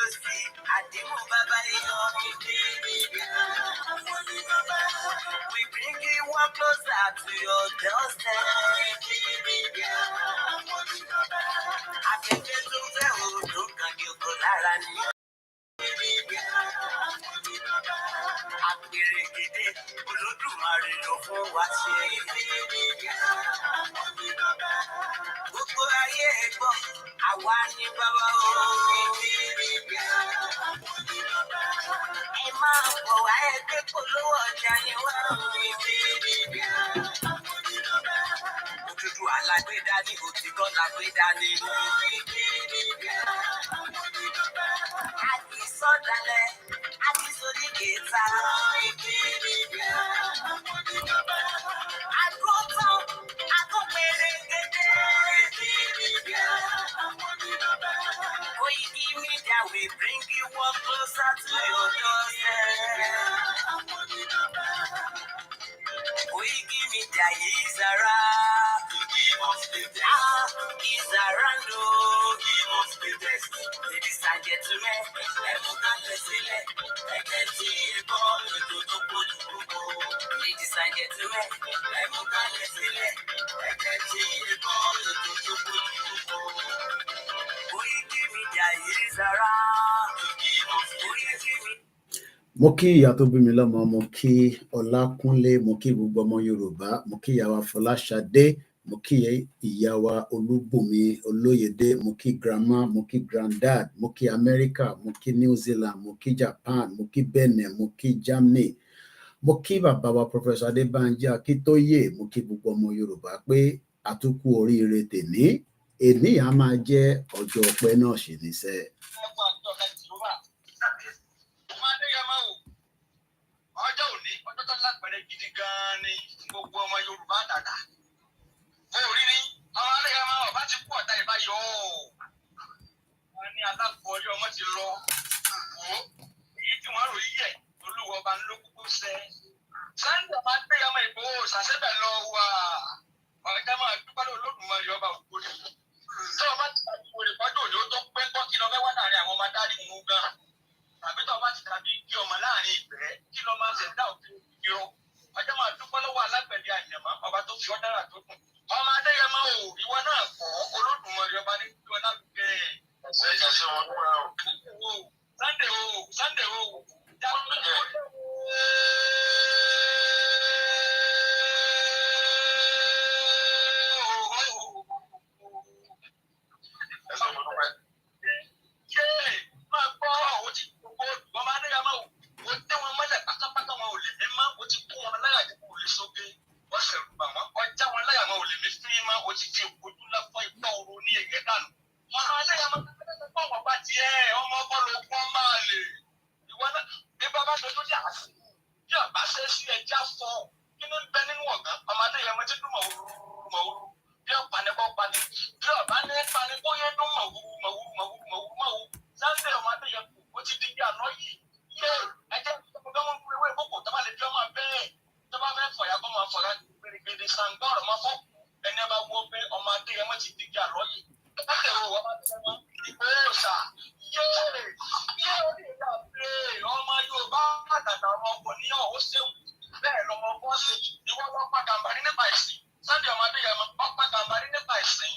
We bring you one closer to your doorstep. Afẹ́fẹ́ tó fẹ́ òòlù kan yòókù lára ni. Àpèrègèdè Olódùmarè ló fún wa ṣe. Gbogbo ayé gbọ́, àwa ní bàbá o. Ẹ máa bọ̀ wá ẹgbẹ́ polówó ọjà yẹn wá o. Òdúdú alágbèdá ní òtítọ́ lágbèdá ní. Àti sọ̀dálẹ̀, àti sódìgẹ̀ta. Àgùntàn, àgùnpẹ̀rẹ̀gẹ̀dẹ̀. Koiki Media, we bring you one closer to your doorstep. Koiki Media is around. Is around, no. Ladies and gentlemen, ladies and gentlemen, Koiki Media is around. Mo kí ìyá tó bí mi lọ́mọ, mo kí Ọlákúnlé, mo kí gbogbo ọmọ Yorùbá, mo kí ìyá wa Fọláṣadé, mo kí ìyá wa Olúbùnmi Olóyèdé, mo kí grandma, mo kí granddad, mo kí Amẹ́ríkà, mo kí New Zealand, mo kí Japan, mo kí Benin, mo kí Germany, mo kí bàbá wa Professor Adébánjí Akíntóyè, mo kí gbogbo ọmọ Yorùbá pé àtúkù oríire tèní, èní á máa jẹ́ ọjọ́ ọpẹ́ náà ṣì níṣẹ́. Ọjọ́ òní, ọjọ́ tó lápẹ̀rẹ̀ gidi gan-an ni gbogbo ọmọ Yorùbá dàda. Mo rí ní àwọn aléyà máa ọba ti kú ọ̀tá ìbáyọ̀. Wọ́n ní aláàbò ọjọ́ ọmọ ti lọ. Èyí tí wọ́n rò yíyẹ̀ olúwo ọba ń ló kúkú sẹ́. Sunday máa gbé ọmọ ìbò ṣàṣẹ́bẹ̀ lọ wà. Ọ̀gá máa dúpẹ́ Olódùmarè ọba òkúri. Tí ọba ti tàbí ìwé ìpọ́jọ́ òní ó tó pẹ́ gbọ́ kí lọ fẹ́ wá láàrin àwọn ọmọ adarí mú gan. Tàbí tó bá ti tàbí kí ọmọ láàrin ìgbẹ́ kí lọ máa ṣẹ̀dá òfin ìró. Ọjọ́ máa dúpẹ́ lọ́wọ́ alágbẹ̀dẹ àyànmọ́ ọba tó fi ọ́ dára tó kù. Ọmọ Adéyẹmọ o, ìwọ náà kọ́ Olódùmarè ọba ní kí wọn lágbè. Ẹ̀sẹ̀ wọn kúra o. Sunday o, Sunday o. Máa gbọ́ àwọn tí gbogbo ọmọ Adéyẹmọ o, ó tẹ́ wọn mọ́lẹ̀ pátápátá wọn ò lè mí mọ́, ó ti kó wọn láyà tí kò lè sókè, wọ́n ṣe rúbà wọn, ọjà wọn láyà wọn ò lè mí fí mọ́, ó ti fi ojú láfọ́ ìpá òru ní ẹ̀gẹ́ dànù. Ọmọ Adéyẹmọ pọ̀ wọ́n bá tiẹ̀ ọmọ ọpọlọ ogun máa lè. Ìwọ náà bí bàbá dojú ní àṣì, bí ọba ṣe sí ẹja fọ, kí ni ń bẹ nínú ọ̀gán, ọmọ Adéyẹmọ ti dún mọ̀wúrú. Bí ọ̀pá ni kò pani, bí ọba ní pani kó yé dún mọ̀wúrú. Sunday ọmọ Adéyẹmọ ó ti di bí àná yìí. Yé ẹjẹ ọgbọ́n wọn kúrò ewé ìkókò tó bá lè fi ọmọ bẹ́ẹ̀ tó bá fẹ́ fọ̀yà kó máa fọ̀yà gbèrègbèrè sàǹgbọ́ ọ̀rọ̀ máa fọ́ ẹni bá wọ pé ọmọ Adéyẹmọ ti di bí àná yìí. Ẹ̀kẹ́ wo ọmọ Adéyẹmọ ìgbésà yé orí ìyá pé ọmọ Yorùbá àtàtà ọmọ ọkọ̀ ní ọ̀hún ṣéun bẹ́ẹ̀ lọmọ ọkọ̀ ṣe ìwọ wọn pa gàmbàrí nípa ìsìn Sunday ọmọ Adéyẹmọ wọn pa gàmbàrí nípa ìsìn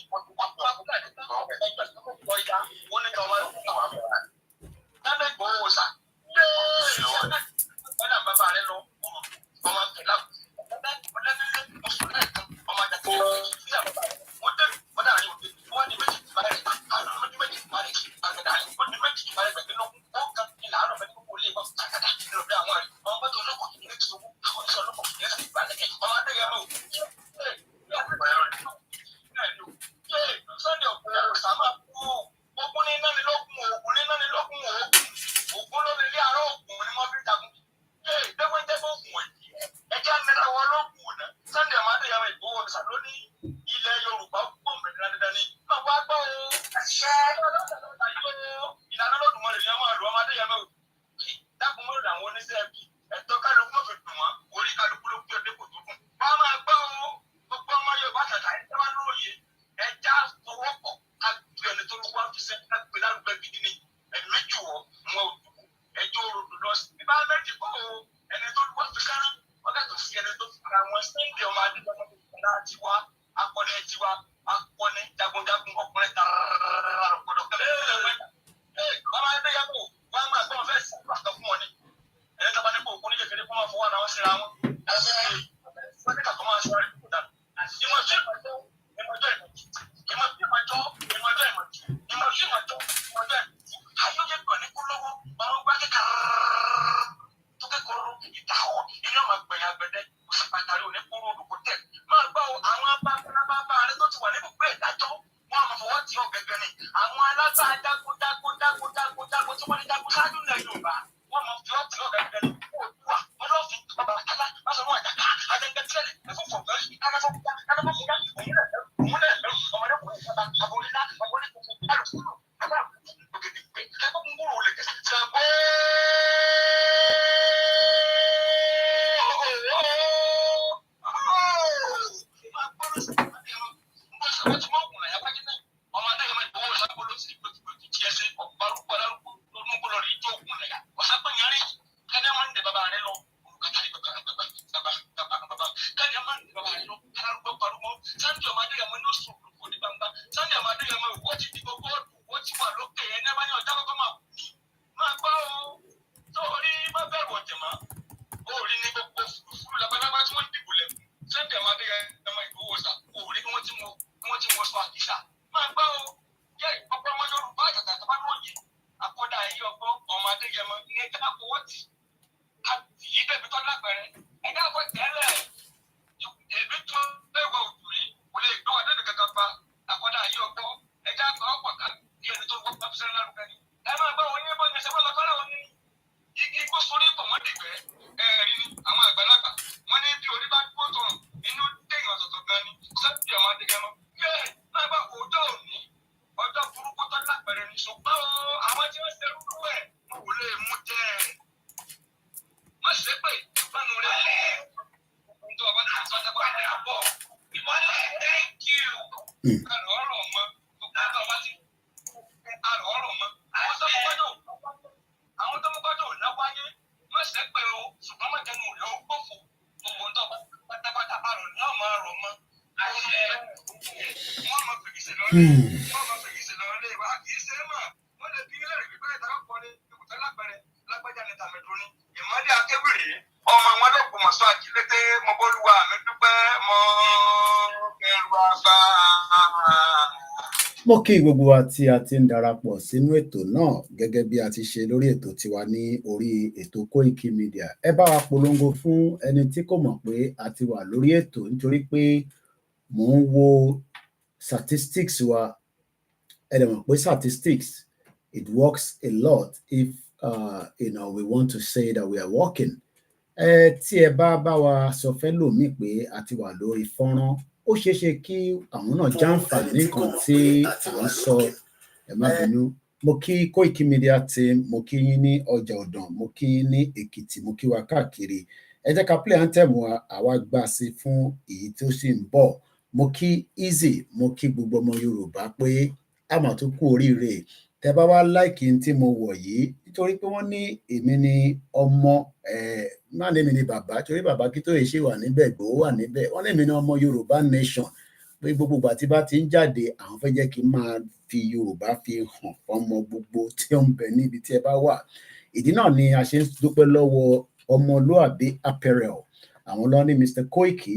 àwọn alágbára jagunjagun tí wọ́n ní jagun ṣáájú ilẹ̀ Yorùbá wọ́n mọ̀ fi ọ̀tí ọ̀gá ẹgbẹ́ lọ Oòduà ọlọ́fin bàbá àkàlà lásánù àjàká àjẹgbẹ́tìrẹ́lẹ̀ ẹ̀fọ́fọ̀fẹ́ aláfọ́kúta aláfọ́kúta òun náà lẹ́rù ọmọdé kò ní sábà àbòrílá ọmọdé kò ní àlùkùrù àbá ògèdè pé ẹgbẹ́ gbogbo olè kẹsì ṣàgbọ́. Mo kí gbogbo wa tí a ti ń darapọ̀ sínú ètò náà gẹ́gẹ́ bí a ti ṣe lórí ètò tiwa ní orí ètò Koiki Media. Ẹ bá wa polongo fún ẹni tí kò mọ̀ pé a ti wà lórí ètò nítorí pé mò ń wo statistics wa. Ẹ dẹ̀ mọ̀ pé statistics, it works a lot if we want to say that we are working. Tí ẹ bá wa sọ fẹ́ lòmíì pé a ti wà lórí fọ́nrán, ó ṣeé ṣe kí àwọn náà jàǹfààní nǹkan tí à ń sọ. Ẹ má bínú. Mo kí Koiki Media team, mo kí yín ní ọjà ọ̀dàn, mo kí yín ní Èkìtì, mo kí wa káàkiri. Ẹ jẹ́ ká play anthem wa, àwa gbà sí fún èyí tó sì ń bọ̀. Mo kí Easy, mo kí gbogbo ọmọ Yorùbá pé a mà tún kú oríire. Tẹ bá wá láìkí tí mo wọ̀ yìí nítorí pé wọ́n ní èmi ni ọmọ má ní èmi ni bàbá torí bàbá kí tó yẹ ṣe wà níbẹ̀ Ìgbòho wà níbẹ̀. Wọ́n ní èmi ni ọmọ Yorùbá nation pé gbogbo ìgbà tí bá ti ń jáde àwọn fẹ́ jẹ́ kí n máa fi Yorùbá fi hàn fọ́mọ gbogbo tí ó ń bẹ níbi tí ẹ bá wà. Ìdí náà ni a ṣe ń dúpẹ́ lọ́wọ́ Ọmọlúàbí Apparel. Àwọn ló ní Mr. Koiki,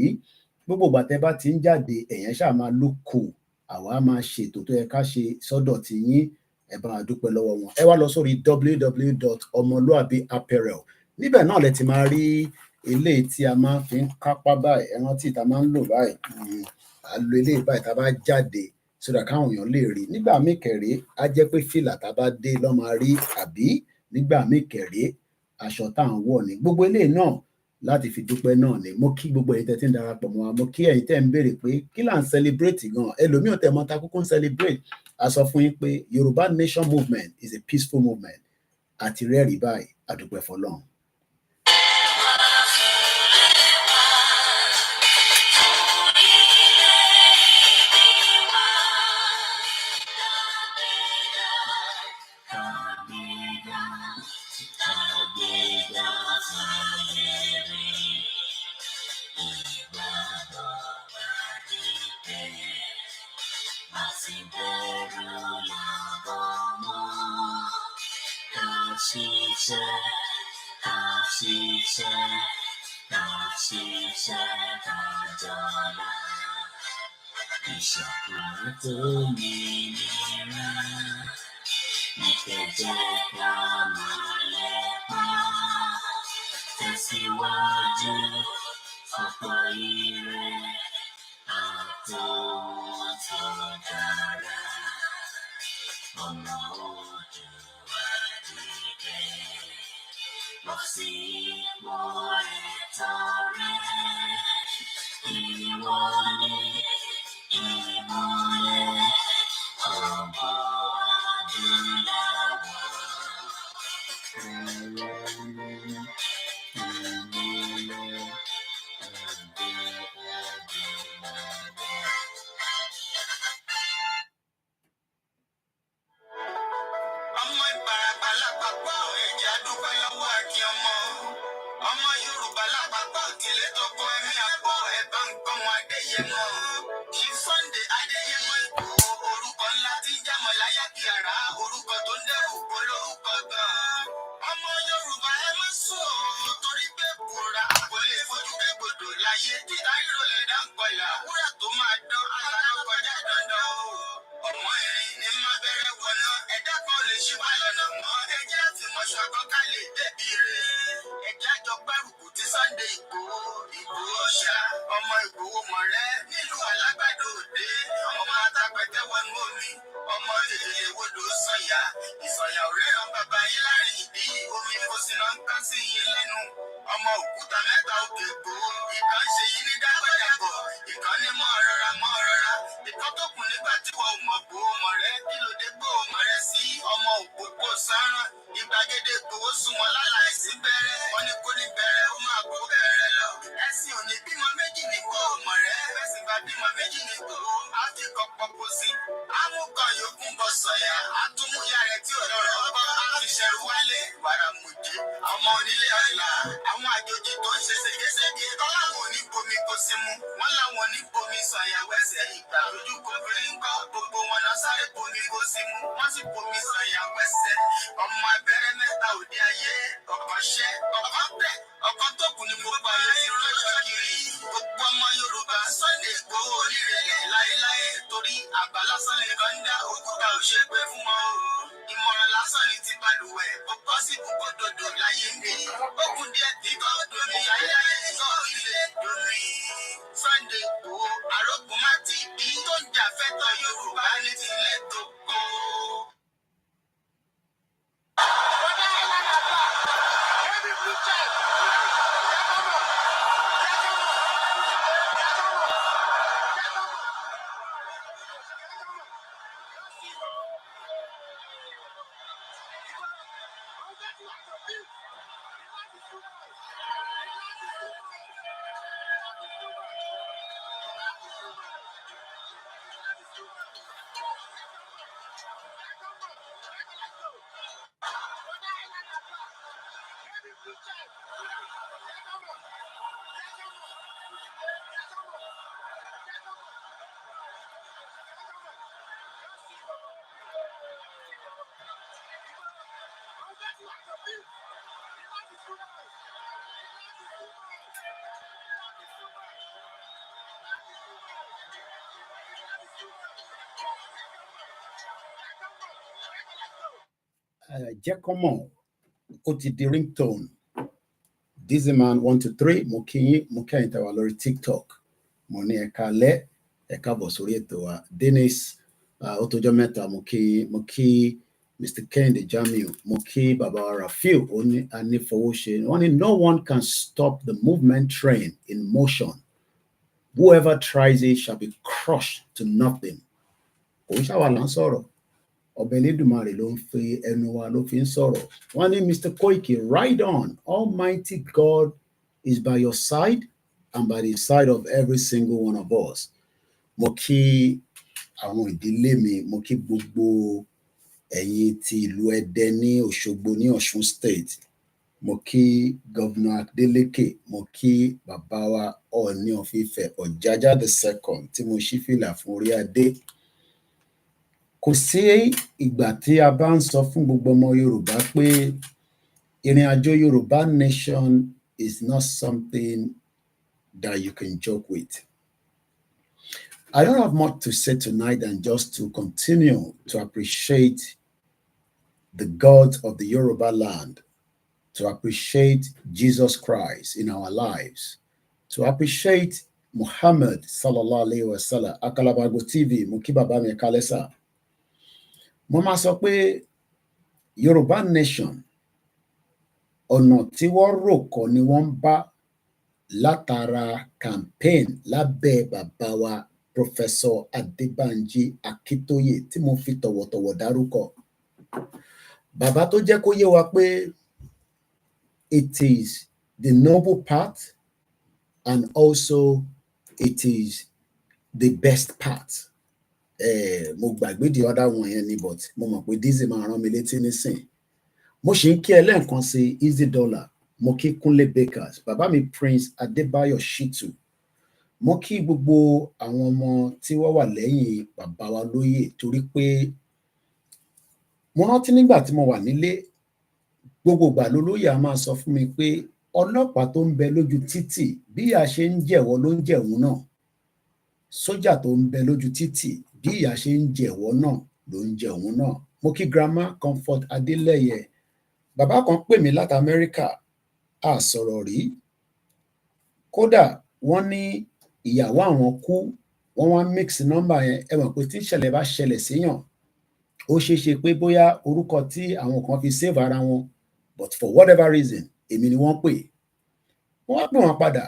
gbogbo ìgbà tẹ bá ti ń jáde ẹ̀yẹn ṣáà máa look cool, àwa máa ṣètò tó yẹ ká ṣe sọ́dọ̀ ti yín. Ẹ bá a dúpẹ́ lọ́wọ́ wọn. Ẹ wá lọ sórí www.omoluabiapparel. Níbẹ̀ náà lẹ ti máa rí eléyìí tí a máa fi ń kápá báyìí, ẹran tí ìta máa ń lò báyìí. À lo eléyìí báyìí tá a bá jáde sódà káwọn èèyàn lè rí. Nígbà míì kẹ̀ré á jẹ́ pé fìlà tá a bá dé lọ́ máa rí, àbí nígbà míì kẹ̀ré aṣọ tá à ń wọ̀ ní. Gbogbo eléyìí náà láti fi dúpẹ́ náà ni. Mo kí gbogbo ẹ̀yin tẹ́ ti ń darapọ̀ mọ́ wa. Mo kí ẹ̀yin tẹ́ ń béèrè pé kí là ń celebrate gan. Ẹlòmíì ò tẹ̀ mọ́ ta kúkú ń celebrate. A sọ fún yín pé Yorùbá Nation movement is a peaceful movement. Àti rẹ́rìí báyìí, a dúpẹ́ fọlọ́run. ọmọ Oòduà dìde. Lọ sí ipò ẹ̀tọ́ rẹ. Ìwọ ni ìmọ́lẹ̀ ọmọ ọmọ Ìbàràpá lápapọ̀ ẹ̀jẹ̀ àdúgbò lọ́wọ́ àti ọmọ Yorùbá lápapọ̀ ìdílé tó kọ ẹ̀mí àpọ̀ ẹ̀bá nǹkan wọn Adéyẹmọ. Ṣí Sunday Adéyẹmọ Ìgbòho orúkọ ńlá tí ń jámọ̀ láyà kí ara orúkọ tó ń dẹrù olórúkọ gan-an. Ọmọ Yorùbá ẹ má sùn o torí pé bùrà kò lè fojú kégbodò láyé títa ìrọ̀lẹ́ dáńkọ̀lá wúrà tó máa dán alára kọjá dandan o. Ọmọ ẹ̀rín ni má bẹ̀rẹ̀ wọ̀nà ẹ̀dá kan lè ṣí wá lọ́nà mọ́ ẹjẹ́ àfìmọ̀ṣọ́ àkọ́kọ́ lè débi rẹ̀. Ẹ̀jẹ̀ àjọ gbárùkù ti Sunday Ìgbòho ṣá ọmọ Ìgbòho mọ̀rẹ́ nílùú Alágbàdo Òde ọmọ Atapẹ̀tẹ̀ wọnú omi ọmọ tètè wodò sọ̀yà ìsọ̀yà òrẹ́ràn bàbá yín láàrin ìdí omi kò sí náà ń kán sí yín lẹ́nu ọmọ òkúta mẹ́ta òkè Ìgbòho ìkan ṣe yín ní dágbàdàgbọ̀ ìkan ní mọ́ rọra ìkan tó kù nígbà tí wọ́n mọ̀ Ìgbòho mọ̀rẹ́ kí ló dé Ìgbòho mọ̀rẹ́ sí ọmọ òpópó sáràn ìgbàgede Ìgbòho sùn wọn láláìsí bẹ̀rẹ̀ wọn ní kó ní bẹ̀rẹ̀ ó máa kó bẹ̀rẹ̀ lọ ẹ̀sìn òní bímọ méjì ní Ìgbòho mọ̀rẹ́ ẹ̀sìn bá bímọ méjì ní Ìgbòho á fi kọ́ pọ́pọ́ sí amúkan yòókù bọ̀ sọ̀yà àtúmúyà rẹ̀ tí ò lọ́rọ̀ ọgbọ́ àfiṣẹ́rù wálé wàràmùjẹ ọmọ onílé ọ̀la àwọn àjòjì tó ń ṣe ségesège ọláwọn ò ní bomi kó sí mu wọn làwọn ò ní bomi sọ̀yà wẹ́sẹ̀ ìgbà lójú kòbìrín ń kọ́ gbogbo wọn lọ sáré bomi kó sí mu wọ́n sì bomi sọ̀yà wẹ́sẹ̀ ọmọ abẹ́rẹ́ mẹ́ta òde ayé ọ̀kan ṣẹ́ ọ̀kan bẹ̀ ọ̀kan tó kù ní gbogbo ayé ti ránṣọ́ kiri gbogbo ọmọ Yorùbá Sunday Ìgbòho onírẹ̀lẹ̀ láéláé torí àgbà lásán nìkan ń dá òkúta òṣèpé fún wọn o ìmọ̀ràn lásán ní ti balùwẹ̀ ó bọ́ sí gbogbo dòdò láyé ń gbé ó kún díẹ̀ tí kò domi ayélujára tí kò ilé domi Sunday Ìgbòho arógun má ti bí tó ń jà fẹ́tọ̀ Yorùbá ní tilẹ̀ tó kó. Jẹ́ kọ́ mọ̀ ó ti di ringtone Dizzy Man 123 mo kí yín mo kí ẹ̀yin tẹ́ wà lórí TikTok mo ní ẹ káalẹ́ ẹ káàbọ̀ sórí ètò wa Dennis ó tọ́jọ́ mẹ́ta mo kí Mr. Kehinde Jamiu mo kí bàbá Rafiu ó ní anífowóṣe wọ́n ní no one can stop the movement train in motion whoever tries it shall be crushed to nothing kò ń ṣàwà là ń sọ̀rọ̀ ọbẹ̀ Elédùmarè ló ń fi ẹnu wa ló fi ń sọ̀rọ̀ wọ́n ní Mr. Koiki ride on Almighty God is by your side and by the side of every single one of us mo kí àwọn ìdílé mi mo kí gbogbo ẹ̀yin ti ìlú Ẹdẹ ní Òṣogbo ní Ọ̀ṣun State mo kí Governor Adeleke mo kí bàbá wa Ọọ̀ni of Ifẹ̀ Ọ̀jájá II tí mo ṣí fìlà fún orí adé kò sí ìgbà tí a bá ń sọ fún gbogbo ọmọ Yorùbá pé ìrìn àjò Yorùbá nation is not something that you can joke with. I don't have much to say tonight than just to continue to appreciate the God of the Yoruba land, to appreciate Jesus Christ in our lives, to appreciate Muhammad sallallahu alaihi wasallam. Akalabago TV, Mukibaba Mekalesa. mo máa sọ pé Yorùbá nation ọ̀nà tí wọ́n rò kọ́ ni wọ́n ń bá látara campaign lábẹ́ bàbá wa Professor Adébánjí Akíntóyè tí mo fi tọ̀wọ̀tọ̀wọ̀ dárúkọ. Bàbá tó jẹ́ kó yé wa pé it is the noble path and also it is the best path. Mo gbàgbé di other one yẹn ni, but mo mọ̀ pé Dizzy máa rán mi létí nísìn. Mo ṣì ń kí ẹ lẹ́ẹ̀kan sí Easy Dollar, mo kí Kúnlé Bakers, bàbá mi Prince Adébáyọ̀ Shitu, mo kí gbogbo àwọn ọmọ tí wọ́n wà lẹ́yìn bàbá wa lóyè, torí pé mo rántí nígbà tí mo wà nílé, gbogbo ìgbà lolóyè a máa sọ fún mi pé ọlọ́pàá tó ń bẹ lójú títì bí ìyà ṣe ń jẹ̀wọ́ ló ń jẹ̀wọ́ náà, sójà tó ń bẹ lójú títì bí ìyà ṣe ń jẹ̀wọ́ náà ló ń jẹ̀wọ́ náà. Mo kí Grandma Comfort Adélẹ́yẹ, bàbá kan pè mí láti Amẹ́ríkà, a sọ̀rọ̀ rí, kódà wọ́n ní ìyàwó àwọn kú, wọ́n wá mix nọ́mbà yẹn. Ẹ mọ̀ pé tí ìṣẹ̀lẹ̀ bá ṣẹlẹ̀ síyàn, ó ṣeé ṣe pé bóyá orúkọ tí àwọn kan fi save ara wọn, but for whatever reason èmi ni wọ́n pè. Wọ́n wá pè wọ́n padà,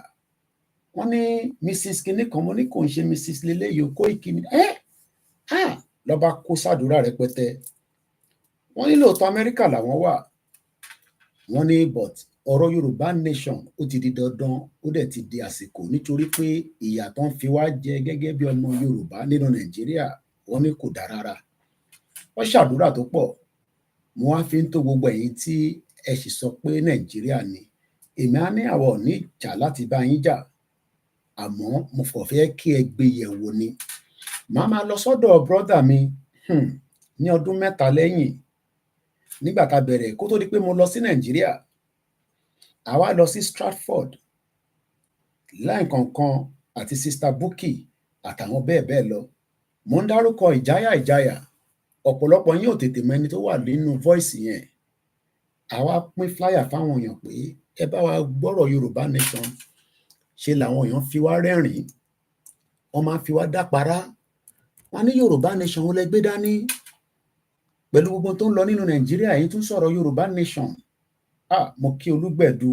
wọ́n ní Mrs. kinní kan, mo ní kò ń ṣe Mrs. leléyìí o, Kóìkì ni lọ́ba kó sàdúrà rẹpẹtẹ. Wọ́n ní lóòótọ́ Amẹ́ríkà làwọn wà, wọ́n ní but ọ̀rọ̀ Yorùbá nation ó ti di dandan, ó dẹ̀ ti di àsìkò, nítorí pé ìyà tó ń fi wá jẹ gẹ́gẹ́ bí ọmọ Yorùbá nínú Nàìjíríà, wọ́n ní kò dáa rárá. Wọ́n ṣàdúrà tó pọ̀. Mo wá fi ń tó gbogbo ẹ̀yin tí ẹ sì sọ pé Nàìjíríà ni, èmi á ní àwa ò ní ìjà láti bá yín jà, àmọ́ mo fẹ́ kí ẹ gbé yẹ̀wò ni. Màá máa lọ sọ́dọ̀ brọ́dà mi ní ọdún 3 lẹ́yìn, nígbà tá a bẹ̀rẹ̀, kó tó di pé mo lọ sí Nàìjíríà, àwa lọ sí Stratford láìkọ̀ọ̀kan àti Sister Bukky àtàwọn bẹ́ẹ̀ bẹ́ẹ̀ lọ. Mo ń dárúkọ ìjáyà, ọ̀pọ̀lọpọ̀ yín ò tètè mọ ẹni tó wà nínú voice yẹn. Àwa pín flyer fáwọn èèyàn pé ẹ bá wa gbọ́rọ̀ Yorùbá nation, ṣe làwọn èèyàn fi wá rẹ́rìn-ín, wọ́n máa fi wá dápará. Wọ́n ní Yorùbá nation ó lẹ gbé dání, pẹ̀lú gbogbo tó ń lọ nínú Nàìjíríà yìí tún sọ̀rọ̀ Yorùbá nation. Mo kí Olúgbẹ̀du,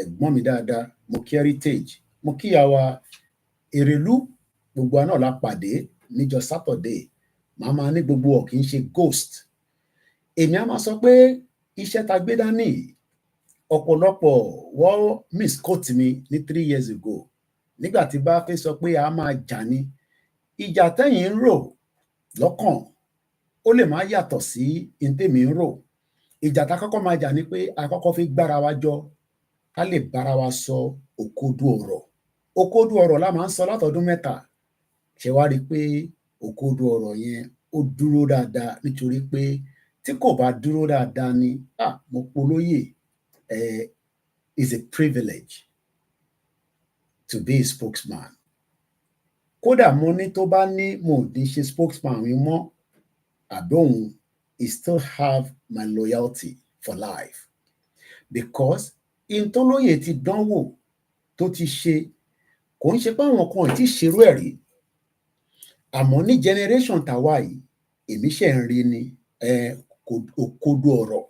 ẹ̀gbọ́n mi dáadáa, mo kí Heritage, mo kí àwa Èrèlú, gbogbo àná la pàdé níjọ́ Saturday. Màá máa ní gbogbo ọ̀ kì í ṣe ghost. Èmi á máa sọ pé iṣẹ́ ta gbé dání, ọ̀pọ̀lọpọ̀ wọ́n misquote mi ní 3 years ago nígbà tí bá fẹ́ sọ pé a máa jà ní. Ìjà tẹ́yìn ń rò lọ́kàn ó lè má yàtọ̀ sí ìtẹ́mi ń rò. Ìjà tá kọ́kọ́ máa jà ni pé a kọ́kọ́ fi gbára wa jọ ká lè bára wa sọ òkodo ọ̀rọ̀. Òkodo ọ̀rọ̀ la máa ń sọ látọdún 3. Ṣé wá rí i pé òkodo ọ̀rọ̀ yẹn ó dúró dáadáa, nítorí pé tí kò bá dúró dáadáa ni mo polóyè is a privilege to be a spokesman. Kódà mo ní tó bá ní mo ní ṣe spokesman mi mọ́ àbí òun, he still have my loyalty for life, because ìtọ́lóyè ti dánwò tó ti ṣe, kò ń ṣe pé àwọn kan ò tí ì ṣerú ẹ̀ rí, àmọ́ ní generation tàwa yìí èmi ṣe ń rí ni òkodo ọ̀rọ̀.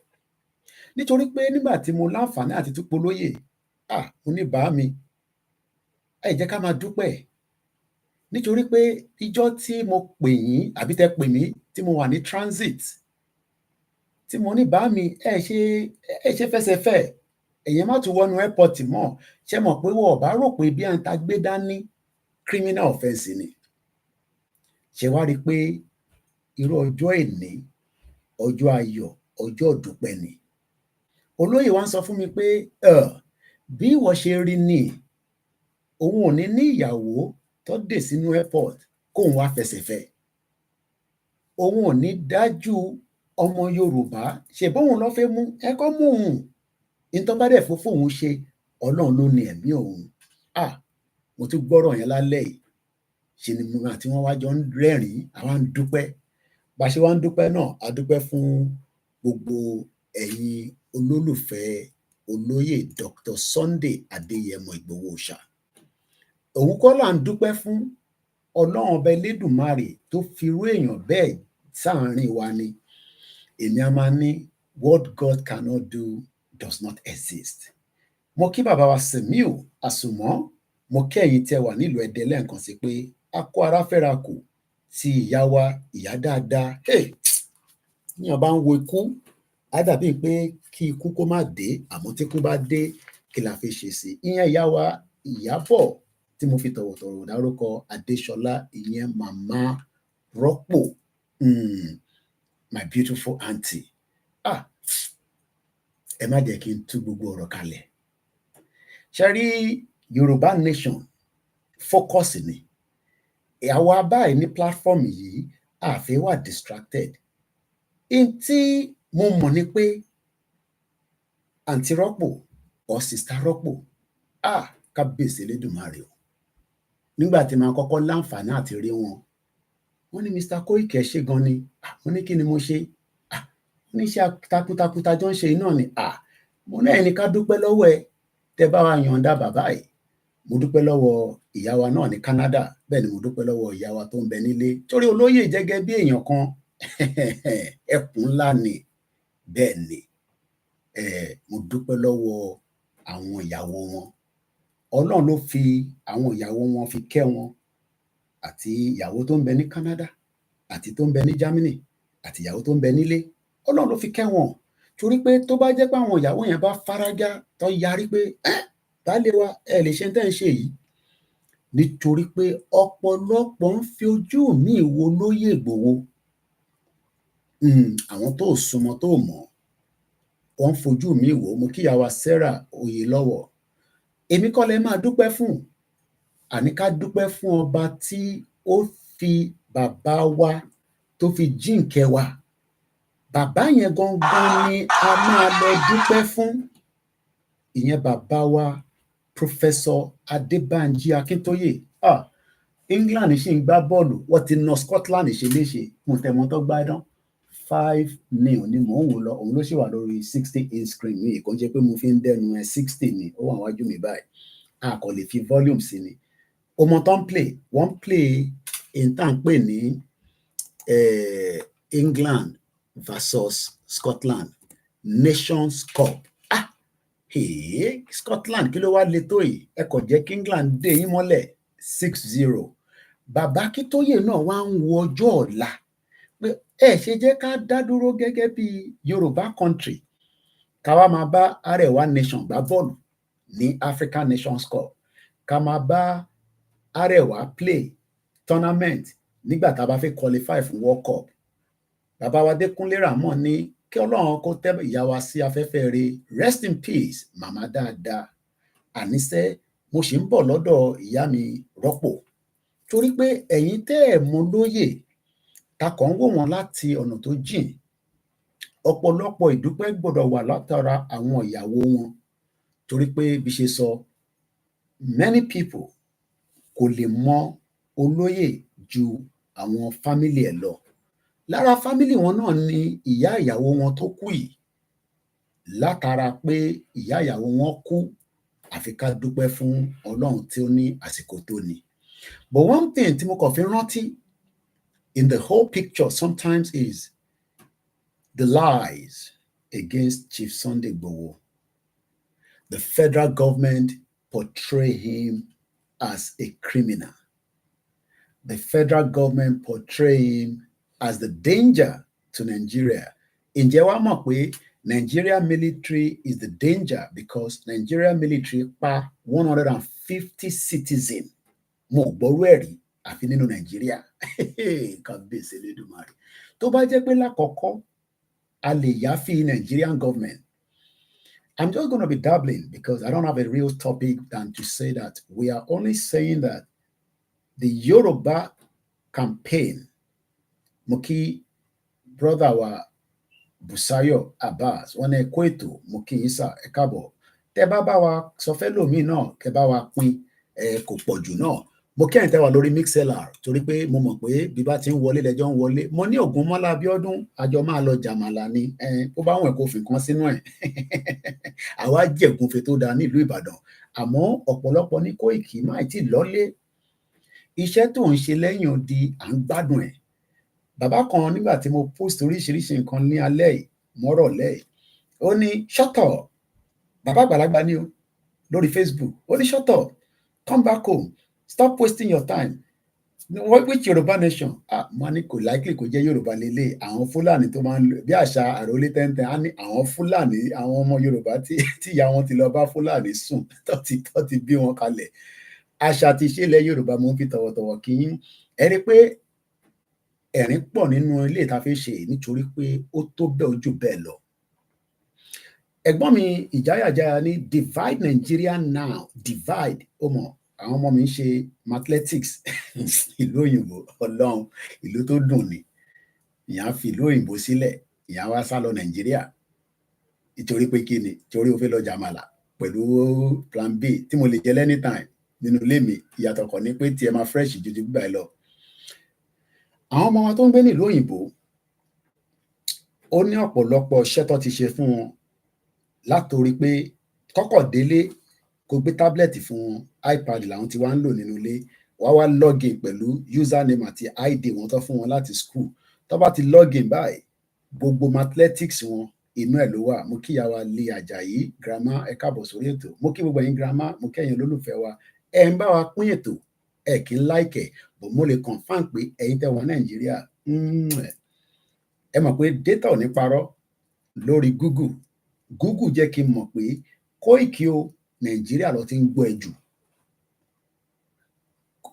Nítorí pé nígbà tí mo láǹfààní àti tún polóyè, mo ní bá mi, ẹ jẹ́ ká máa dúpẹ́, nítorí pé ìjọ́ tí mo pè yín àbí tẹ́ pè mí tí mo wà ní transit, tí mo ní bá mi, ẹ ṣe fẹsẹ̀fẹ́, èyàn má tún wọnú airport mọ́. Ṣé mọ̀ pé wọ́n bá rò pé bí à ń ta gbé dání criminal offence ni. Ṣé wá rí i pé irú ọjọ́ ìní, ọjọ́ ayọ̀, ọjọ́ ìdúpẹ́ ni. Olóyè wa ń sọ fún mi pé bí ìwọ ṣe rí ni, òun ò ní ní ìyàwó tó dè sínú airport kóun wá fẹsẹ̀fẹ́. Òun ò ní dájú ọmọ Yorùbá, ṣe bóun lọ fẹ́ mú ẹkọ́ mú òun. Ìtọ́ bá dẹ̀ fún òun ṣe, Ọlọ́run ló ní ẹ̀mí òun. Mo tún gbọ́rọ̀ yẹn lálẹ́ yìí. Ṣe ni mo àti wọn wá jọ ń rẹ́rìn-ín, àwa ń dúpẹ́. Bá ṣe wá ń dúpẹ́ náà, a dúpẹ́ fún gbogbo ẹ̀yin olólùfẹ́ olóyè Dr. Sunday Adéyẹmọ Ìgbòho Òòṣà. Òun kọ́ là ń dúpẹ́ fún, Ọlọ́run ọba Elédùmarè tó fi irú èèyàn bẹ́ẹ̀ sáàárín wa ni èmi a máa ní what God cannot do does not exist. Mo kí bàbá wa Sẹ̀míù Àsùnmọ́, mo kí ẹ̀yin tẹ́ wà nílùú Ẹdẹ lẹ́ẹ̀kan sí pé a kó ara fẹ́ra kù ti ìyá wa ìyá dáadáa. Níyàn bá ń wo ikú á dàbí pé kí ikú kó má dé, àmọ́ tí ikú bá dé kí la fi ṣe sí. Ìyẹn ìyá wa Ìyábọ̀ tí mo fi tọ̀wọ̀tọ̀wọ̀ dárúkọ Adéṣọlá, ìyẹn màmá Rọ́pò, my beautiful aunty. Ẹ má jẹ́ kí n tú gbogbo ọ̀rọ̀ kalẹ̀. Ṣé rí Yorùbá nation focus ni. Àwa báyìí ní platform yìí àfẹ́ wà distracted. In tí mo mọ̀ ni pé àǹtí Rọ́pò or sister Rọ́pò, kábíyèsí Elédùmarè o. Nígbà tí màá kọ́kọ́ láǹfààní àti rí wọn, wọ́n ní Mr. Koiki ẹ ṣé gan ni. Mo ní kí ni mo ṣe? Wọ́n ní iṣẹ́ takuntakun tá jọ ń ṣe iná ni. Mo ní ẹni ká dúpẹ́ lọ́wọ́ ẹ tẹ́ bá wa yọ̀ǹda bàbá yìí. Mo dúpẹ́ lọ́wọ́ ìyá wa náà ní Canada, bẹ́ẹ̀ ni mo dúpẹ́ lọ́wọ́ ìyá wa tó ń bẹ nílé. Torí olóyè jẹ́gẹ́ bí èèyàn kan, ẹkùn ńlá ni. Bẹ́ẹ̀ ni, mo dúpẹ́ lọ́wọ́ àwọn ìyàwó wọn. Ọlọ́run ló fi àwọn ìyàwó wọn fi kẹ́ wọn, àti ìyàwó tó ń bẹ ní Canada, àti tó ń bẹ ní Germany, àti ìyàwó tó ń bẹ nílé. Ọlọ́run ló fi kẹ́ wọn. Torí pé tó bá jẹ́ pé àwọn ìyàwó yẹn bá fárágá tó yarí pé baálé wa ẹ lè ṣe tẹ́ ń ṣe yìí, nítorí pé ọ̀pọ̀lọpọ̀ ń fi ojú mi wo lóyè Ìgbòho. Àwọn tó súnmọ́ tó mọ̀ wọ́n fojú mi wò. Mo kí ìyá wa Sarah Oyèlọ́wọ̀. Èmi kọ́ lẹ máa dúpẹ́ fún, àní ká dúpẹ́ fún ọba tí ó fi bàbá wa tó fi jíǹkẹ́ wa. Bàbá yẹn gangan ni a máa lọ dúpẹ́ fún. Ìyẹn bàbá wa Professor Adébánjí Akíntóyè. England ṣì ń gbá bọ́ọ̀lù, wọ́n ti na Scotland ṣe léṣe. Mo tẹ̀mọ́ tó gbádùn 5-0 ni mò ń wò lọ. Òun ló ṣì wà lórí 60 inch screen mi. Kò jẹ́ pé mo fi ń dẹnu 60 ni, ó wà wájú mi báyìí. A kò lè fi volume sí ni. Ọmọ tó ń play, wọ́n ń play intan pè ní England versus Scotland Nations Cup. Scotland kí ló wá le tó yìí? Ẹ kò jẹ́ kí England dé yín mọ́lẹ̀ 6-0. Bàbá Akíntóyè náà wá ń wo ọjọ́ ọ̀la pé ṣe jẹ́ ká dá dúró gẹ́gẹ́ bí Yorùbá country, ká wá máa bá Arewa nation gbá bọ́ọ̀lù ní African Nations Cup, ká máa bá Arewa play tournament nígbà tá a bá fẹ́ qualify fún World Cup. Bàbá wa Dékúnlé Rámọ̀ ní kí Ọlọ́run kó tẹ́ ìyá wa sí afẹ́fẹ́ rẹ̀. Rest in peace màmá dáadáa. Àníṣe mo ṣì ń bọ̀ lọ́dọ̀ ìyá mi Rọ́pò, torí pé ẹ̀yin tẹ́ ẹ̀ mọ lóyè ta kàn ń wò wọ́n láti ọ̀nà tó jìn. Ọ̀pọ̀lọpọ̀ ìdúpẹ́ gbọ́dọ̀ wà látara àwọn ìyàwó wọn, torí pé bí ṣe sọ, many people kò lè mọ olóyè ju àwọn fámílì ẹ̀ lọ. Lára fámílì wọn náà ni ìyá ìyàwó wọn tó kú yìí. Látara pé ìyá ìyàwó wọn kú, àfi ká dúpẹ́ fún Ọlọ́run tí ó ní àsìkò tó ní. But one thing tí mo kàn fi rántí in the whole picture sometimes is the lies against Chief Sunday Igboho. The federal government portray him as a criminal. The federal government portray him as the danger to Nigeria. Ǹjẹ́ wàá mọ̀ pé Nigeria military is the danger because Nigeria military pa 150 citizens. Mo gbọ́rú ẹ̀rí àfi nínú Nàìjíríà. Kábíyèsí Elédùmarè. Tó bá jẹ́ pé lákọ̀ọ́kọ́ a lè yááfì Nigerian government. I'm just going to be dabbling because I don't have a real topic than to say that we are only saying that the Yoruba campaign, mo kí brother wa Busayo Abbas, wọ́n ní ẹ̀kọ́ ètò, mo kí yín sà, ẹ káàbọ̀. Tẹ́ bá bá wa sọ fẹ́ lòmíì náà, kẹ́ bá wa pín, kò pọ̀ jù náà. Mo kí ẹ̀yin tẹ́ wà lórí MixLR torí pé mo mọ̀ pé bí bá ti ń wọlé lẹ́jọ́ ń wọlé. Mo ní Ògúnmọ́lá Abíọ́dún, àjọ máa lọ jàmàlà ni. Ó bá wọn ẹ̀kọ́ òfin kan sínú ẹ̀. Àwa jẹ̀gúnfe tó dáa nílùú Ìbàdàn. Àmọ́ ọ̀pọ̀lọpọ̀ ní Kóìkì máì tí lọ́lé. Iṣẹ́ tó ń ṣe lẹ́yìn odi à ń gbádùn ẹ̀. bàbá kan nígbà tí mo post oríṣiríṣi nǹkan ní alẹ́ yìí mọ́rọ̀ lẹ́yìn ó ní shut up, bàbá àgbàlagbà ni o lórí Facebook, ó ní shut up, come back home, stop wasting your time. Which Yoruba nation? Mo ní kò likely kò jẹ́ Yorùbá lélẹ̀, àwọn Fúlàní tó máa ń lo bí àṣà àròlé tẹ́ntẹ́n á ní àwọn Fúlàní, àwọn ọmọ Yorùbá tí ìyá wọn ti lọ bá Fúlàní sùn tó ti bí wọn kalẹ̀. Àṣà àti ìṣe ilẹ̀ Yorùbá mo ń fi tọ̀wọ̀tọ̀wọ̀ kí yín. Ẹ rí pé ẹ̀rín pọ̀ nínú ilé ìta fi ṣe nítorí pé ó tó bẹ́ẹ̀ ojú bẹ́ẹ̀ lọ. Ẹ̀gbọ́n mi ìjáyàjáyà ní divide Nigeria now, divide, ó mọ̀ àwọn ọmọ mi ń ṣe mathematics ìlú òyìnbó, Ọlọ́run ìlú tó dùn ni, ìyá fi ìlú òyìnbó sílẹ̀, ìyá wá sá lọ Nàìjíríà nítorí pé kí ni, torí ó fẹ́ lọ jàmàlà pẹ̀lú plan B tí mo lè jẹ anytime nínú ilé mi, ìyàtọ̀ kan ní pé tí ẹ máa fresh ju ti gbígbà ẹ lọ. Àwọn ọmọ wa tó ń gbé nílùú òyìnbó ó ní ọ̀pọ̀lọpọ̀ iṣẹ́ tó ti ṣe fún wọn, látòrí pé kọ́kọ́ délé kó gbé tábìlẹ̀tì fún wọn, iPad làwọn ti wá ń lò nínú ilé, wá login pẹ̀lú username àti ID wọn tó fún wọn láti school. Tó bá ti login báyìí, gbogbo mathematics wọn inú ẹ̀ ló wà. Mo kí ìyá wa Lé Àjàyí grandma, ẹ káàbọ̀ sórí ètò. Mo kí gbogbo ẹ̀yin grandma, mo kí ẹ̀yin olólùfẹ́ wa, ẹ ń bá wa pín ètò, ẹ kì í like ẹ̀, bò mo lè confirm pé ẹ̀yin tẹ́ wà Nàìjíríà ẹ mọ̀ pé data ò ní parọ́ lórí Google jẹ́ kí n mọ̀ pé Koiki o Nàìjíríà ló ti ń gbọ́ ẹ jù.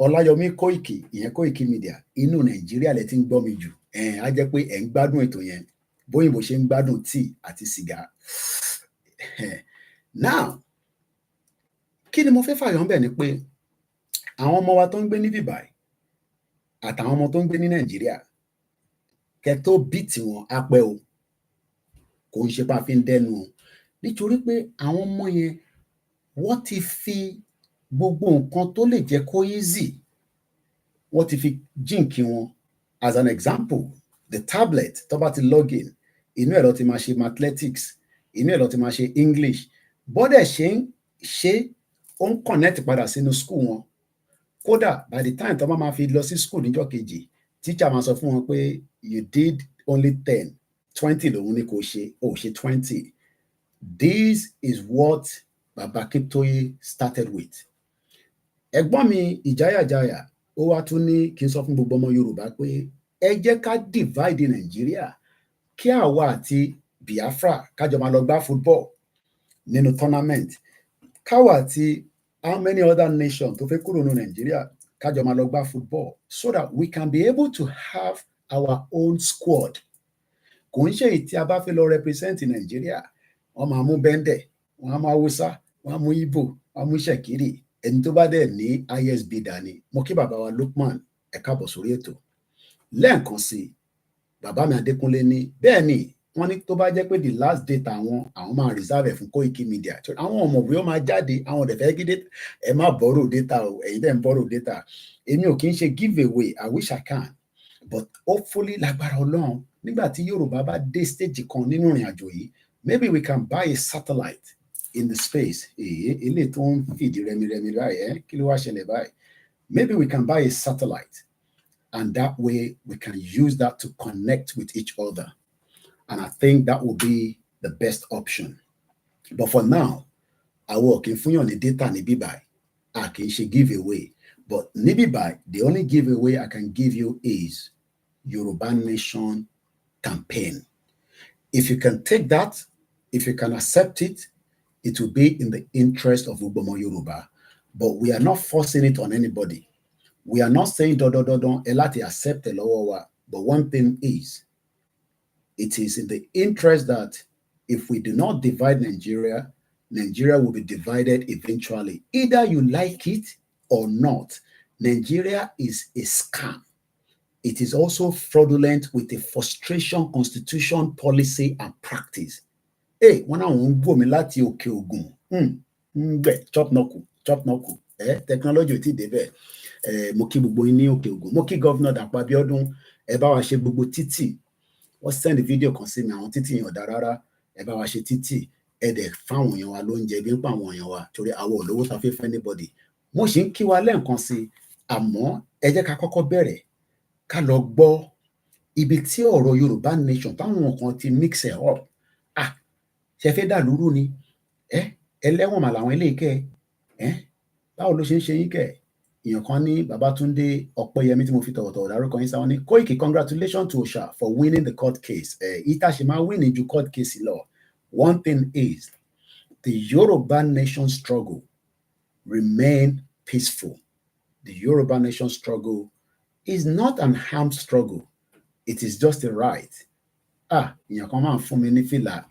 Ọláyọmí Koiki, ìyẹn Koiki Media, inú Nàìjíríà lẹ ti ń gbọ́ mi jù. Á jẹ́ pé ẹ̀ ń gbádùn ètò yẹn bóyìnbó ṣe ń gbádùn tíì àti sìgá. Now kí ni mo fẹ́ fàyọ̀ ńbẹ̀ ni pé àwọn ọmọ wa tó ń gbé níbí báyìí àtàwọn ọmọ tó ń gbé ní Nàìjíríà, kẹ tó bí tiwọn á pẹ́ o, kò ń ṣe pé a fi ń dẹnu o, nítorí pé àwọn ọmọ yẹn wọ́n ti fi gbogbo nǹkan tó lè jẹ́ kó easy wọ́n ti fi jíǹkì wọn. As an example, the tablet tó bá ti login, inú ẹ̀ ló ti máa ṣe mathematics, inú ẹ̀ ló ti máa ṣe English, bọ́dẹ̀ ṣe ó ń connect padà sínú school wọn. Kódà by the time tó bá máa fi lọ sí school níjọ́ kejì, teacher máa sọ fún wọn pé you did only 10, 20 lòun ní kò ṣe, ó ṣe 20. This is what Baba Akintoye started with. Ẹ̀gbọ́n mi ìjáyàjáyà ó wá tún ní kí n sọ fún gbogbo ọmọ Yorùbá pé ẹ jẹ́ ká divide Nàìjíríà, kí àwa àti Biafra kájọ máa lọ gbá football nínú tournament, káwa àti how many other nations tó fẹ́ kúrò nínú Nàìjíríà kájọ máa lọ gbá football, so that we can be able to have our own squad. Kò ń ṣe èyí tí a bá fẹ́ lọ represent Nàìjíríà, wọ́n máa mú bẹ́ndẹ̀, wọ́n á mú Haúsá, wọ́n á mú Ìgbò, wọ́n á mú Ṣẹ̀kírì, ẹni tó bá dẹ̀ ní ISB dání. Mo kí bàbá wa Lukman, ẹ káàbọ̀ sórí ètò. Lẹ́ẹ̀kan sí bàbá mi Adékúnlé ní bẹ́ẹ̀ ni wọ́n ní tó bá jẹ́ pé the last data àwọn máa reserve fún Koiki Media. Àwọn ọmọ òwe ó máa jáde, àwọn ọ̀dẹ̀ fẹ́ gídé, ẹ má borrow data o, ẹ̀yin dẹ̀ ń borrow data. Èmi ò kí ń ṣe give away, I wish I can, but hopefully lágbára Ọlọ́run nígbà tí Yorùbá bá dé stage kan nínú ìrìn àjò yìí, maybe we can buy a satellite in the space. Ilé tó ń fìdí rẹmirẹmi báyìí, kí ló wá ṣẹlẹ̀ báyìí? Maybe we can buy a satellite, and that way we can use that to connect with each other. And I think that will be the best option. But for now, àwọn ò kí ń fúnyàn ní data ní bíbáyìí, a kì í ṣe give away. But ní bíbáyìí, the only give away I can give you is Yoruba Nation campaign. If you can take that, if you can accept it, it will be in the interest of Ubomo Yoruba. But we are not forcing it on anybody. We are not saying don't elati accept the law. But one thing is, it is in the interest that if we do not divide Nigeria, Nigeria will be divided eventually. Either you like it or not. Nigeria is a scam. It is also fraudulent with a frustration constitution policy and practice. Hey, when I want to go láti òkè Ògùn, chop knuckle, technology ti débẹ̀. Mo kí gbogbo yín ní òkè Ògùn. Mo kí Governor Dàpọ̀ Abíọ́dún, ẹ bá wa ṣe gbogbo títì. Wọ́n send video kan sí mi, àwọn títì yẹn ò dá rárá. Ẹ bá wa ṣe títì, ẹ dẹ̀ fáwọn èèyàn wa lóúnjẹ, bí ń pa àwọn èèyàn wa, torí àwọn olówó ta fẹ́ fẹ́ anybody. Mo ṣì ń kí wa lẹ́ẹ̀kan sí, àmọ́ ẹ jẹ́ ká kọ́kọ́ bẹ̀rẹ̀ ká lọ gbọ́ ibi tí ọ̀rọ̀ Yorùbá nation táwọn kan ti mix it up. Ṣe fẹ́ dà lúrú ni? Ẹlẹ́wọ̀n mà làwọn eléyìí kẹ́ báwo ló ṣe ń ṣe yín kẹ́? Èèyàn kan ní Babátúndé Ọpẹ́yẹmí tí mo fi tọ̀wọ̀tọ̀wọ̀ dárúkọ yín sáwọn ní Koiki, congratulations to Osha for winning the court case. Ìta ṣe máa win ju court case lọ. One thing is, the Yoruba nation struggle remain peaceful. The Yoruba nation struggle is not an armed struggle. It is just a right. Èèyàn kan máa ń fún mi ní fìlà.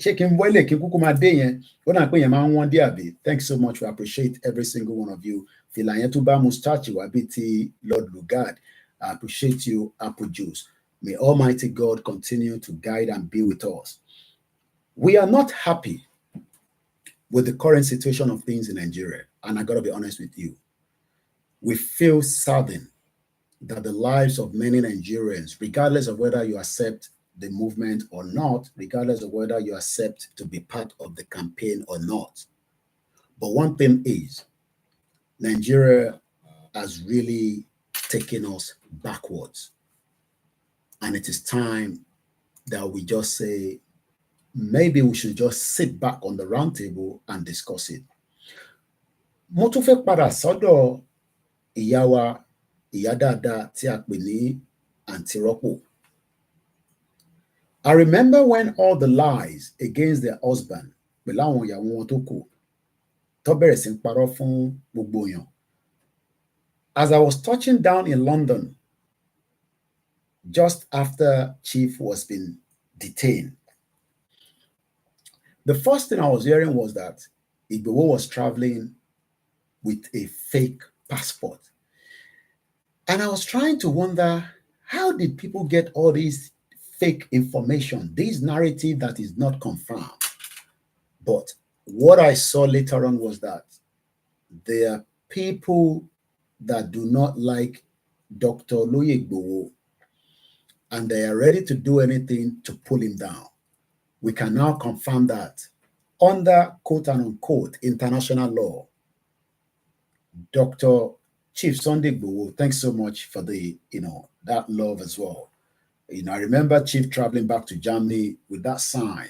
Ṣé kí n wọlé kí n kúkú máa dé yẹn? Ó dà pé yẹn máa ń wọ́n dé àbí? Thanks so much. We appreciate every single one of you. Fìlà yẹn tó bá mustache wá bí ti Lord Lugard. I appreciate you, Apple Juice. May Almighty God continue to guide and be with us. We are not happy with the current situation of things in Nigeria. And I got to be honest with you. We feel saddened that the lives of many Nigerians, regardless of whether you accept the movement or not, regardless of whether you accept to be part of the campaign or not. But one thing is, Nigeria has really taken us backwards. And it is time that we just say, maybe we should just sit back on the round table and discuss it. Mo tún fẹ́ padà sọ́dọ̀ ìyá wa, ìyá dáadáa tí a pè ní Aunty Rọ́pò. I remember when all the lies against their husband, pẹ̀lú àwọn ìyàwó wọn tó kù, tó bẹ̀rẹ̀ sí ń parọ́ fún gbogbo èèyàn. As I was touching down in London, just after Chief was been detained, the first thing I was hearing was that Igboho was traveling with a fake passport. And I was trying to wonder, how did people get all these fake information, this narrative that is not confirmed? But what I saw later on was that there are people that do not like Dr. Oloye Igboho, and they are ready to do anything to pull him down. We can now confirm that under quote and unquote international law, Dr. Chief Sunday Igboho, thanks so much for the, that love as well. I remember Chief traveling back to Germany with that sign,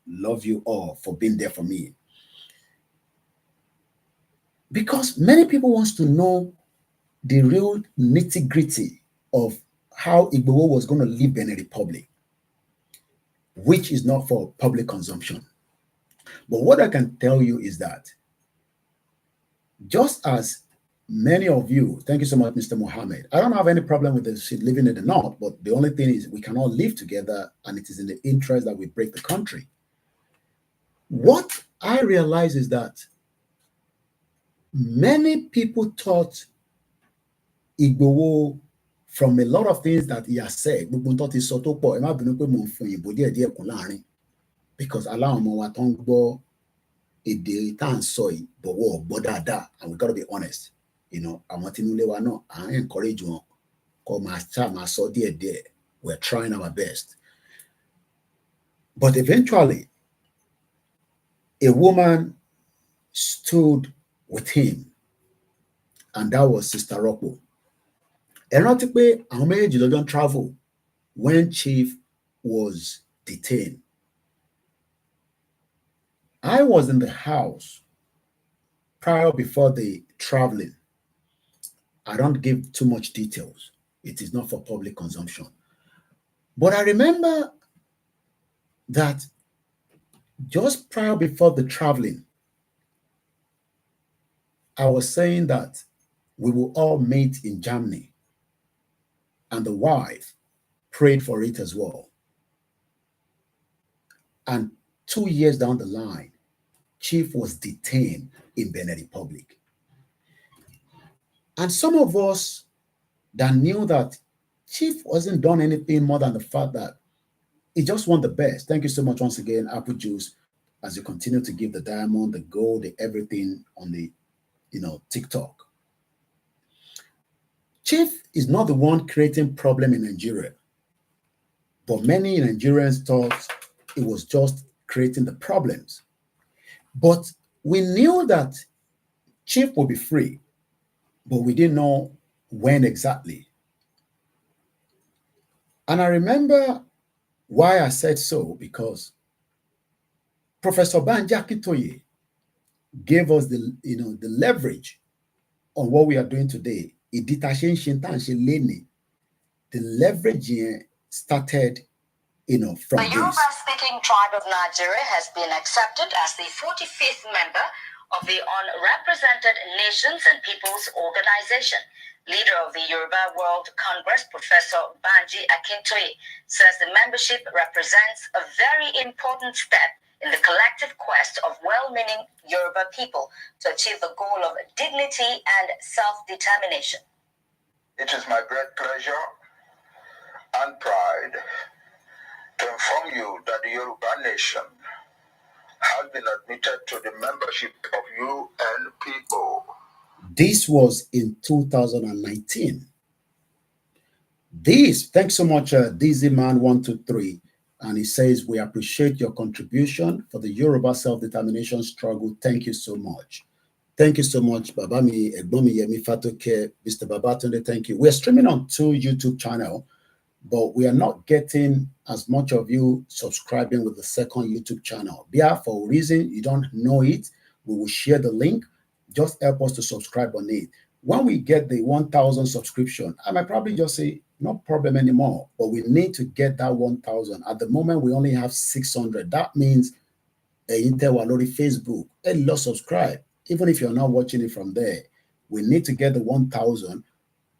love you all for being there for me. Because many people wants to know the real nitty-gritty of how Igboho was going to leave Benin Republic, which is not for public consumption. But what I can tell you is that just as many of you, thank you so much, Mr. Mohammed, I don't have any problem with this living in the North, but the only thing is we cannot live together, and it is in the interest that we break the country. What I realize is that many people thought Igboho, from a lot of things that he has said, because Allah wa tó ń gbọ́ èdè tá à ń sọ yìí bọ̀wọ̀ gbọ́ dáadáa, and we got to be honest, àwọn tí inú ilé wa náà à ń encourage wọn kó máa sọ díẹ̀díẹ̀. We're trying our best. But eventually, a woman stood with him, and that was Sister Rọ́pò. Ẹ rántí pé àwọn méjèèjì lọ́jọ́ travel when Chief was detained. I was in the house prior before the traveling. I don't give too much details. It is not for public consumption. But I remember that just prior before the traveling, I was saying that we will all meet in Germany. And the wife prayed for it as well. And 2 years down the line, Chief was detained in Benin Republic. And some of us that knew that Chief wasn't done anything more than the fact that he just want the best. Thank you so much once again, Apple Juice, as you continue to give the diamond, the gold, the everything on the, TikTok. Chief is not the one creating problem in Nigeria, but many Nigerians thought it was just creating the problems. But we knew that Chief would be free, but we didn't know when exactly. And I remember why I said so, because Professor Banji Akintoye gave us the leverage on what we are doing today. The leverage started, from the Yoruba-speaking tribe of Nigeria has been accepted as the 45th member of the Unrepresented Nations and Peoples Organization. Leader of the Yoruba World Congress, Professor Banji Akintoye, says the membership represents a very important step in the collective quest of well-meaning Yoruba people to achieve the goal of dignity and self-determination. It is my great pleasure and pride to inform you that the Yoruba nation has been admitted to the membership of UN people. This was in 2019. Thanks so much, DZman123. And he says, we appreciate your contribution for the Yoruba self-determination struggle. Thank you so much. Thank you so much, Babami, Egbomi Yemi Fatoke, Mr. Babatunde, thank you. We're streaming on 2 YouTube channels, but we are not getting as much of you subscribing with the second YouTube channel. Yeah, for a reason you don't know it, we will share the link. Just help us to subscribe on it. When we get the 1,000 subscription, I might probably just say, no problem anymore, but we need to get that 1,000. At the moment, we only have 600. That means Facebook, a lot subscribe. Even if you're not watching it from there, we need to get the 1,000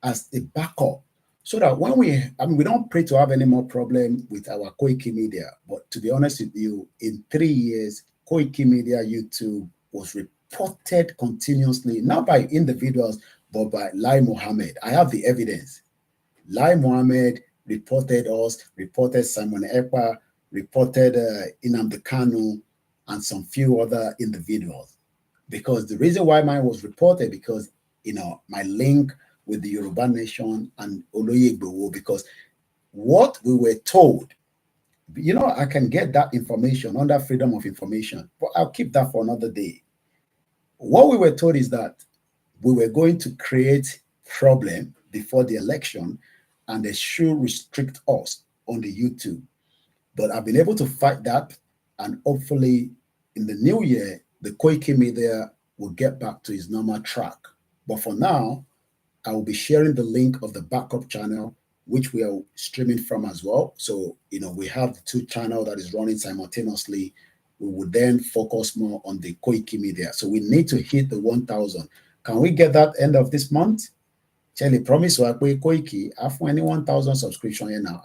as a backup, so that when we don't pray to have any more problem with our Koiki Media. But to be honest with you, in 3 years, Koiki Media YouTube was reported continuously, not by individuals, but by Lai Mohammed. I have the evidence. Lai Mohammed reported us, reported Simon Ekpa, reported Nnamdi Kanu, and some few other individuals. Because the reason why mine was reported, because my link with the Yoruba Nation and Oloye Igboho, because what we were told, I can get that information under freedom of information, but I'll keep that for another day. What we were told is that we were going to create problem before the election, and they should restrict us on the YouTube. But I've been able to fight that, and hopefully in the new year, the Koiki Media will get back to its normal track. But for now, I will be sharing the link of the backup channel, which we are streaming from as well. So, we have the 2 channels that is running simultaneously. We will then focus more on the Koiki Media. So we need to hit the 1,000. Can we get that end of this month? Charlie, promise you, Koiki, after any 1,000 subscription here now,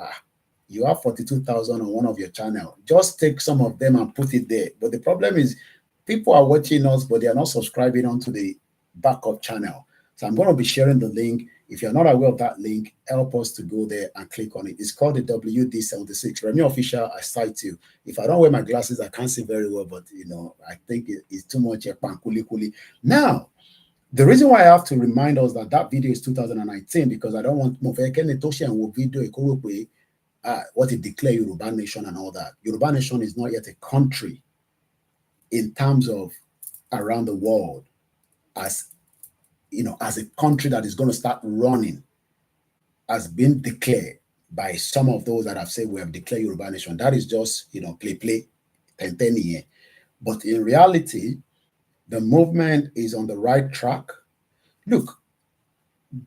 you have 42,000 on one of your channel. Just take some of them and put it there. But the problem is, people are watching us, but they are not subscribing onto the backup channel. So I'm going to be sharing the link. If you're not aware of that link, help us to go there and click on it. It's called the WD76. Remy Official, I cite you. If I don't wear my glasses, I can't see very well, but I think it's too much. Now, the reason why I have to remind us that video is 2019, because I don't want video what it declared Yoruba Nation and all that. Yoruba Nation is not yet a country in terms of around the world as a country that is going to start running, has been declared by some of those that have said we have declared Yoruba Nation. That is just, play, 10 years. But in reality, the movement is on the right track. Look,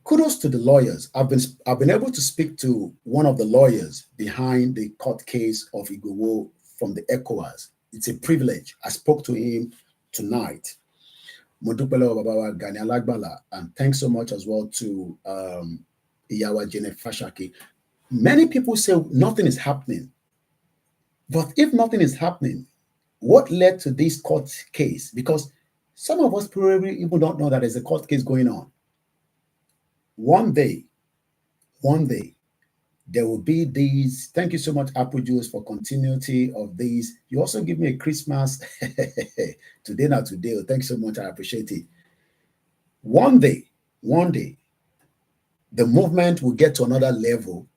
kudos to the lawyers. I've been able to speak to one of the lawyers behind the court case of Igboho from the ECOWAS. It's a privilege. I spoke to him tonight. And thanks so much as well to Iyawa Janet Fashaki. Many people say nothing is happening. But if nothing is happening, what led to this court case? Because some of us probably even don't know that there's a court case going on. One day, there will be these. Thank you so much, Apple Juice, for continuity of these. You also give me a Christmas today, not today. Thanks so much. I appreciate it. One day, the movement will get to another level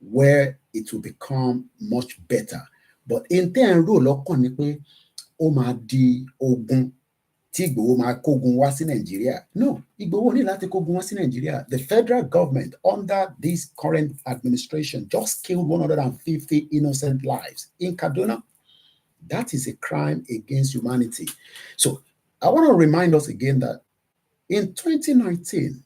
where it will become much better. But in ten rule, ó máa di ogun tí Igboho máa kógun wá sí Nàìjíríà. No, Igboho ní láti kógun wá sí Nàìjíríà. The federal government under this current administration just killed 150 innocent lives in Kaduna. That is a crime against humanity. So I want to remind us again that in 2019,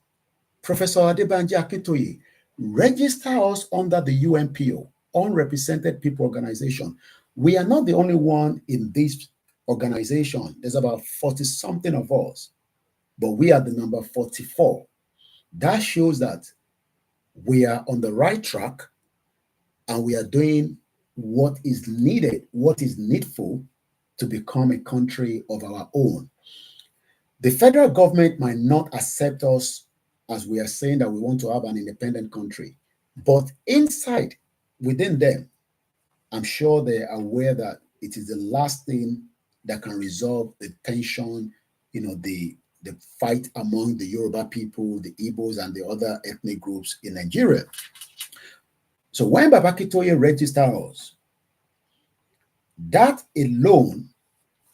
Professor Adebanji Akintoye registered us under the UNPO, Unrepresented People Organization. We are not the only one in this organization. There's about 40-something of us, but we are the number 44. That shows that we are on the right track and we are doing what is needed, what is needful to become a country of our own. The federal government might not accept us as we are saying that we want to have an independent country, but inside, within them, I'm sure they are aware that it is the last thing that can resolve the tension, the fight among the Yoruba people, the Igbos, and the other ethnic groups in Nigeria. So when Baba Akintoye registered us, that alone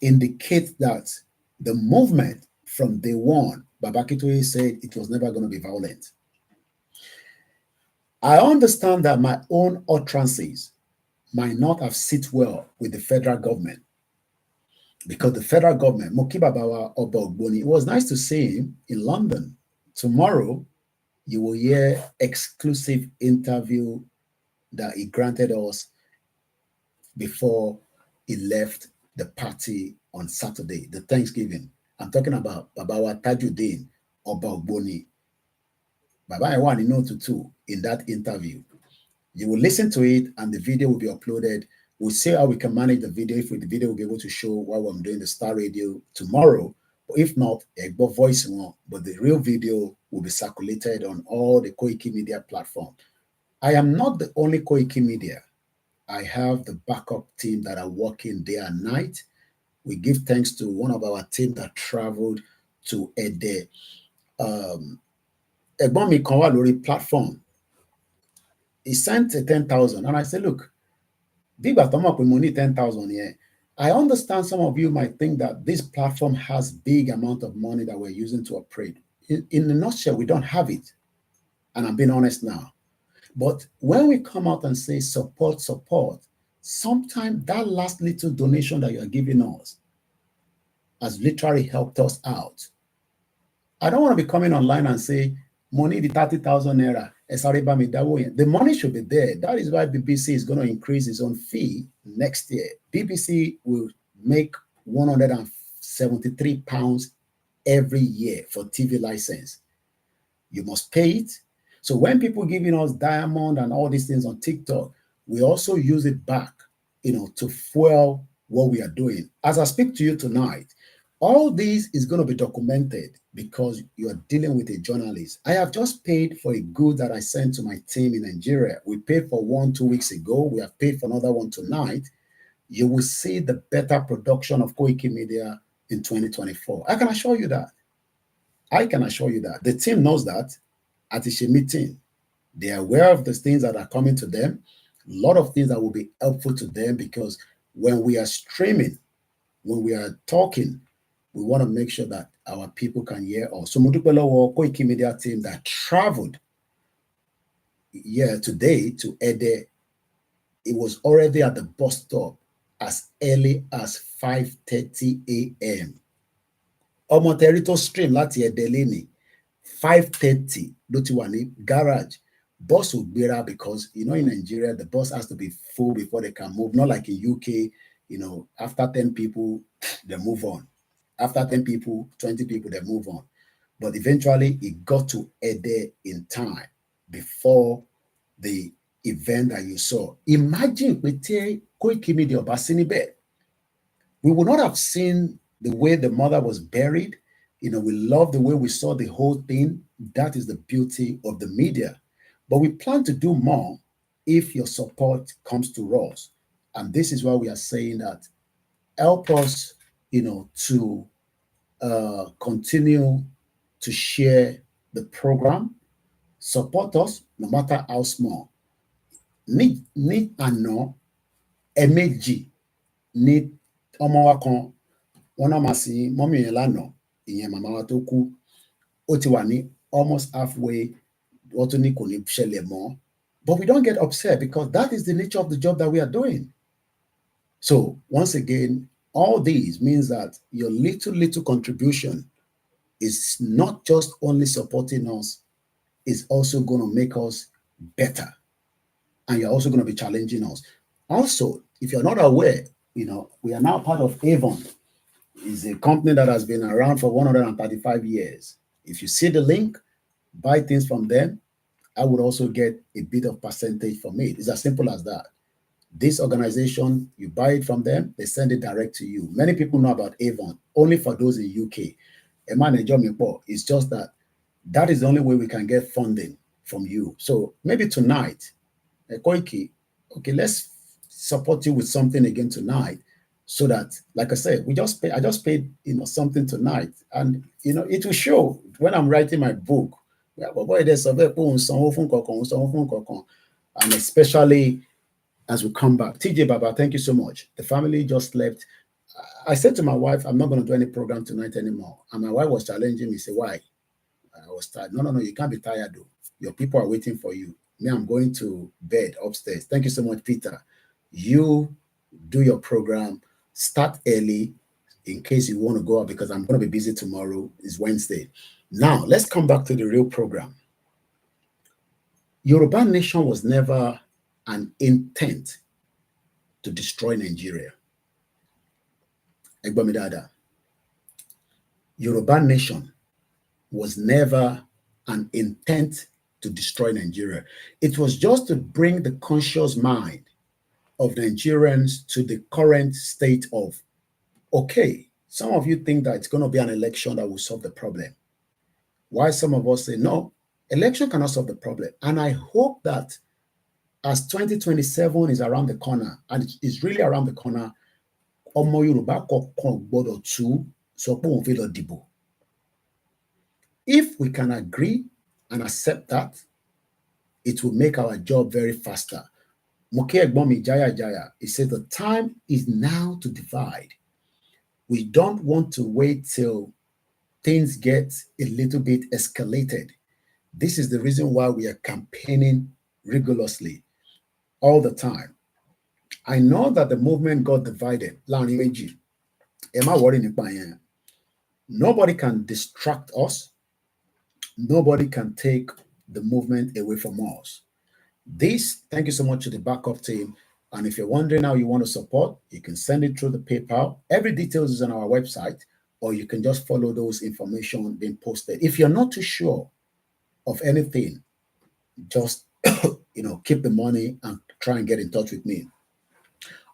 indicates that the movement from day one, Baba Akintoye said it was never going to be violent. I understand that my own utterances might not have sit well with the federal government, because the federal government, Mokibabawa Oba Ogboni, it was nice to see him in London. Tomorrow, you will hear exclusive interview that he granted us before he left the party on Saturday, the Thanksgiving. I'm talking about Babawa Tajuddin Oba Ogboni. Baba Ewa Nino Tutu in that interview. You will listen to it and the video will be uploaded. We'll see how we can manage the video. If the video will be able to show while I'm doing the Star Radio tomorrow. But if not, Egbo voice one, but the real video will be circulated on all the Koiki Media platforms. I am not the only Koiki Media. I have the backup team that are working day and night. We give thanks to one of our team that traveled to Ede. Ẹ̀gbọ́n mi kan wà lórí platform. He sent 10,000 and I said, look, big bàtọ́ pé mo ní 10,000 here. I understand some of you might think that this platform has big amount of money that we're using to operate. In a nutshell, we don't have it. And I'm being honest now. But when we come out and say support, sometimes that last little donation that you're giving us has literally helped us out. I don't want to be coming online and say, money, the 30,000 naira, the money should be there. That is why BBC is going to increase its own fee next year. BBC will make £173 every year for TV license. You must pay it. So when people giving us diamond and all these things on TikTok, we also use it back, to fuel what we are doing. As I speak to you tonight, all this is going to be documented because you are dealing with a journalist. I have just paid for a good that I sent to my team in Nigeria. We paid for one 2 weeks ago. We have paid for another one tonight. You will see the better production of Koiki Media in 2024. I can assure you that. The team knows that. At a meeting, they are aware of the things that are coming to them. A lot of things that will be helpful to them, because when we are streaming, when we are talking, we want to make sure that our people can hear us. So Mudupelo Koiki Media team that traveled today to Ede, it was already at the bus stop as early as 5:30 a.m. Ọmọ Territory stream láti Ede lẹ́ni 5:30 ló ti wà ní garage. Bus will gbéra because, in Nigeria, the bus has to be full before they can move. Not like in UK, after 10 people, they move on. After 10 people, 20 people, they move on. But eventually, it got to Ede in time before the event that you saw. Imagine we take Koiki Media Basinibe. We would not have seen the way the mother was buried. We love the way we saw the whole thing. That is the beauty of the media. But we plan to do more if your support comes to us. And this is why we are saying that help us, to continue to share the program. Support us no matter how small. Ní àná, ẹ̀mẹ́jì ní ọmọ wa kan wọ́n náà máa sin mọ́mì yẹn lánàá ìyẹn màmá wa tó kú ó ti wà ní almost halfway wọ́n tún ní kò ní ṣẹlẹ̀ mọ́. But we don't get upset because that is the nature of the job that we are doing. So once again, all these means that your little contribution is not just only supporting us, it's also going to make us better. And you're also going to be challenging us. Also, if you're not aware, you know, we are now part of Avon. It's a company that has been around for 135 years. If you see the link, buy things from them. I would also get a bit of percentage from it. It's as simple as that. This organization, you buy it from them, they send it direct to you. Many people know about Avon, only for those in UK. It's just that is the only way we can get funding from you. So maybe tonight, Koiki, okay, let's support you with something again tonight, so that, like I said, I just paid, you know, something tonight, and you know, it will show when I'm writing my book. And especially as we come back. TJ Baba, thank you so much. The family just left. I said to my wife, I'm not going to do any program tonight anymore. And my wife was challenging me, say, why? I was tired. No, you can't be tired though. Your people are waiting for you. Me, I'm going to bed upstairs. Thank you so much, Peter. You do your program, start early in case you want to go out, because I'm going to be busy tomorrow. It's Wednesday. Now, let's come back to the real program. Yoruba Nation was never an intent to destroy Nigeria. Egbamidada. Yoruba Nation was never an intent to destroy Nigeria. It was just to bring the conscious mind of Nigerians to the current state of, okay, some of you think that it's going to be an election that will solve the problem. Why some of us say, no, election cannot solve the problem. And I hope that as 2027 is around the corner, and it's really around the corner, if we can agree and accept that, it will make our job very faster. Moke Egbomi Jaya, he said the time is now to divide. We don't want to wait till things get a little bit escalated. This is the reason why we are campaigning rigorously all the time. I know that the movement got divided. Nobody can distract us. Nobody can take the movement away from us. Thank you so much to the backup team. And if you're wondering how you want to support, you can send it through the PayPal. Every details is on our website, or you can just follow those information being posted. If you're not too sure of anything, just keep the money and try and get in touch with me.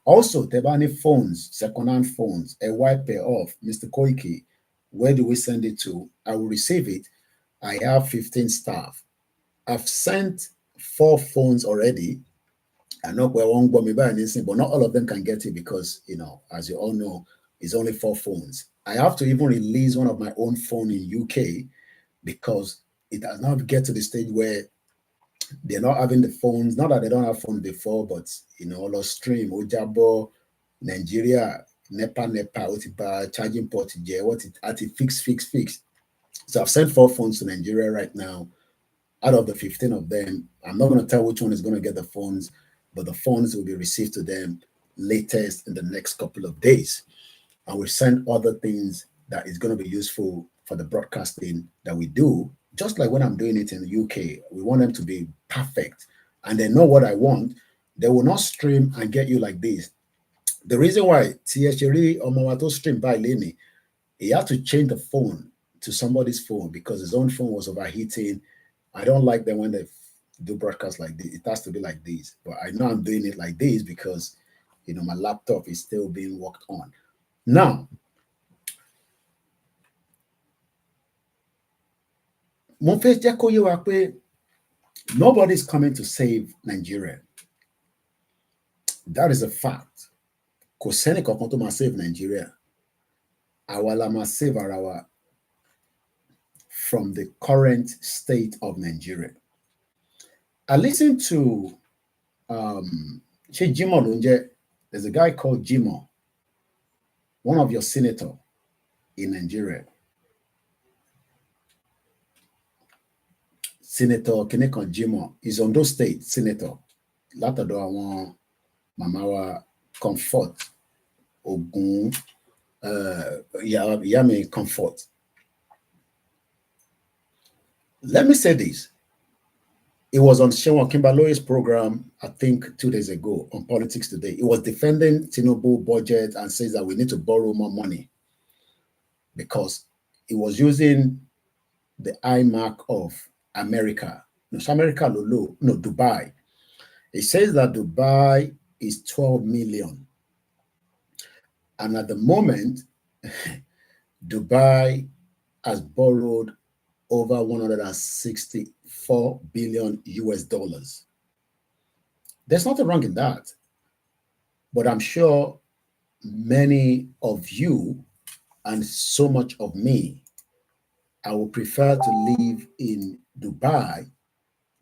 Also, Tebani phones, second-hand phones, a wipe off, Mr. Koiki, where do we send it to? I will receive it. I have 15 staff. I've sent 4 phones already. I know we won't go me by anything, but not all of them can get it because, as you all know, it's only 4 phones. I have to even release one of my own phone in UK because it has now get to the stage where they're not having the phones. Not that they don't have phones before, but all stream, Ojabo, Nigeria, Nepa, charging port, fix. So I've sent 4 phones to Nigeria right now. Out of the 15 of them, I'm not going to tell which one is going to get the phones, but the phones will be received to them latest in the next couple of days. And we send other things that is going to be useful for the broadcasting that we do, just like when I'm doing it in the UK. We want them to be perfect, and they know what I want. They will not stream and get you like this. The reason why Tiesheri Omowato stream by Lenny, he had to change the phone to somebody's phone because his own phone was overheating. I don't like them when they do broadcasts like this. It has to be like this. But I know I'm doing it like this because, my laptop is still being worked on. Now, nobody's coming to save Nigeria. That is a fact. Koseni kokonto ma save Nigeria. Awala ma save Arawa from the current state of Nigeria. I listened to Jimo Lunje. There's a guy called Jimo, one of your senators. in Nigeria. Senator Kinekan Jimo is Ondo State Senator. Látọ̀dọ̀ àwọn màmá wa Comfort Ogun Yami Comfort. Let me say this. It was on Sean Kimbaloy's program, I think 2 days ago, on Politics Today. It was defending Tinubu budget and says that we need to borrow more money because it was using the I mark of America. No, America, no, Dubai. It says that Dubai is 12 million. And at the moment, Dubai has borrowed over 164 billion US dollars. There's nothing wrong in that. But I'm sure many of you and so much of me, I would prefer to live in Dubai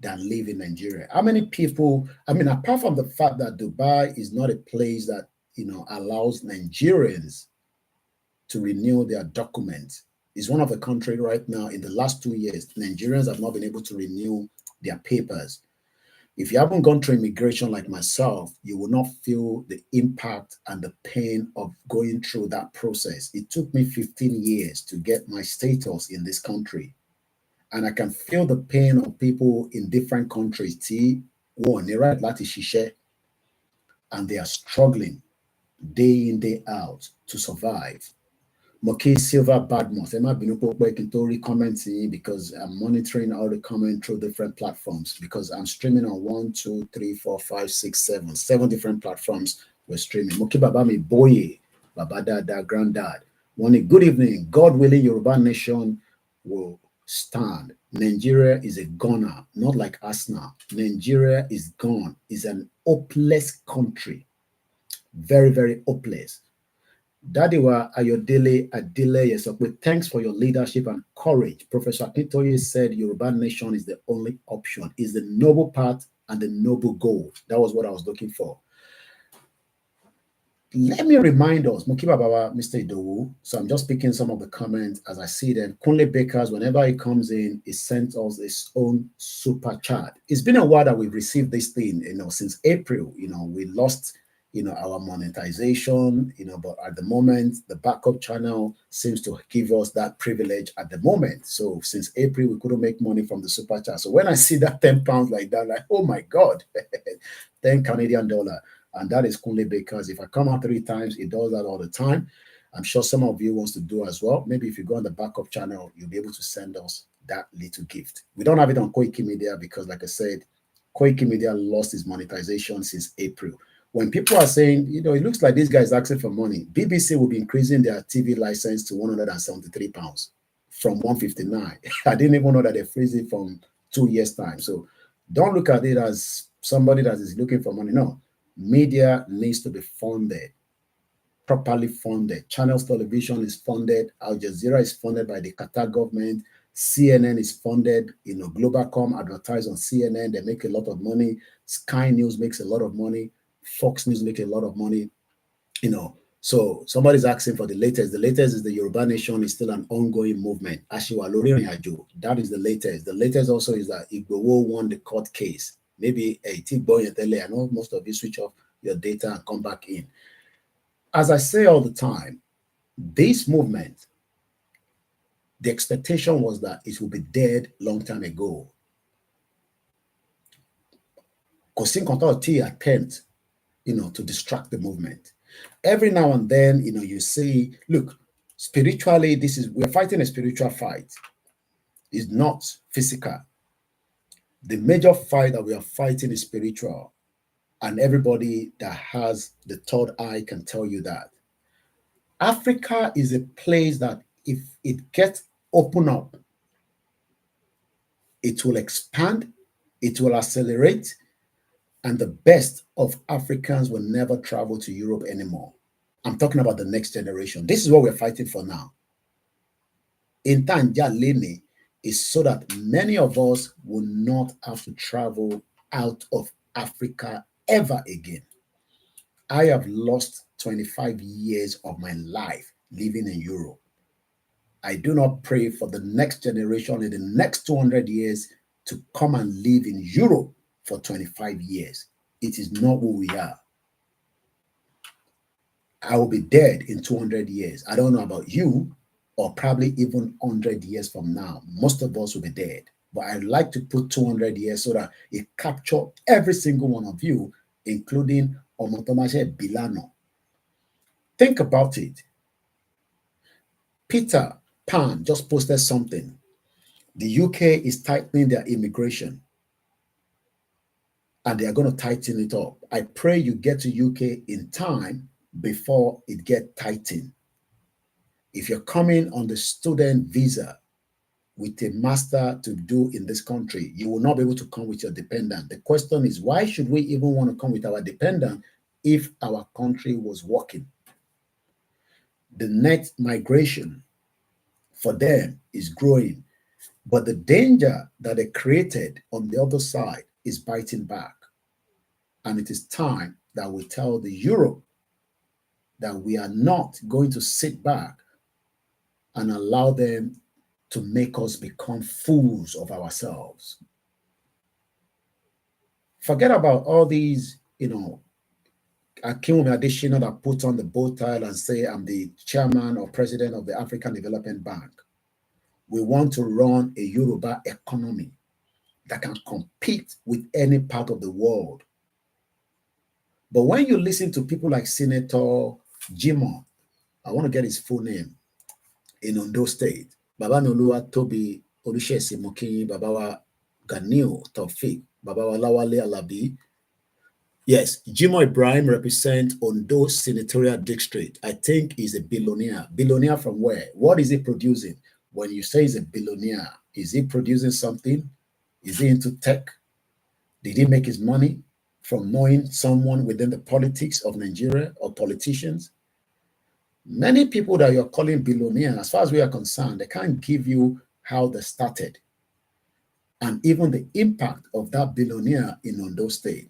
than live in Nigeria. How many people, I mean, apart from the fact that Dubai is not a place that, allows Nigerians to renew their documents, is one of the countries right now, in the last 2 years, Nigerians have not been able to renew their papers. If you haven't gone through immigration like myself, you will not feel the impact and the pain of going through that process. It took me 15 years to get my status in this country. And I can feel the pain of people in different countries. And they are struggling day in, day out to survive. Moki Silver Badmouth, Emma Binupo Kintori commenting because I'm monitoring all the comments through different platforms because I'm streaming on 1, 2, 3, 4, 5, 6, 7 different platforms. We're streaming. Moki Babami Boye, Babada, Granddad. One good evening. God willing, Yoruba nation will stand. Nigeria is a goner, not like Arsenal. Nigeria is gone. Is an hopeless country. Very, very hopeless. Dadiwa Ayodele Adile Yesokwe, thanks for your leadership and courage. Professor Akintoye said Yoruba nation is the only option, is the noble path and the noble goal. That was what I was looking for. Let me remind us, Mukiba Baba, Mr. Idowu, so I'm just picking some of the comments as I see them. Kunle Bakers, whenever he comes in, he sends us his own super chat. It's been a while that we've received this thing, since April. We lost our monetization, but at the moment, the backup channel seems to give us that privilege at the moment. So since April, we couldn't make money from the super chat. So when I see that 10 pounds like that, like, oh my God, 10 Canadian dollar. And that is Kunle Bakers. If I come out 3 times, it does that all the time. I'm sure some of you wants to do as well. Maybe if you go on the backup channel, you'll be able to send us that little gift. We don't have it on Koiki Media because, like I said, Koiki Media lost its monetization since April. When people are saying, it looks like this guy is asking for money, BBC will be increasing their TV license to 173 pounds from 159. I didn't even know that they freeze it from 2 years' time. So don't look at it as somebody that is looking for money. No. Media needs to be funded, properly funded. Channels Television is funded. Al Jazeera is funded by the Qatar government. CNN is funded. Globalcom advertise on CNN. They make a lot of money. Sky News makes a lot of money. Fox News makes a lot of money. So somebody's asking for the latest. The latest is the Yoruba Nation is still an ongoing movement. Ashiwa Lori Orin-Ajo, that is the latest. The latest also is that Igboho won the court case. Maybe a boy I know most of you switch off your data and come back in. As I say all the time, this movement, the expectation was that it would be dead long time ago. Kosin Konta attempt, to distract the movement. Every now and then, you see, look, spiritually, we're fighting a spiritual fight. It's not physical. The major fight that we are fighting is spiritual. And everybody that has the third eye can tell you that. Africa is a place that if it gets opened up, it will expand, it will accelerate, and the best of Africans will never travel to Europe anymore. I'm talking about the next generation. This is what we're fighting for now. Intanja Lene is so that many of us will not have to travel out of Africa ever again. I have lost 25 years of my life living in Europe. I do not pray for the next generation in the next 200 years to come and live in Europe for 25 years. It is not who we are. I will be dead in 200 years. I don't know about you, or probably even 100 years from now. Most of us will be dead. But I'd like to put 200 years so that it captures every single one of you, including Omotomache Bilano. Think about it. Peter Pan just posted something. The UK is tightening their immigration, and they are going to tighten it up. I pray you get to UK in time before it gets tightened. If you're coming on the student visa with a master to do in this country, you will not be able to come with your dependent. The question is, why should we even want to come with our dependent if our country was working? The net migration for them is growing, but the danger that they created on the other side is biting back. And it is time that we tell the Europe that we are not going to sit back and allow them to make us become fools of ourselves. Forget about all these, Akinwumi Adesina that put on the bow tie and say, I'm the chairman or president of the African Development Bank. We want to run a Yoruba economy that can compete with any part of the world. But when you listen to people like Senator Jimoh, I want to get his full name, in Ondo State, Baba Noluwa Tobi Olushesi Mokinyi, Babawa Ganiu Taufik, Babawa Lawale Alabi. Yes, Jimoh Ibrahim represents Ondo Senatorial District. I think he's a billionaire. Billionaire from where? What is he producing? When you say he's a billionaire, is he producing something? Is he into tech? Did he make his money from knowing someone within the politics of Nigeria or politicians? Many people that you're calling billionaire, as far as we are concerned, they can't give you how they started and even the impact of that billionaire in Ondo State.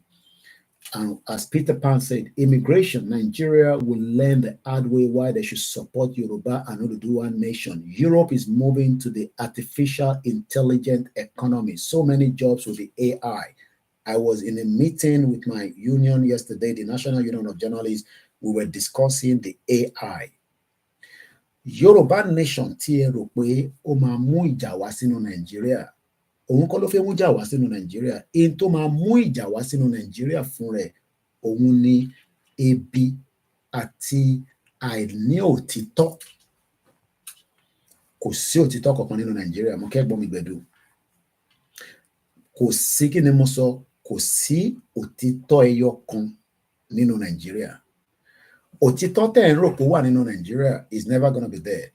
And as Peter Pan said, immigration, Nigeria will learn the hard way why they should support Yoruba and Oduduwa nation. Europe is moving to the artificial intelligent economy. So many jobs will be AI. I was in a meeting with my union yesterday, the National Union of Journalists. We were discussing the AI. Yoruba nation tí ẹ rò pé ó máa mú ìjà wá sínú Nàìjíríà. Òun kọ́ ló fẹ́ mú ìjà wá sínú Nàìjíríà. Èyí tó máa mú ìjà wá sínú Nàìjíríà fún rẹ̀, òun ni ebi àti àìní òtítọ́. Kò sí òtítọ́ kankan nínú Nàìjíríà. Mo kẹ́gbọ́n mi gbẹ̀dú. Kò sí kí ni mo sọ, kò sí òtítọ́ ẹyọ kan nínú Nàìjíríà. Òtítọ́ tẹ́ ẹ̀ ń rò pé wà nínú Nàìjíríà is never going to be there.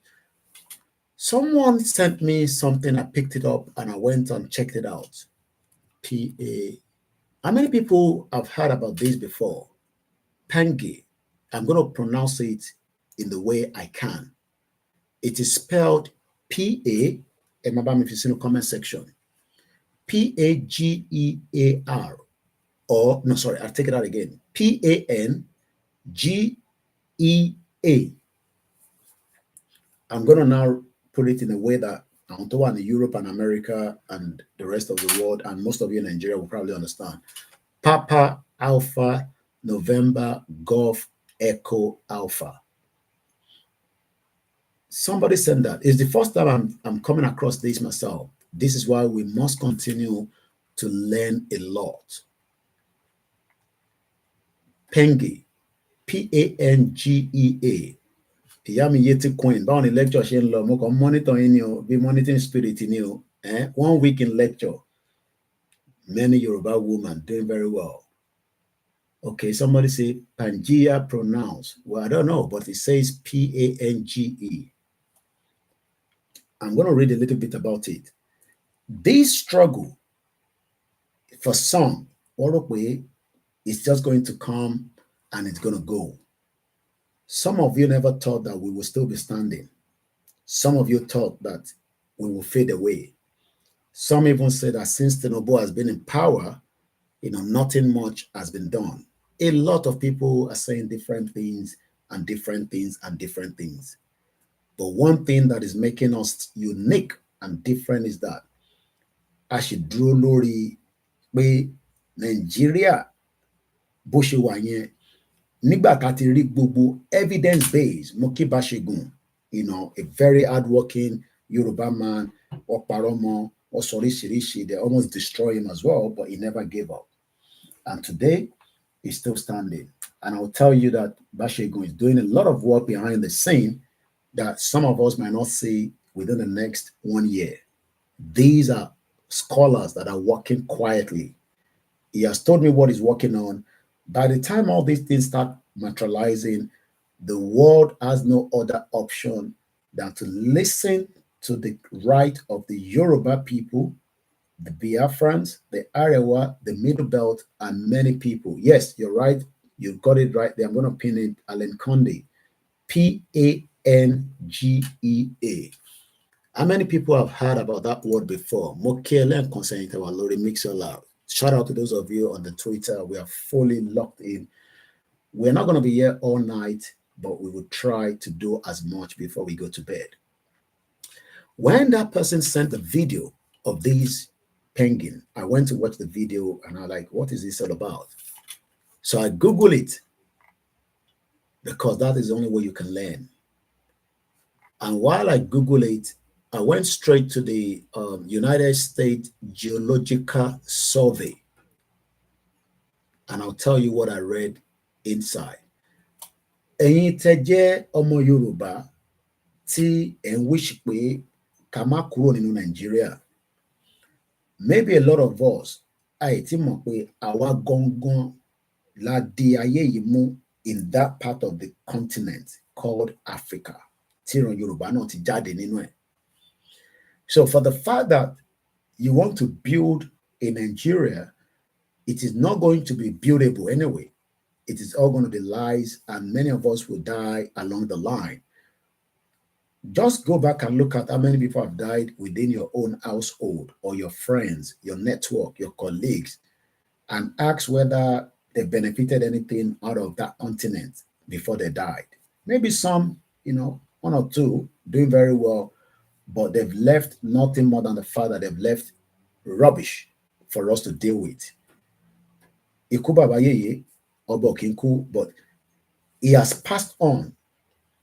Someone sent me something, I picked it up and I went and checked it out. PA. How many people have heard about this before? Pengi. I'm going to pronounce it in the way I can. It is spelled P-A, and if you see in the comment section, P-A-G-E-A-R, or, no, sorry, I'll take it out again. P-A-N-G-E-A. I'm going to now put it in a way that I want to want in Europe and America and the rest of the world, and most of you in Nigeria will probably understand. Papa Alpha November Golf Echo Alpha. Somebody sent that. It's the first time I'm coming across this myself. This is why we must continue to learn a lot. Pengi, P-A-N-G-E-A. Ìyá mi Yeti Queen, báwọn ni lecture ṣe ń lọ, mo kàn monitor yín ni o, bí monitoring spirit ni o. 1 week in lecture. Many Yoruba women doing very well. Okay, somebody say Pangea pronounce. Well, I don't know, but it says P-A-N-G-E. I'm going to read a little bit about it. This struggle, for some, it's just going to come and it's going to go. Some of you never thought that we will still be standing. Some of you thought that we will fade away. Some even said that since Tinubu has been in power, nothing much has been done. A lot of people are saying different things and different things and different things. But one thing that is making us unique and different is that a ṣì dúró lórí pé Nàìjíríà bó ṣe wà yẹn nígbà tá ti rí gbogbo evidence based mo kí Báṣegùn, a very hardworking Yoruba man, ọ̀pàrọ̀ mọ́ ọ̀sọ̀ríṣiríṣi, they almost destroy him as well, but he never gave up. And today, he's still standing. And I'll tell you that Báṣegùn is doing a lot of work behind the scene that some of us might not see within the next 1 year. These are scholars that are working quietly. He has told me what he's working on. By the time all these things start materializing, the world has no other option than to listen to the right of the Yoruba people, the Biafrans, the Arewa, the Middle Belt, and many people. Yes, you're right. You got it right there. I'm going to pin it. Alan Conde. Pangea. How many people have heard about that word before? Mokele and Consent Lori Mix Your Loud. Shout out to those of you on the Twitter. We are fully locked in. We're not going to be here all night, but we will try to do as much before we go to bed. When that person sent the video of these penguin, I went to watch the video and I was like, what is this all about? So I Google it because that is the only way you can learn. And while I Google it, I went straight to the United States Geological Survey. And I'll tell you what I read inside. Ẹ̀yin tẹ́ jẹ́ ọmọ Yorùbá tí ẹ̀ ń wish pé ká má kúrò nínú Nigeria. Maybe a lot of us àìtí mọ̀ pé àwa gangan la di ayé yìí mú in that part of the continent called Africa. Tí ìran Yorùbá náà ti jáde nínú ẹ̀. So for the fact that you want to build a Nigeria, it is not going to be buildable anyway. It is all going to be lies, and many of us will die along the line. Just go back and look at how many people have died within your own household or your friends, your network, your colleagues, and ask whether they benefited anything out of that continent before they died. Maybe some, 1 or 2 doing very well, but they've left nothing more than the fact that they've left rubbish for us to deal with. But he has passed on.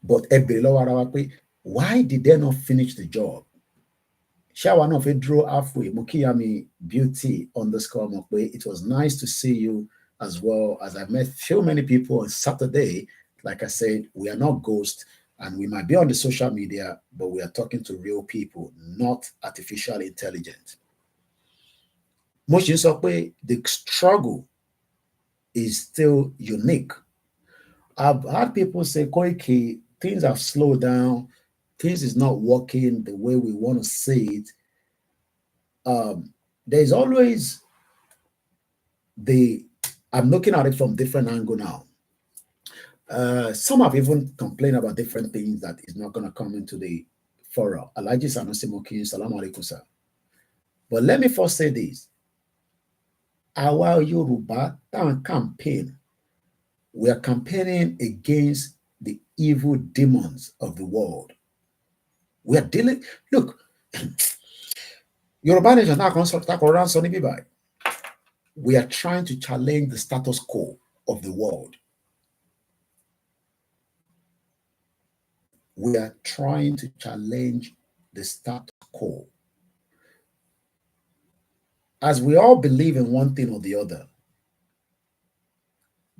But why did they not finish the job? Shawan of draw halfway. Mukiyami Beauty _ it was nice to see you as well, as I met so many people on Saturday. Like I said, we are not ghosts, and we might be on the social media, but we are talking to real people, not artificial intelligence. The struggle is still unique. I've had people say, Koiki, things have slowed down, things is not working the way we want to see it. There's always I'm looking at it from different angle now. Some have even complained about different things that is not going to come into the forum. Alaji Sanusi Mokin, Salam Alaikum, sir. But let me first say this. Our Yoruba campaign, we are campaigning against the evil demons of the world. We are dealing, look, Yoruba Nation, we are trying to challenge the status quo of the world. We are trying to challenge the status quo. As we all believe in one thing or the other,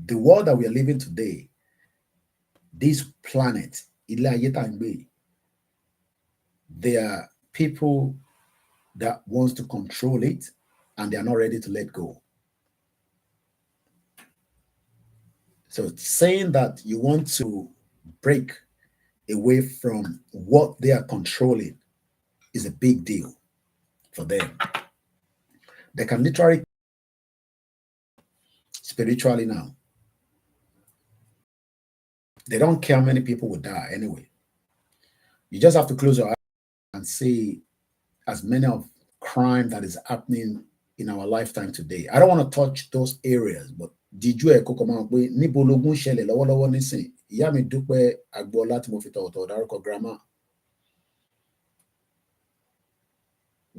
the world that we are living today, this planet, there are people that wants to control it, and they are not ready to let go. So saying that you want to break away from what they are controlling is a big deal for them. They can literally spiritually now. They don't care how many people will die anyway. You just have to close your eyes and see as many of crime that is happening in our lifetime today. I don't want to touch those areas, but did you echo come out with Nibologun Shele Lawolowo Nisin? Yami Dupe Agbola Timofito Darko Grammar.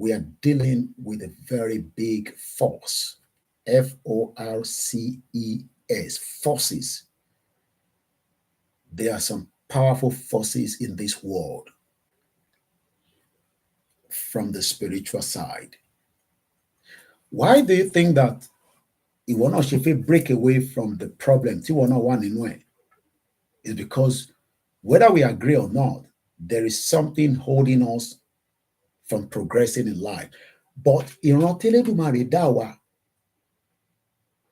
we are dealing with a very big force. Forces, forces. There are some powerful forces in this world from the spiritual side. Why do you think that you will not break away from the problem? You will not want in way. It's because whether we agree or not, there is something holding us from progressing in life. But Ìran Tẹ́lẹ̀dùmarè dá wa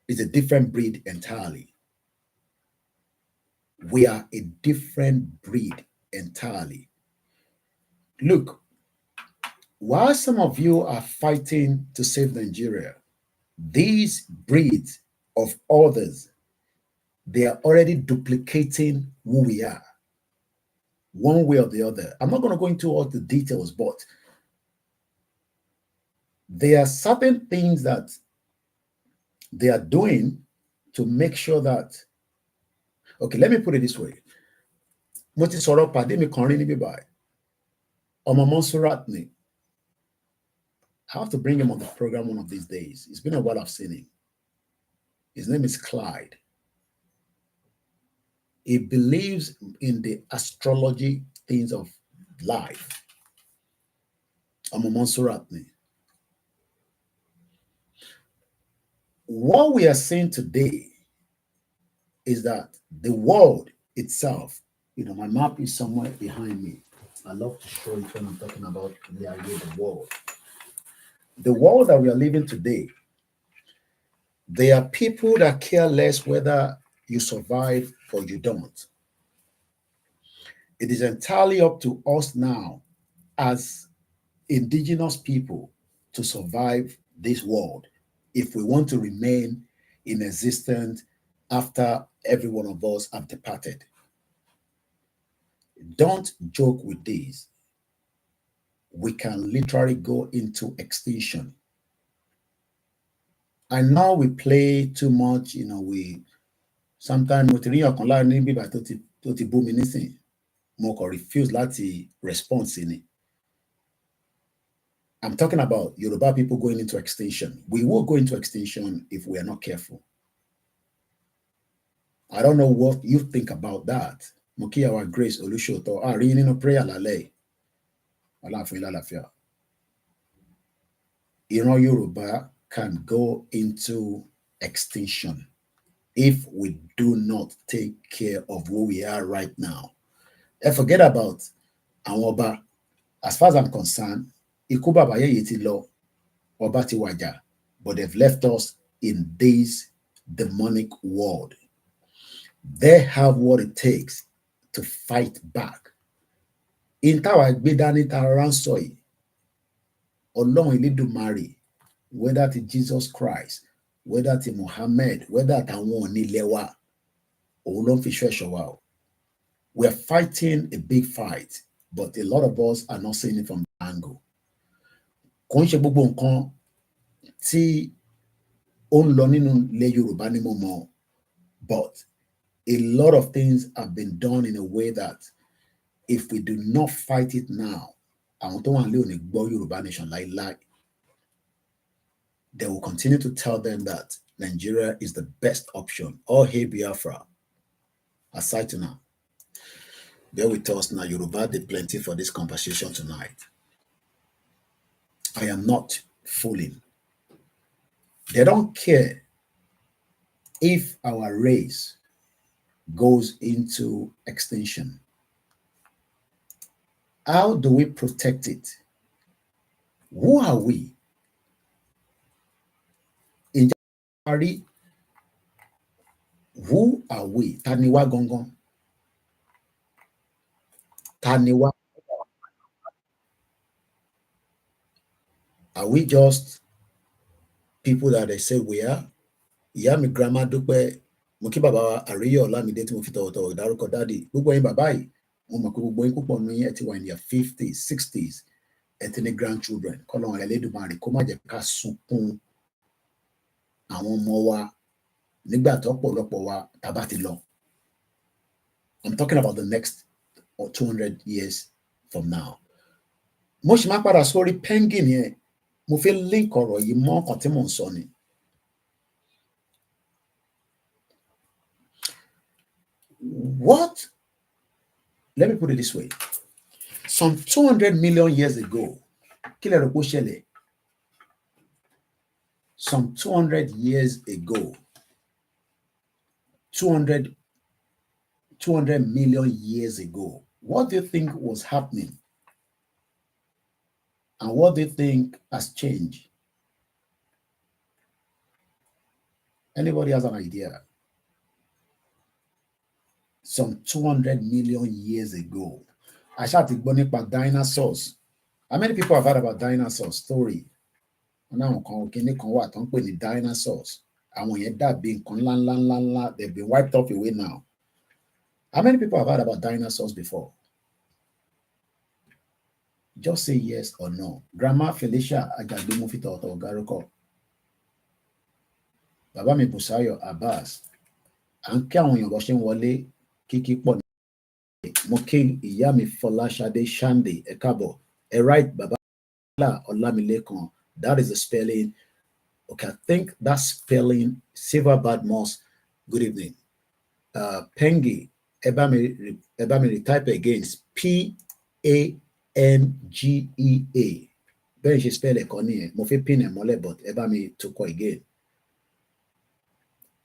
is a different breed entirely. We are a different breed entirely. Look, while some of you are fighting to save Nigeria, these breeds of others, they are already duplicating who we are, one way or the other. I'm not going to go into all the details, but there are certain things that they are doing to make sure that, okay, let me put it this way. Mo ti sọ̀rọ̀ pàdé mi kan rí níbí báyìí. Ọmọ Monsurat ni. I have to bring him on the program one of these days. It's been a while I've seen him. His name is Clyde. He believes in the astrology things of life. Ọmọ Monsurat ni. What we are seeing today is that the world itself, my map is somewhere behind me. I love to show it when I'm talking about the idea of the world. The world that we are living today, there are people that care less whether you survive or you don't. It is entirely up to us now as indigenous people to survive this world if we want to remain in existence after every one of us have departed. Don't joke with this. We can literally go into extinction. I know we play too much, we sometimes mo refuse láti response in it. I'm talking about Yoruba people going into extinction. We will go into extinction if we are not careful. I don't know what you think about that. Mokiyawa Grace Olushoto, reading a prayer lálẹ́. Aláàfin lálàáfíà. Ìran Yoruba can go into extinction if we do not take care of who we are right now. And forget about Awoba. As far as I'm concerned, Ikú bàbá yèyé ti lọ, Ọba ti wàjà, but they've left us in this demonic world. They have what it takes to fight back. In táwa gbé dání tá ránṣọ yìí, Ọlọ́run Elédùmarè, whether to Jesus Christ, whether to Muhammad, whether táwọn onílé wa, òun ló ń fi ṣọ́ ẹ̀ṣọ́ wa o. We're fighting a big fight, but a lot of us are not seeing it from the angle. Kò ń ṣe gbogbo nǹkan tí ó ń lọ nínú ilẹ̀ Yorùbá ni mo mọ̀, but a lot of things have been done in a way that if we do not fight it now, àwọn tó wà nílé ò ní gbọ́ Yorùbá nation láíláí. They will continue to tell them that Nigeria is the best option. All hail Biafra. Aside to now. Bear with us now. Yoruba did plenty for this conversation tonight. I am not fooling. They don't care if our race goes into extinction. How do we protect it? Who are we? In January, who are we? Taniwa Gongon. Taniwa. Are we just people that they say we are? Ìyá mi grandma dúpẹ́, mo kí bàbá wa Àríyọ̀ Ọlámídé tí mo fi tọ̀wọ̀tọ̀wọ̀ dárúkọ dáàdì. Gbogbo yín bàbá yìí, mo mọ̀ pé gbogbo yín púpọ̀ nínú yín ẹ ti wà in their 50s, 60s, ẹ ti ní grandchildren. Kọ́lọ́run Ẹlẹ́dùmarè kó má jẹ́ ká sunkún àwọn ọmọ wa nígbà tó pọ̀lọpọ̀ wa tá bá ti lọ. I'm talking about the next 200 years from now. Mo ṣì máa padà sórí penguin yẹn. mo fẹ́ link ọ̀rọ̀ yìí mọ́ ọ̀kan tí mò ń sọ ni. What? Let me put it this way. Some 200 million years ago, kí lẹ rò pé ó ṣẹlẹ̀? Some 200 years ago, 200 million years ago, what do you think was happening? And what do you think has changed? Anybody has an idea? Some 200 million years ago. I ṣáà ti gbọ́ nípa dinosaurs. How many people have heard about dinosaurs story? Àwọn kan kíní kan wà tó ń pè ní dinosaurs. Àwọn yẹn dàbí nǹkan ńláńláńláńlá. They've been wiped off away now. How many people have heard about dinosaurs before? Just say yes or no. Grandma Felicia Ajagbe Mufita Ọ̀tọ̀ Garoko. Bàbá mi Bùsáyọ̀ Abbas. À ń kí àwọn èèyàn bọ́ ṣe ń wọlé kíkí pọ̀ ní. Mo kí ìyá mi Fọláṣadé Ṣándé ẹ káàbọ̀. Ẹ right bàbá Ọlámilékan. That is the spelling. Okay, I think that spelling. Silver Badmos. Good evening. Pengi. Ẹ bá mi retype again. P-A-N-G-E-A. Bẹ́ẹ̀ ṣe spell ẹ̀kọ́ nìyẹn. Mo fi pin ẹ̀ mọ́lẹ̀ but ẹ bá mi tukọ̀ again.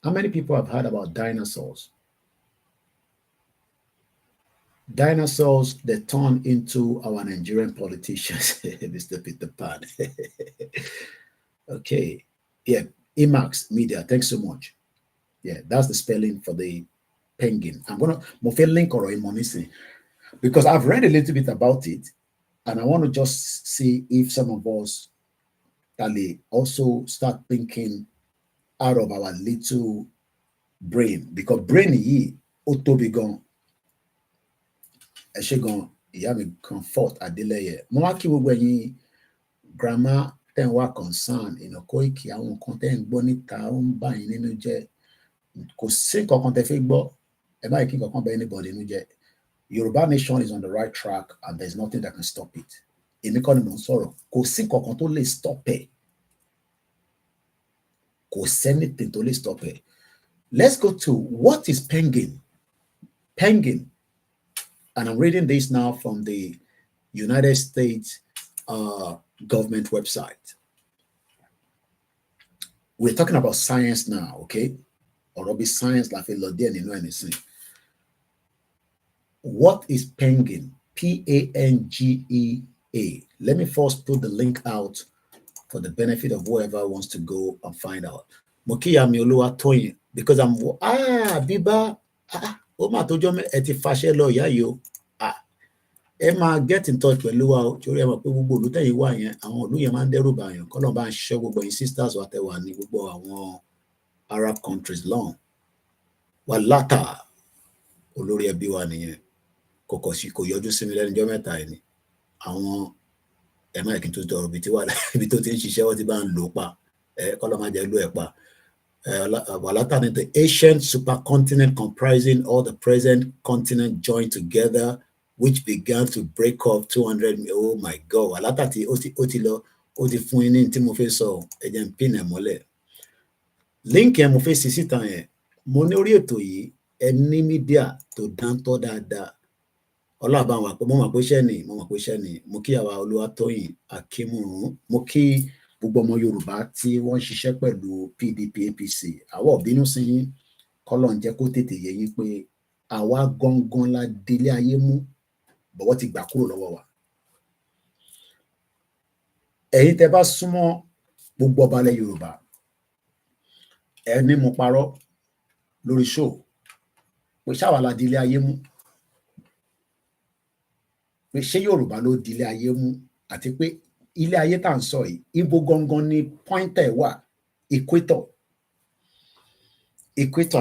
How many people have heard about dinosaurs? Dinosaurs that turn into our Nigerian politicians. Mr. Peter Pan. Okay. Yeah. Emax Media. Thanks so much. Yeah, that's the spelling for the penguin. I'm gonna move a link or a monisi because I've read a little bit about it, and I want to just see if some of us can also start thinking out of our little brain, because brain is autobigon. Eshegon, yami comfort adeleye. Mo wa ki gbogbo ẹ̀yin grandma ten wa concern Koiki àwọn nǹkan ten gbọ́ níta ó ń bà yín nínú jẹ́. Kò sí nǹkan tẹ́ fẹ́ gbọ́ ẹ má kí nǹkan bá anybody nínú jẹ́. Yoruba nation is on the right track and there's nothing that can stop it. Èmi kọ́ ni mò ń sọ̀rọ̀. Kò sí nǹkan tó lè stop ẹ̀. Kò sẹ́nìtìn tó lè stop ẹ̀. Let's go to what is penguin? Penguin. And I'm reading this now from the United States government website. We're talking about science now, okay? Or be science like a lot you know anything. What is penguin? P-A-N-G-E-A. Let me first put the link out for the benefit of whoever wants to go and find out. Mokiya Mioluwa Toyin, because I'm Biba Oma Tojo eti fashe lo ya yo. Ẹ máa get in touch pẹ̀lú wa o torí ẹ mọ̀ pé gbogbo ìlú tẹ̀yìn wà yẹn àwọn ìlú yẹn máa ń dẹ́rù bà yàn kọ́lọ́n bá ń ṣọ́ gbogbo yín sisters wa tẹ̀ wà ní gbogbo àwọn Arab countries lọ́hùn wà látà olórí ẹbí wa nìyẹn kò yọjú sí mi lẹ́nu ọjọ́ mẹ́ta yìí ni àwọn ẹ má kí n tó tọrọ ibi tó ti ń ṣiṣẹ́ wọ́n ti bá ń lò pa kọ́lọ́n má jẹ́ lò ẹ̀ pa wà látà ní the ancient supercontinent comprising all the present continent joined together, which began to break up 200. Oh my God! Alatati oti fún yín ní tí mo fẹ́ sọ ẹ jẹ́ n pin ẹ̀ mọ́lẹ̀. Link yẹn mo fẹ́ sí síta yẹn. Mo ní orí ètò yìí ẹ ní mídíà tó dáńtọ́ dáadáa. Ọlọ́àbá wa pé mo mọ̀ pé iṣẹ́ ni. Mo kí àwa Olúwatóyìn Akínmúrún. Mo kí gbogbo ọmọ Yorùbá tí wọ́n ń ṣiṣẹ́ pẹ̀lú PDP APC. Àwa ò bínú sí yín. Kọ́lọ́n jẹ́ kó tètè yé yín pé àwa gangan la délé ayé mú. Bọ̀wọ́ ti gbà kúrò lọ́wọ́ wa. Ẹ̀yin tẹ́ bá súnmọ́ gbogbo ọba ilẹ̀ Yorùbá ẹ ní mo parọ́ lórí show pé ṣáwa la di ilé ayé mú pé ṣé Yorùbá ló di ilé ayé mú àti pé ilé ayé tá à ń sọ yìí ibo gangan ni pointer wà equator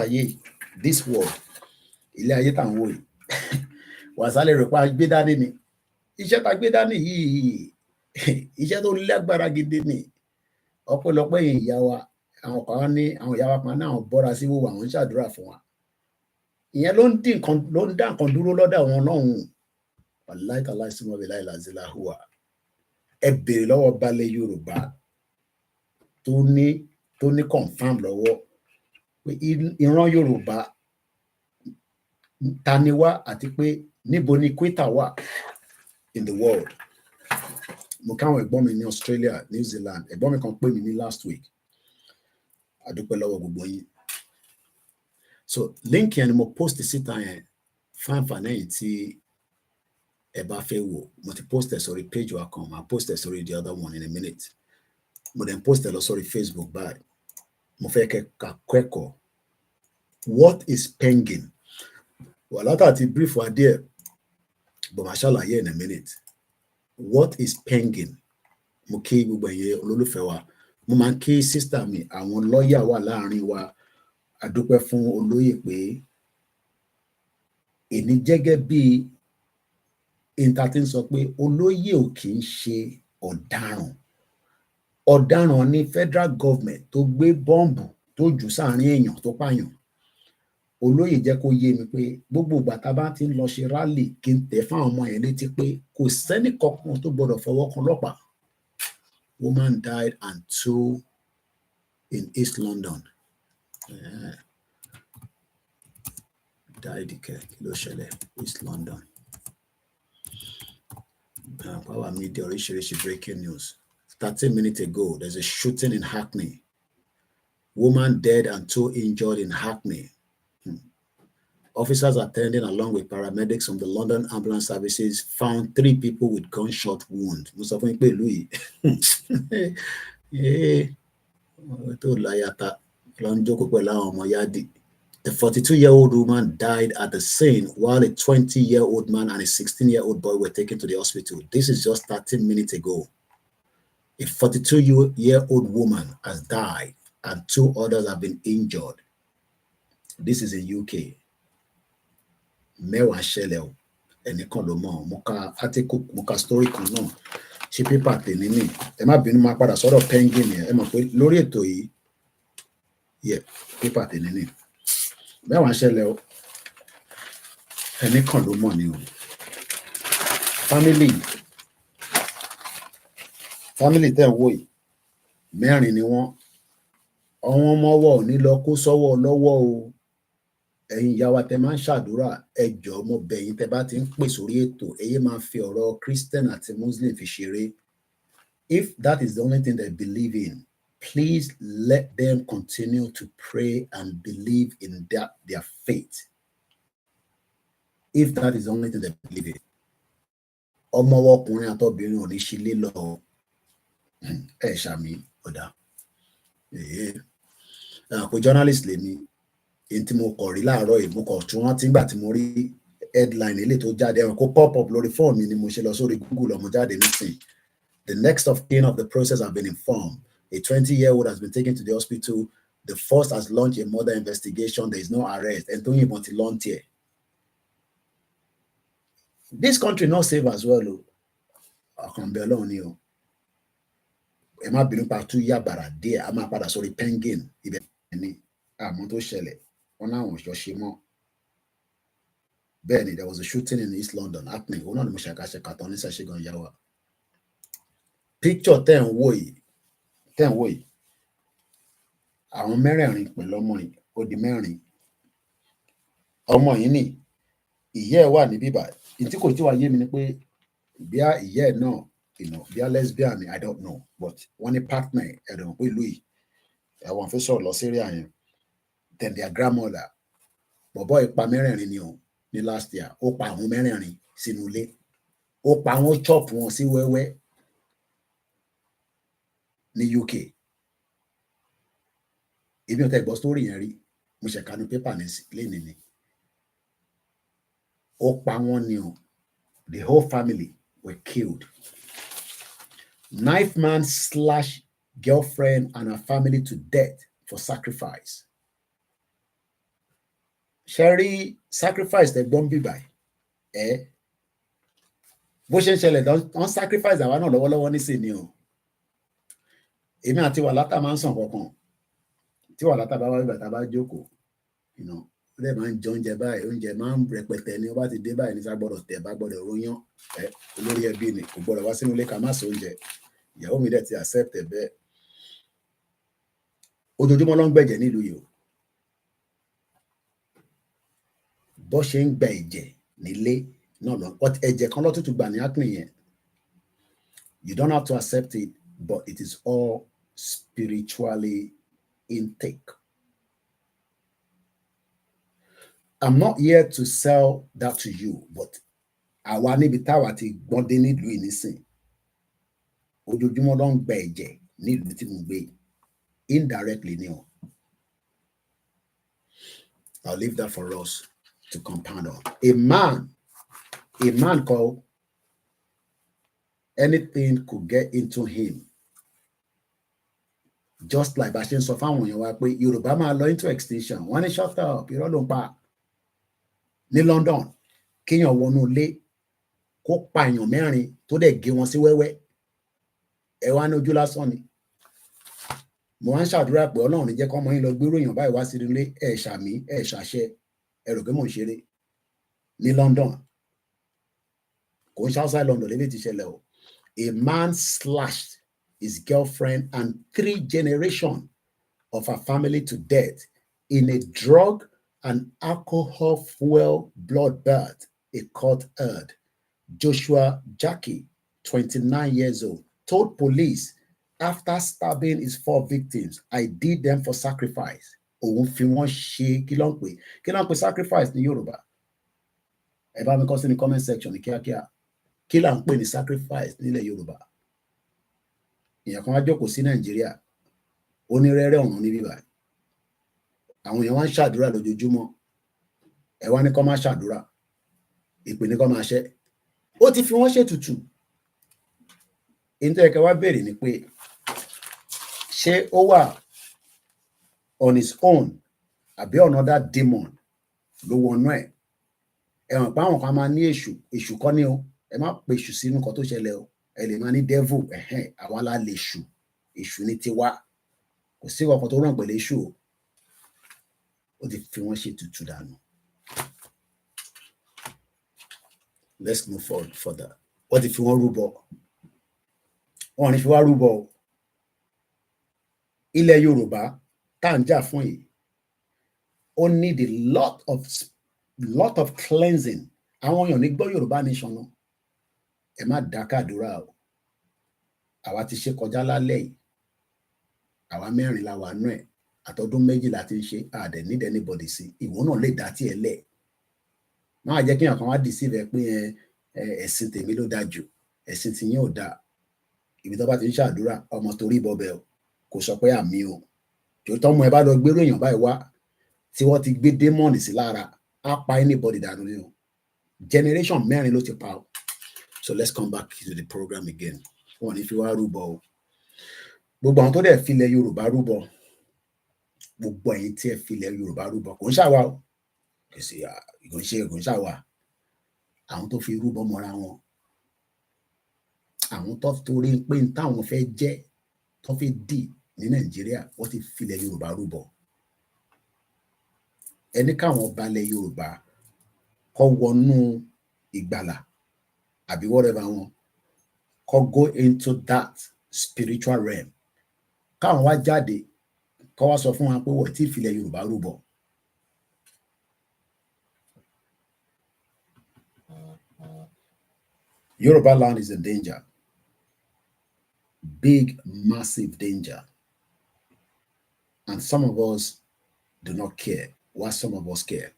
ayé this world ilé ayé tá à ń wò yìí wàsálẹ̀ rẹ̀ pa gbé dání ni iṣẹ́ tá gbé dání yìí iṣẹ́ tó lágbára gidi ni ọ̀pọ̀lọpọ̀ ìyá wa àwọn kan ní àwọn ìyá wa kan náà bọ́ra sí wò àwọn ṣàdúrà fún wa ìyẹn ló ń dá nǹkan dúró lọ́dọ̀ àwọn ọlọ́run wàláìka láìsímọ́ bí láìláìsílá hùwà ẹ béèrè lọ́wọ́ balẹ̀ Yorùbá tó ní confam lọ́wọ́ pé ìran Yorùbá ta ni wá àti pé níbo ni Equator wà in the world. Mo káwọn ẹ̀gbọ́n mi ní Australia, New Zealand, ẹ̀gbọ́n mi kan pè mí ní last week. Adúpẹ́ lọ́wọ́ gbogbo yín. So link yẹn ni mo post síta yẹn fún àǹfààní ẹ̀yin tí ẹ bá fẹ́ wò. Mo ti post ẹ̀ sórí page wa kan, màá post ẹ̀ sórí the other one in a minute. Mo then post ẹ̀ lọ sórí Facebook báyìí. Mo fẹ́ ká kẹ́kọ̀ọ́. What is penging? Wà látàtí brief wa díẹ̀, but màá ṣàlàyé in a minute. What is penging? Mo kí gbogbo ẹ̀yin olólùfẹ́ wa. Mo máa ń kí sísítà mi, àwọn lọ́ọ̀yà wà láàrin wa. A dúpẹ́ fún olóyè pé èmi gẹ́gẹ́ bí ìntàtí sọ pé olóyè ò kì í ṣe ọ̀daràn. Ọ̀daràn ni federal government tó gbé bọ́ǹbù tó jù sáàrin èèyàn tó pààyàn. Olóyè jẹ́ kó yé mi pé gbogbo ìgbà tá a bá ti ń lọ ṣe rally kí n tẹ̀ fáwọn ọmọ yẹn létí pé kò sẹ́nì kankan tó gbọdọ̀ fọwọ́ kan ọlọ́pàá. Woman died and two in East London. Died kí ló ṣẹlẹ̀ East London. Power media oríṣiríṣi breaking news. 30 minutes ago, there's a shooting in Hackney. Woman dead and two injured in Hackney. Officers attending along with paramedics from the London ambulance services found 3 people with gunshot wounds. The 42-year-old woman died at the scene while a 20-year-old man and a 16-year-old boy were taken to the hospital. This is just 13 minutes ago. A 42-year-old woman has died and 2 others have been injured. This is in UK. Mẹ́wàá ṣẹlẹ̀ o, ẹnìkan ló mọ̀, mo ka article, mo ka story kan náà, ṣe paper tèmi ní, ẹ má bínú máa padà sọ̀rọ̀ penging yẹn, ẹ mọ̀ pé lórí ètò yìí, paper tèmi ní. Mẹ́wàá ṣẹlẹ̀ o, ẹnìkan ló mọ̀ ni o. Family tẹ́ ń wò yìí, 4 ni wọ́n. Àwọn ọmọ wọ̀ ní lọ kó sọ́wọ́ lọ́wọ́ o. Ẹ̀yin ìyá wa tẹ́ máa ń ṣàdúrà, ẹ jọ̀ọ́ mo bẹ̀ yín tẹ́ bá ti ń pè sórí ètò, ẹ yé máa fi ọ̀rọ̀ Christian àti Muslim fi ṣeré. If that is the only thing they believe in, please let them continue to pray and believe in their faith. If that is the only thing they believe in. Ọmọ ọkùnrin àtọbìnrin ò ní ṣe lé lọ. Ẹ ṣàmì ọ̀dà. Àpò journalist lèmi. Tí mo kọ̀ rí láàárọ̀ yìí, mo kọ̀ tún rántí nígbà tí mo rí headline ilé tó jáde ẹ̀rọ kó pop up lórí fóònù mi ni mo ṣe lọ sórí Google ọmọ jáde nísìnyí. The next of kin of the process have been informed. A 20-year-old has been taken to the hospital. The first has launched a murder investigation. There is no arrest. And don't even launch here. This country not safe as well. I can be alone here. Ẹ má bínú pa tú yàbàrà díẹ̀, a máa padà sórí penging ibẹ̀ ni àmọ́ tó ṣẹlẹ̀. Benny, there was a shooting in East London happening. Picture 10 way. Àwọn mẹ́rẹ̀ẹ̀rin pẹ̀lú ọmọ yìí, ó di mẹ́rin. Ọmọ yìí ni ìyá ẹ̀ wà ní bíbá. Ìtí kò tí wá yé mi ni pé bí ìyá ẹ̀ náà, bí lesbian ni, I don't know, but one partner ẹ̀dùn pé ìlú yìí, ẹ̀wọ̀n fi sọ̀rọ̀ lọ sí rí àyẹn. Then their grandmother, bọ̀bọ́ ìpa mẹ́rẹ̀ẹ̀rin ni o ní last year, ó pa àwọn mẹ́rẹ̀ẹ̀rin sínú ilé, ó pa àwọn chop wọn sí wẹ́wẹ́ ní UK. Èmi ò tẹ́ gbọ́ story yẹn rí, mo ṣe kà ní paper ní lẹ́ni ni. Ó pa wọ́n ni o, the whole family were killed. Knife man slashed girlfriend and her family to death for sacrifice. Sherry sacrifice the bomb by. Bó ṣe ń ṣẹlẹ̀ don sacrifice àwa náà lọ́wọ́lọ́wọ́ nísìn ni o. Èmi àti Wàlátà máa ń sàn kankan. Tí Wàlátà bá wá ìgbà tá bá jókòó, lẹ́ẹ̀ máa ń jẹ oúnjẹ báyìí oúnjẹ máa ń rẹpẹtẹ ní ó bá ti dé báyìí ní sá gbọ́dọ̀ tẹ̀ bá gbọ́dọ̀ róyán olórí ẹbí ni kò gbọ́dọ̀ wá sínú ilé ká má sọ oúnjẹ ìyàwó mi dẹ̀ ti accept ẹ̀ bẹ́ẹ̀ ojoojúmọ́ ló ń gbẹ̀jẹ̀ nílùú yìí o bó ṣe ń gba ẹ̀jẹ̀ nílé náà lọ ẹ̀jẹ̀ kan lọ́tútù gbà ní acne yẹn you don't have to accept it but it is all spiritually intake. I'm not here to sell that to you, but àwa níbi táwa ti gbọ́n dé nílùú yìí nísìn ojoojúmọ́ ló ń gba ẹ̀jẹ̀ nílùú tí mo gbé indirectly ni o. I'll leave that for us to compound on. A man called anything could get into him. Just like bá ṣe ń sọ fáwọn èèyàn wa pé Yorùbá máa lọ into extinction. Wọ́n ní shut up, irọ́ ló ń pa. Ní London, kéèyàn wọnú ilé kó pa èèyàn mẹ́rin tó dẹ̀ gé wọn sí wẹ́wẹ́. Ẹ wá ní ojú lásán ni. Mo wá ń ṣàdúrà pé Ọlọ́run ní jẹ́ kọ́mọ yín lọ gbérò èèyàn báyìí wá sí ilé ẹ̀ ṣàmì ẹ̀ ṣàṣẹ ẹ rò pé mò ń ṣeré ní London. Kò ń ṣe outside London lélẹ́ ti ṣẹlẹ̀ o. A man slashed his girlfriend and 3 generations of her family to death in a drug and alcohol fuel bloodbath, a court heard. Joshua Jackie, 29 years old, told police after stabbing his 4 victims, I did them for sacrifice. Òun fi wọ́n ṣe kí ló ń pè sacrifice ní Yorùbá. Ẹ bá mi kọ sí ní comment section ní kíákíá. Kí là ń pè ní sacrifice nílẹ̀ Yorùbá? Èèyàn kan wá jókòó sí Nàìjíríà, ó ní rẹ́rẹ́ ọ̀run níbí báyìí. Àwọn èèyàn wá ń ṣàdúrà lójoojúmọ́. Ẹ wá ní kó má ṣàdúrà. Ìpè ní kó máa ṣẹ́. Ó ti fi wọ́n ṣètùtù. Èyí tó yẹ ká wá béèrè ni pé ṣé ó wà on his own àbí another demon ló wọnú ẹ̀? Ẹ̀wọ̀n pa àwọn kan máa ní èṣù kọ́ ní o. Ẹ má pe èṣù sínú nǹkan tó ṣẹlẹ̀ o. Ẹ lè máa ní devil àwa la lè èṣù ní tiwa. Kò sí ọkàn tó ràn pẹ̀lú èṣù o. Ó ti fi wọ́n ṣètùtù dànù. Let's move forward further. Wọ́n ti fi wọ́n rúbọ. Wọ́n ní fi wá rúbọ o. Ilẹ̀ Yorùbá tá à ń jà fún yìí ó need a lot of cleansing. Àwọn èèyàn ní gbọ́ Yorùbá nation náà. Ẹ má dákàdúrà o. Àwa ti ṣe kọjá lálẹ́ yìí. Àwa mẹ́rin la wà nú ẹ̀. Àtọdún 2 la ti ń ṣe àdẹ̀ need anybody sí. Ìwọ náà lè dá tí ẹ lẹ̀. Máa jẹ́ kí èèyàn kan wá deceive ẹ pé ẹ̀sìn tèmi ló dáa jù. Ẹ̀sìn tí yín ò dáa. Ibi tó bá ti ń ṣàdúrà ọmọ torí bọbẹ o. Kò sọ pé àmì o. Tó tọ́mọ ẹ bá lọ gbérò èèyàn báyìí wá tí wọ́n ti gbé démọ̀nì sí lára á pa anybody dànù ni o. Generation 4 ló ti pa o. So let's come back to the program again. Wọ́n ní fi wá rúbọ o. Gbogbo àwọn tó dẹ̀ filẹ̀ Yorùbá rúbọ. Gbogbo ẹ̀yin tí ẹ filẹ̀ Yorùbá rúbọ kò ń ṣàwà o. Kò ń ṣàwà. Àwọn tó fi rúbọ mọ́ra wọn. Àwọn tó torí pé n táwọn fẹ́ jẹ́ tó fi dì ní Nàìjíríà wọ́n ti filẹ̀ Yorùbá rúbọ. Ẹni káwọn balẹ̀ Yorùbá kọ́ wọnú ìgbàlà àbí whatever wọn kọ́ go into that spiritual realm. Káwọn wá jáde kọ́ wá sọ fún wa pé wọ́n ti filẹ̀ Yorùbá rúbọ. Yoruba land is in danger. Big, massive danger. And some of us do not care. Why some of us care?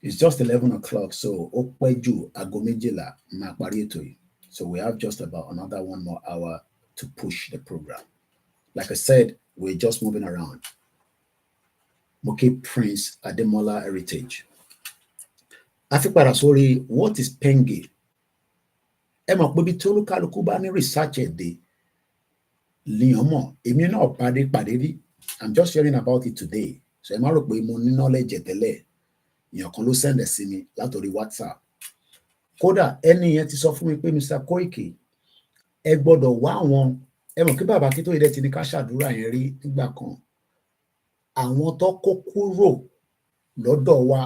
It's just 11 o'clock, so so we have just about another 1 more hour to push the program. Like I said, we're just moving around. Moki Prince Ademola Heritage. Afikpara sorry, what is Penge? Emma Bobby Tolu Kalukubani research the Liomo. I'm just hearing about it today. So Emma Rokwe Moni knowledge tele. You can send a simi latori WhatsApp. Kódà ẹni yẹn ti sọ fún mi pé Mr. Koiki ẹ gbọ́dọ̀ wá àwọn ẹ mọ̀ kí bàbá kí tó yẹ ti ní ká ṣàdúrà yẹn rí nígbà kan àwọn tó kó kúrò lọ́dọ̀ wa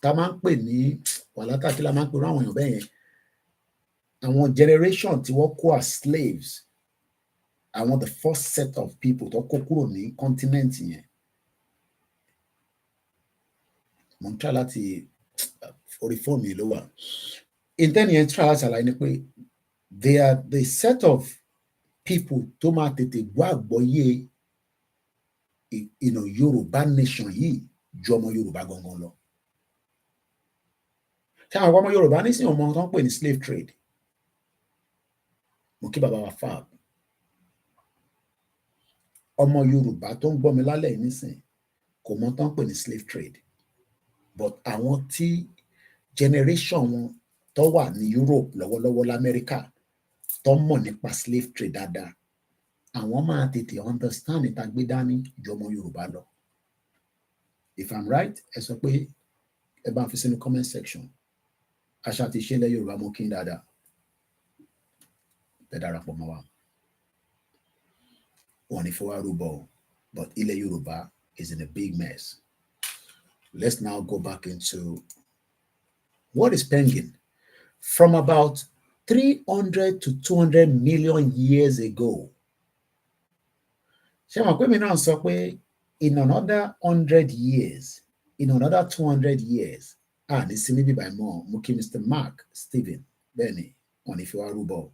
tá máa ń pè ní wàhálà kí la máa ń pè ní àwọn èèyàn bẹ́ẹ̀ yẹn àwọn generation tí wọ́n kó as slaves àwọn the first set of people tó kó kúrò ní continent yẹn mo ń try láti orí fóònù yìí ló wà intent yẹn try láti ṣàlàyé ni pé they are the set of people tó máa tètè gbọ́ àgbọ́yé Yorùbá nation yìí ju ọmọ Yorùbá gangan lọ ṣé àwọn ọmọ Yorùbá nísìnyí ọmọ tó ń pè ní slave trade mo kí bàbá wa fab ọmọ Yorùbá tó ń gbọ́ mi lálẹ́ yìí nísìnyí kò mọ tó ń pè ní slave trade but àwọn tí generation wọn tó wà ní Europe lọ́wọ́lọ́wọ́ l'Amẹ́ríkà tó mọ̀ nípa slave trade dáadáa àwọn máa tètè understand níta gbé dání ju ọmọ Yorùbá lọ if I'm right ẹ sọ pé ẹ bá ń fi sínú comment section àṣà àti ìṣe ilẹ̀ Yorùbá mo kí n dáadáa ẹ darapọ̀ mọ́ wa wọn ní fọwọ́ rúbọ but ilẹ̀ Yorùbá is in a big mess. Let's now go back into what is Penguin. From about 300 to 200 million years ago. Ṣé wọn pé mi náà sọ pé in another 100 years, in another 200 years, ní sí níbí by more, mo kí Mr. Mark Stephen bẹ́ẹ̀ni wọn ní fi wá rúbọ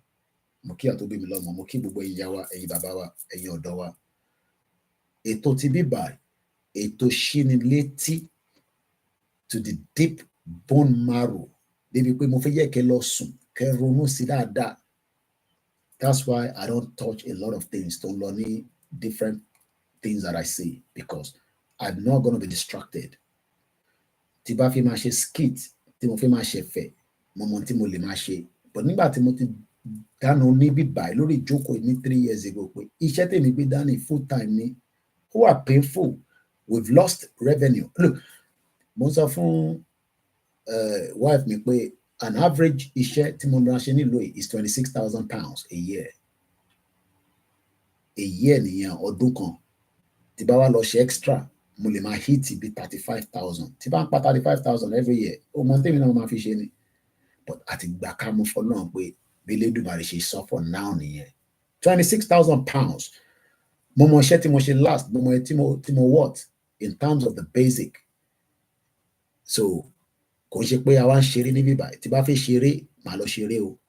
mo kí àtó bí mi lọ́mọ mo kí gbogbo ìyá wa ẹ̀yin bàbá wa ẹ̀yin ọ̀dọ́ wa ètò ti bíbà ètò ṣínilétí to the deep bone marrow débi pé mo fẹ́ yẹ kẹ́ lọ sùn kẹ́ ronú sí dáadáa that's why I don't touch a lot of things tó ń lọ ní different things that I see because I'm not gonna be distracted tí bá fi máa ṣe skit tí mo fi máa ṣe fẹ̀ mo mọ tí mo lè máa ṣe but nígbà tí mo ti dáná níbí báyìí lórí ìjókòó ní 3 years ago pé iṣẹ́ tèmi gbé dání full time ni ó wà painful we've lost revenue look mo sọ fún wife mi pé an average iṣẹ́ tí mo máa ṣe nílùú yìí is £26,000 a year nìyẹn ọdún kan tí bá wá lọ ṣe extra mo lè máa hit bí 35,000 tí bá ń pa 35,000 every year ó mọ tèmi náà máa fi ṣe ni but àti gbà ká mo fọ náà pé bí Elédùmarè ṣe sọ for now nìyẹn £26,000 mo mọ iṣẹ́ tí mo ṣe last mo mọ tí mo what in terms of the basic so kò ń ṣe pé àwa ń ṣeré níbí báyìí tí bá fẹ́ ṣeré màá lọ ṣeré o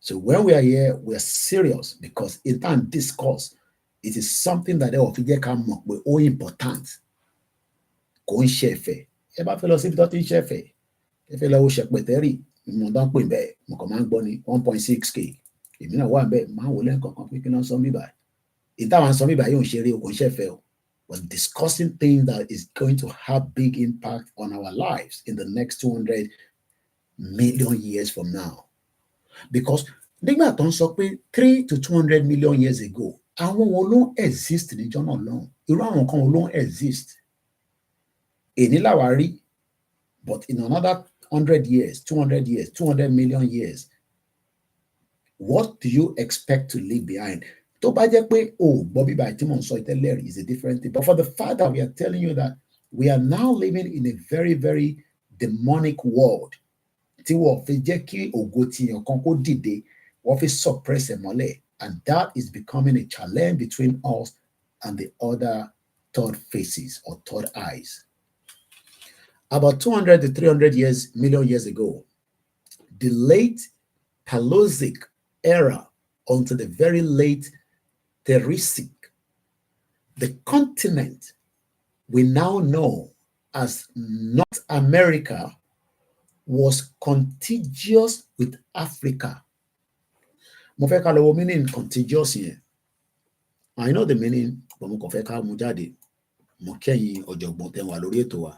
so when we are here we are serious because in time discourse it is something that ẹ ò fi jẹ́ ká mọ̀ pé ó important kò ń ṣe ẹ̀fẹ̀ ẹ bá fẹ́ lọ síbi tó ti ń ṣe ẹ̀fẹ̀ ẹ fẹ́ lọ wo ṣẹpẹtẹ́rì mo bá ń pè bẹ́ẹ̀ mo kàn máa ń gbọ́ ní 1.6k èmi náà wà bẹ́ẹ̀ máa ń wò lẹ́ǹkankan pé kí ló ń sọ mí báyìí ìtawà ń sọ mí báyìí ò ń ṣeré o kò ń ṣẹ̀fẹ̀ o but discussing things that is going to have big impact on our lives in the next 200 million years from now because nígbà tó ń sọ pé 3 to 200 million years ago àwọn wo ló ń exist níjọ́ náà lọ́hùn irú àwọn kan wo ló ń exist èní làwa rí but in another 100 years 200 years 200 million years what do you expect to leave behind tó bá jẹ́ pé o gbọ́ bíbá tí mò ń sọ ìtẹ́lẹ̀ rí is a different thing but for the fact that we are telling you that we are now living in a very very demonic world tí wọ́n fi jẹ́ kí ògo tiyàn kan kó dìde wọ́n fi suppress ẹ̀ mọ́lẹ̀ and that is becoming a challenge between us and the other third faces or third eyes. About 200 to 300 million years ago, the late Paleolithic era until the very late Triassic, the continent we now know as North America was contiguous with Africa. Mo fẹ́ ká lọ wo meaning contiguous yẹn. I know the meaning, but mo kàn fẹ́ ká mú jáde. Mo kẹ́yìn ọ̀jọ̀gbọ́n tẹ́ wà lórí ètò wa.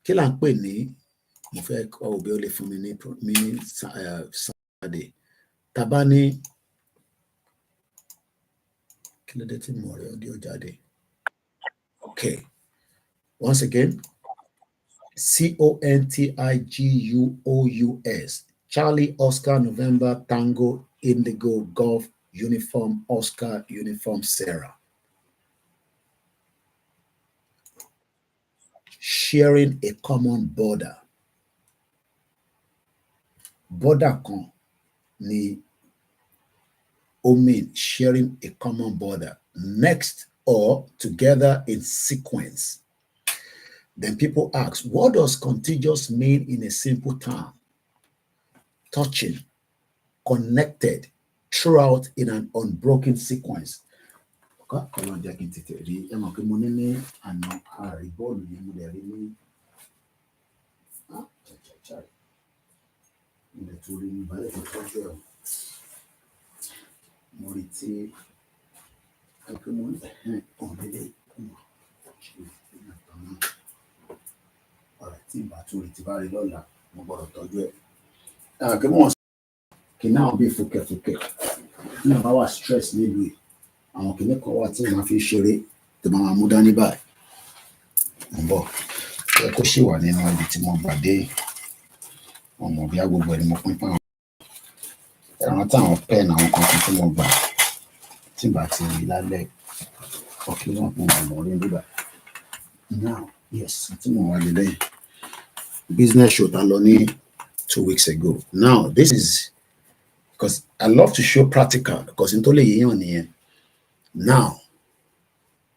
Kí là ń pè ní mo fẹ́ kọ́ òbí ó lè fún mi ní Saturday. Tàbá ní kí ló dé tí mo rí ọdí ó jáde. Okay. Once again, CONTIGUOUS. Charlie, Oscar, November, Tango, Indigo, Golf, Uniform, Oscar, Uniform, Sarah. sharing a common border. Border kan ni ó mean sharing a common border, next or together in sequence. Then people ask, what does contiguous mean in a simple term? Touching, connected throughout in an unbroken sequence. Kìnìún àwọn bíi fúkẹ́fúkẹ́ ní àwọn bá wà stress nílùú yìí àwọn kìnìún kan wà tí wọ́n máa fi ṣeré tó máa mú dání báyìí ń bọ̀ ẹ kó ṣì wà nínú ibi tí mo gbà dé ọmọ bí agbègbè ẹni mo pín fáwọn ẹran táwọn pen àwọn kan tí mo gbà tí bá ti rí lálẹ́ ọkì wọn fún ọmọ orí nígbà now yes tí mo wà lélẹ́yìn business show ta lọ ní 2 weeks ago. Now this is because I love to show practical because in tole yeyan now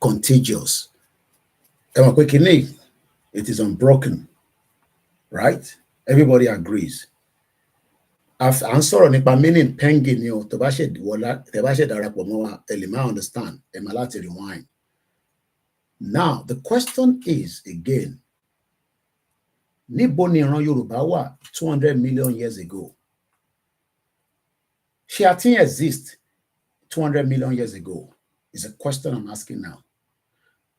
contagious. It is unbroken, right? Everybody agrees. After answer nípa meaning penguin ni o tó bá ṣe darapọ̀ mọ́ wa ẹ lè má understand ẹ má láti rewind. Now the question is again, níbo ni ìran Yorùbá wà 200 million years ago? Ṣé a ti exist 200 million years ago? Is a question I'm asking now.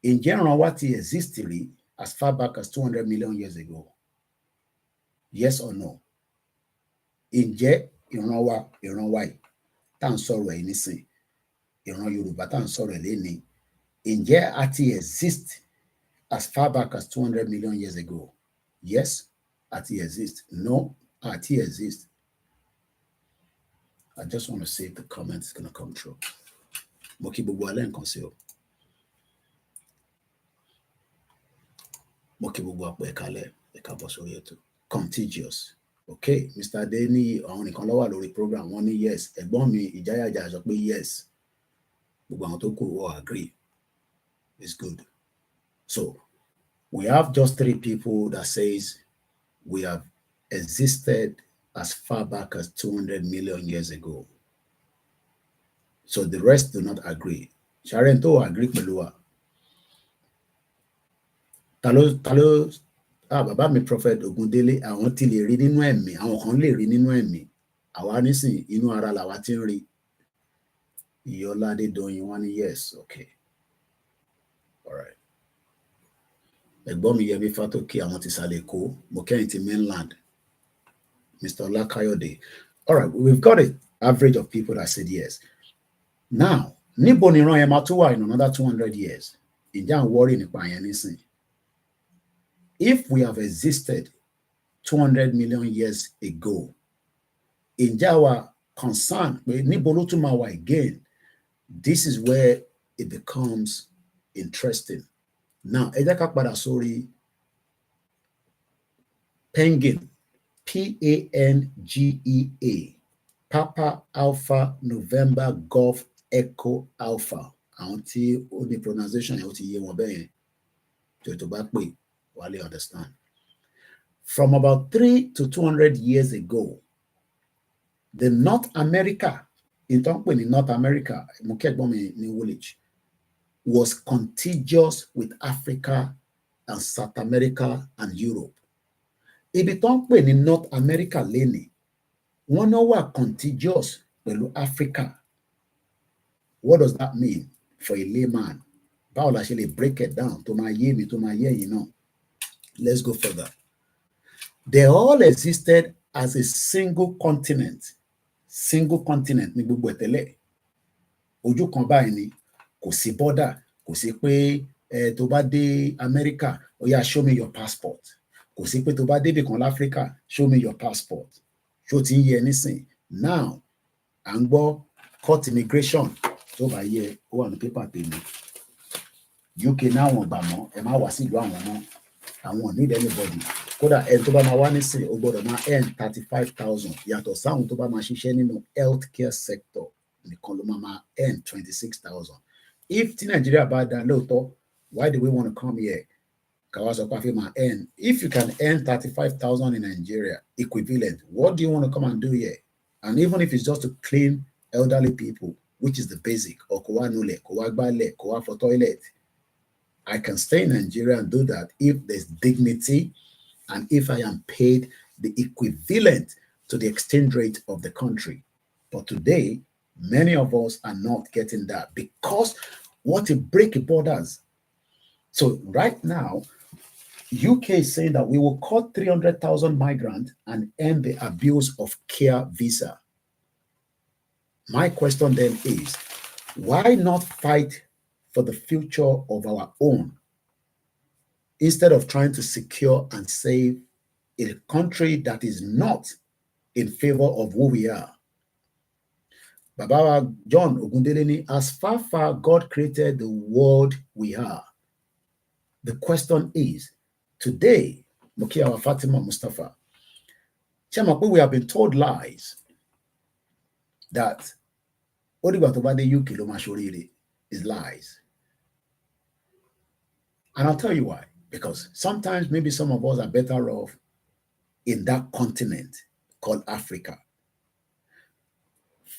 Ǹjẹ́ ìran wa ti exist rí as far back as 200 million years ago? Yes or no? Ǹjẹ́ ìran wa yìí tá ń sọ̀rọ̀ ẹ̀ nísìn ìran Yorùbá tá ń sọ̀rọ̀ ẹ̀ lénìí ǹjẹ́ a ti exist as far back as 200 million years ago? Yes, ati exist. No, ati exist. I just want to see if the comment is going to come true. Moki bubu ale nkan se o. Moki bubu apo ekale ekabo sori eto. Contiguous. Okay, Mr. Deni àwọn nìkan ló wà lórí program wọ́n ní yes. Ẹ̀gbọ́n mi Ìjáyàjà sọ pé yes. Gbogbo àwọn tó kù wọ́n agree. It's good. So, we have just 3 people that says we have existed as far back as 200 million years ago. So the rest do not agree. Sharon to agree pẹ̀lú wa. Talo bàbá mi Prophet Ogundele àwọn tí lè rí nínú ẹ̀mí, àwọn kan lè rí nínú ẹ̀mí. Àwa nísìn inú ara làwa tí ń rí. Ìyọ́ládé Doyin wọ́n ní yes, okay. All right. Ẹ̀gbọ́n mi Yẹmí Fátókè àwọn ti sàlẹ̀ Èkó, mo kẹ́yìn ti mainland. Mr. Olakayode. All right, we've got an average of people that said yes. Now, níbo ni ìran yẹn máa tún wà in another 200 years? Ǹjẹ́ à ń worry nípa yẹn nísìn? If we have existed 200 million years ago, ǹjẹ́ àwa concern pé níbo ló tún máa wà again? This is where it becomes interesting. Now, ẹ jẹ́ ká padà sórí penguin, P-A-N-G-E-A, Papa Alpha November Golf Echo Alpha. Àwọn tí ó ní pronunciation yẹn ó ti yé wọn bẹ́ẹ̀ yẹn tó bá pè wá lè understand. From about 3 to 200 years ago, the North America, in tó ń pè ní North America, mo kẹ́gbọ́n mi ní Woolwich, was contiguous with Africa and South America and Europe. Ibi tó ń pè ní North America lénìí, wọ́n náà wà contiguous pẹ̀lú Africa. What does that mean for a layman? Báwo la ṣe lè break it down tó máa yé mi tó máa yé yín náà? Let's go further. They all existed as a single continent. Single continent ní gbogbo ẹ̀tẹ́lẹ̀. Ojú kan báyìí ni. Kò sí border, kò sí pé tó bá dé America, ó yá show me your passport. Kò sí pé tó bá débì kan l'Africa, show me your passport. Ṣó ti ń yé nísìn. Now, à ń gbọ́ court immigration tó bá yẹ ó wà ní paper tèmi. UK náà wọ́n gbà mọ́, ẹ má wá sí ìlú àwọn mọ́. àwọn need anybody. Kódà ẹni tó bá máa wá nísìn ó gbọ́dọ̀ máa earn 35,000 yàtọ̀ sáwọn tó bá máa ṣiṣẹ́ nínú healthcare sector nìkan ló máa earn 26,000. If tí Nàìjíríà bá dá lóòótọ́, why do we want to come here? Kàwá sọ pé a fi máa earn. If you can earn 35,000 in Nigeria equivalent, what do you want to come and do here? And even if it's just to clean elderly people, which is the basic, or kò wá nulẹ̀, kò wá gbálẹ̀, kò wá fọ toilet, I can stay in Nigeria and do that if there's dignity and if I am paid the equivalent to the exchange rate of the country. But today, many of us are not getting that because what a break borders. So right now, UK is saying that we will cut 300,000 migrants and end the abuse of care visa. My question then is, why not fight for the future of our own instead of trying to secure and save a country that is not in favor of who we are? Baba John Ogundeleni, as far God created the world we are, the question is, today, Mukiawa Fatima Mustafa, we have been told lies that the UK is lies. And I'll tell you why. Because sometimes maybe some of us are better off in that continent called Africa.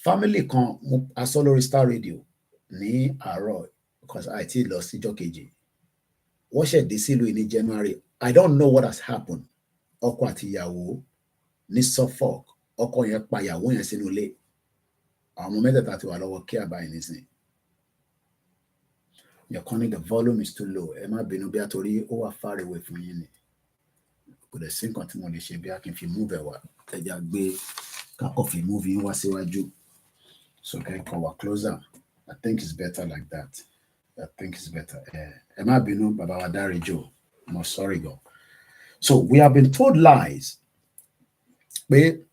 Family kan Asolori Star Radio ní àárọ̀ because I ti lọ sí Jọ́kejì. Wọ́n ṣẹ̀ dé sílùú ní January. I don't know what has happened. Ọkọ àti ìyàwó ní Suffolk. Ọkọ yẹn pa ìyàwó yẹn sínú ilé. Àwọn ọmọ mẹ́tẹ̀ẹ̀ta ti wà lọ́wọ́ kí àbáyé nísìn. You're calling the volume is too low. Ẹ má bínú bí àtòrí ó wà far away from yín ni. Kò dẹ̀ sí nǹkan tí mo lè ṣe bí a kì í fi move ẹ̀ wá. Ẹja gbé kákọ̀ fi move yín wá síwájú. So can come closer. I think it's better like that. I think it's better. Ẹ má bínú bàbá wa dárí jò. I'm sorry, go. So we have been told lies. Pé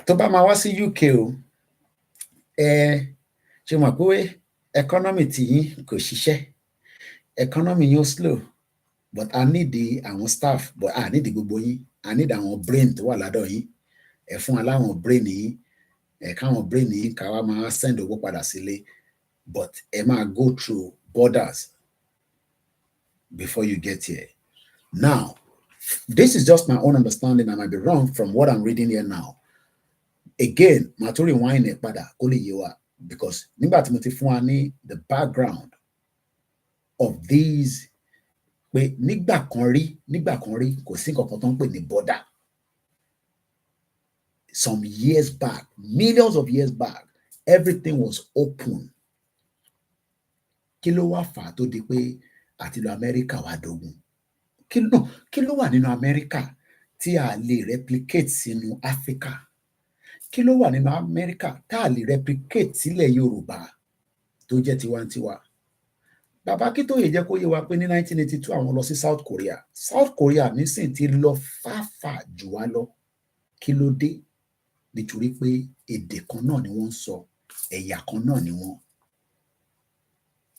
tó bá máa wá sí UK o, ṣe mọ̀ pé economy tí yín kò ṣiṣẹ́, economy yín ó slow, but I need àwọn staff, but I need gbogbo yín, I need àwọn brain tó wà ládọ̀ yín, ẹ fún aláwọn brain yín, káwọn brain yín ká wá máa send owó padà sílé, but ẹ máa go through borders before you get here. Now, this is just my own understanding. I might be wrong from what I'm reading here now. Again, Maturi wine pada kole yewa because nígbà tí mo ti fún wa ní the background of these pé nígbà kan rí kò sí nǹkan tó ń pè ní border. Some years back, millions of years back, everything was open. Kí ló wá fà tó di pé àti lọ Amẹ́ríkà wá dógún? Kí ló wà nínú Amẹ́ríkà tí a lè replicate sínú Africa? Kí ló wà nínú Amẹ́ríkà tá a lè replicate sílẹ̀ Yorùbá tó jẹ́ tiwantiwa? Bàbá Akíntóyè jẹ́ kó yé wa pé ní 1982 àwọn lọ sí South Korea. South Korea nísìn ti lọ fáfà jù wá lọ. Kí ló dé? Nítorí pé èdè kan náà ni wọ́n ń sọ, ẹ̀yà kan náà ni wọ́n.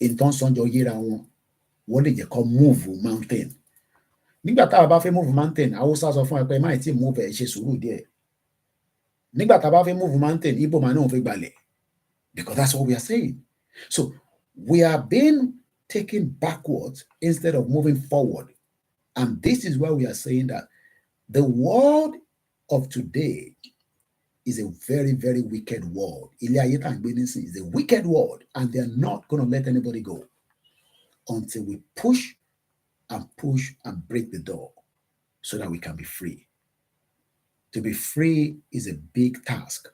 Ìtàn sọ́njọ yíra wọn, wọ́n lè jẹ́ kó move mountain. Nígbà tá a bá fẹ́ move mountain, Hausa sọ fún ẹ pé má tí move ẹ ṣe sùúrù díẹ̀. Nígbà tá a bá fẹ́ move mountain, Igbo máa náà fẹ́ gbalẹ̀. Because that's what we are saying. So we are being taken backwards instead of moving forward. And this is why we are saying that the world of today is a very, very wicked world. Ilé ayé tá à ń gbé nísìn is a wicked world, and they are not going to let anybody go until we push and break the door so that we can be free. To be free is a big task.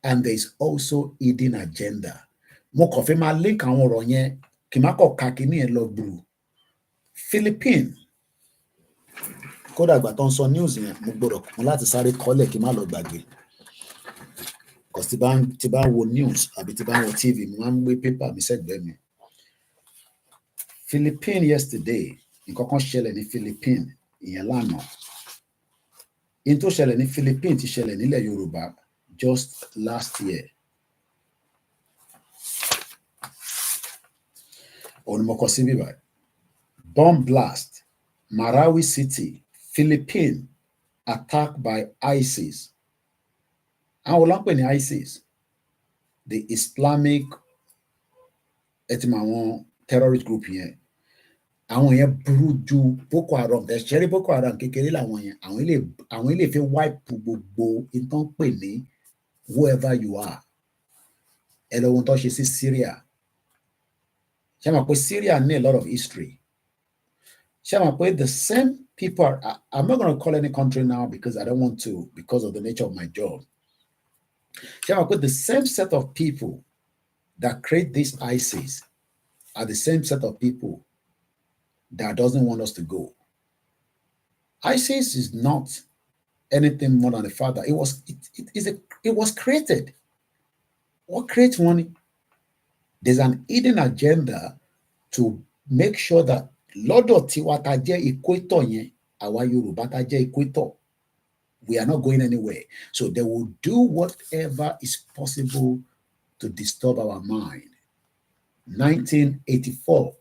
And there is also hidden agenda. Mo kàn fẹ́ máa link àwọn ọ̀rọ̀ yẹn kí n má kọ̀ ka kíní ẹ̀ lọ gbùrù. Philippines. Kódà ìgbà tó ń sọ news yẹn, mo gbọ́dọ̀ kún láti sáré kọ́lẹ̀ kí n má lọ gbàgbé. Because tí bá wo news àbí tí bá wo TV, mo máa ń gbé paper mi sẹ́gbẹ̀ẹ́ mi. Philippines yesterday, nǹkan kan ṣẹlẹ̀ ní Philippines ìyẹn lánàá. In tó ṣẹlẹ̀ ní Philippines ti ṣẹlẹ̀ nílẹ̀ Yorùbá just last year. Òun ni mo kọ sí bíbá. Bomb blast Marawi City, Philippines, attacked by ISIS. Àwọn olóńpẹ̀ ní ISIS, the Islamic terrorist group yẹn. Àwọn yẹn burú ju Boko Haram. Ṣẹ́rí Boko Haram kékeré làwọn yẹn. Àwọn ilé fi wipe gbogbo ìtàn pè ní whoever you are. Ẹ lọ wọn tó ṣe sí Syria. Ṣé mọ̀ pé Syria ní a lot of history. Ṣé mọ̀ pé the same people I'm not going to call any country now because I don't want to, because of the nature of my job. Ṣé mọ̀ pé the same set of people that create this ISIS are the same set of people that doesn't want us to go. ISIS is not anything more than a father. It was created. What creates money? There's an hidden agenda to make sure that lọ́dọ̀ tiwa tá jẹ́ equator yẹn, àwa Yorùbá tá jẹ́ equator, we are not going anywhere. So they will do whatever is possible to disturb our mind. 1984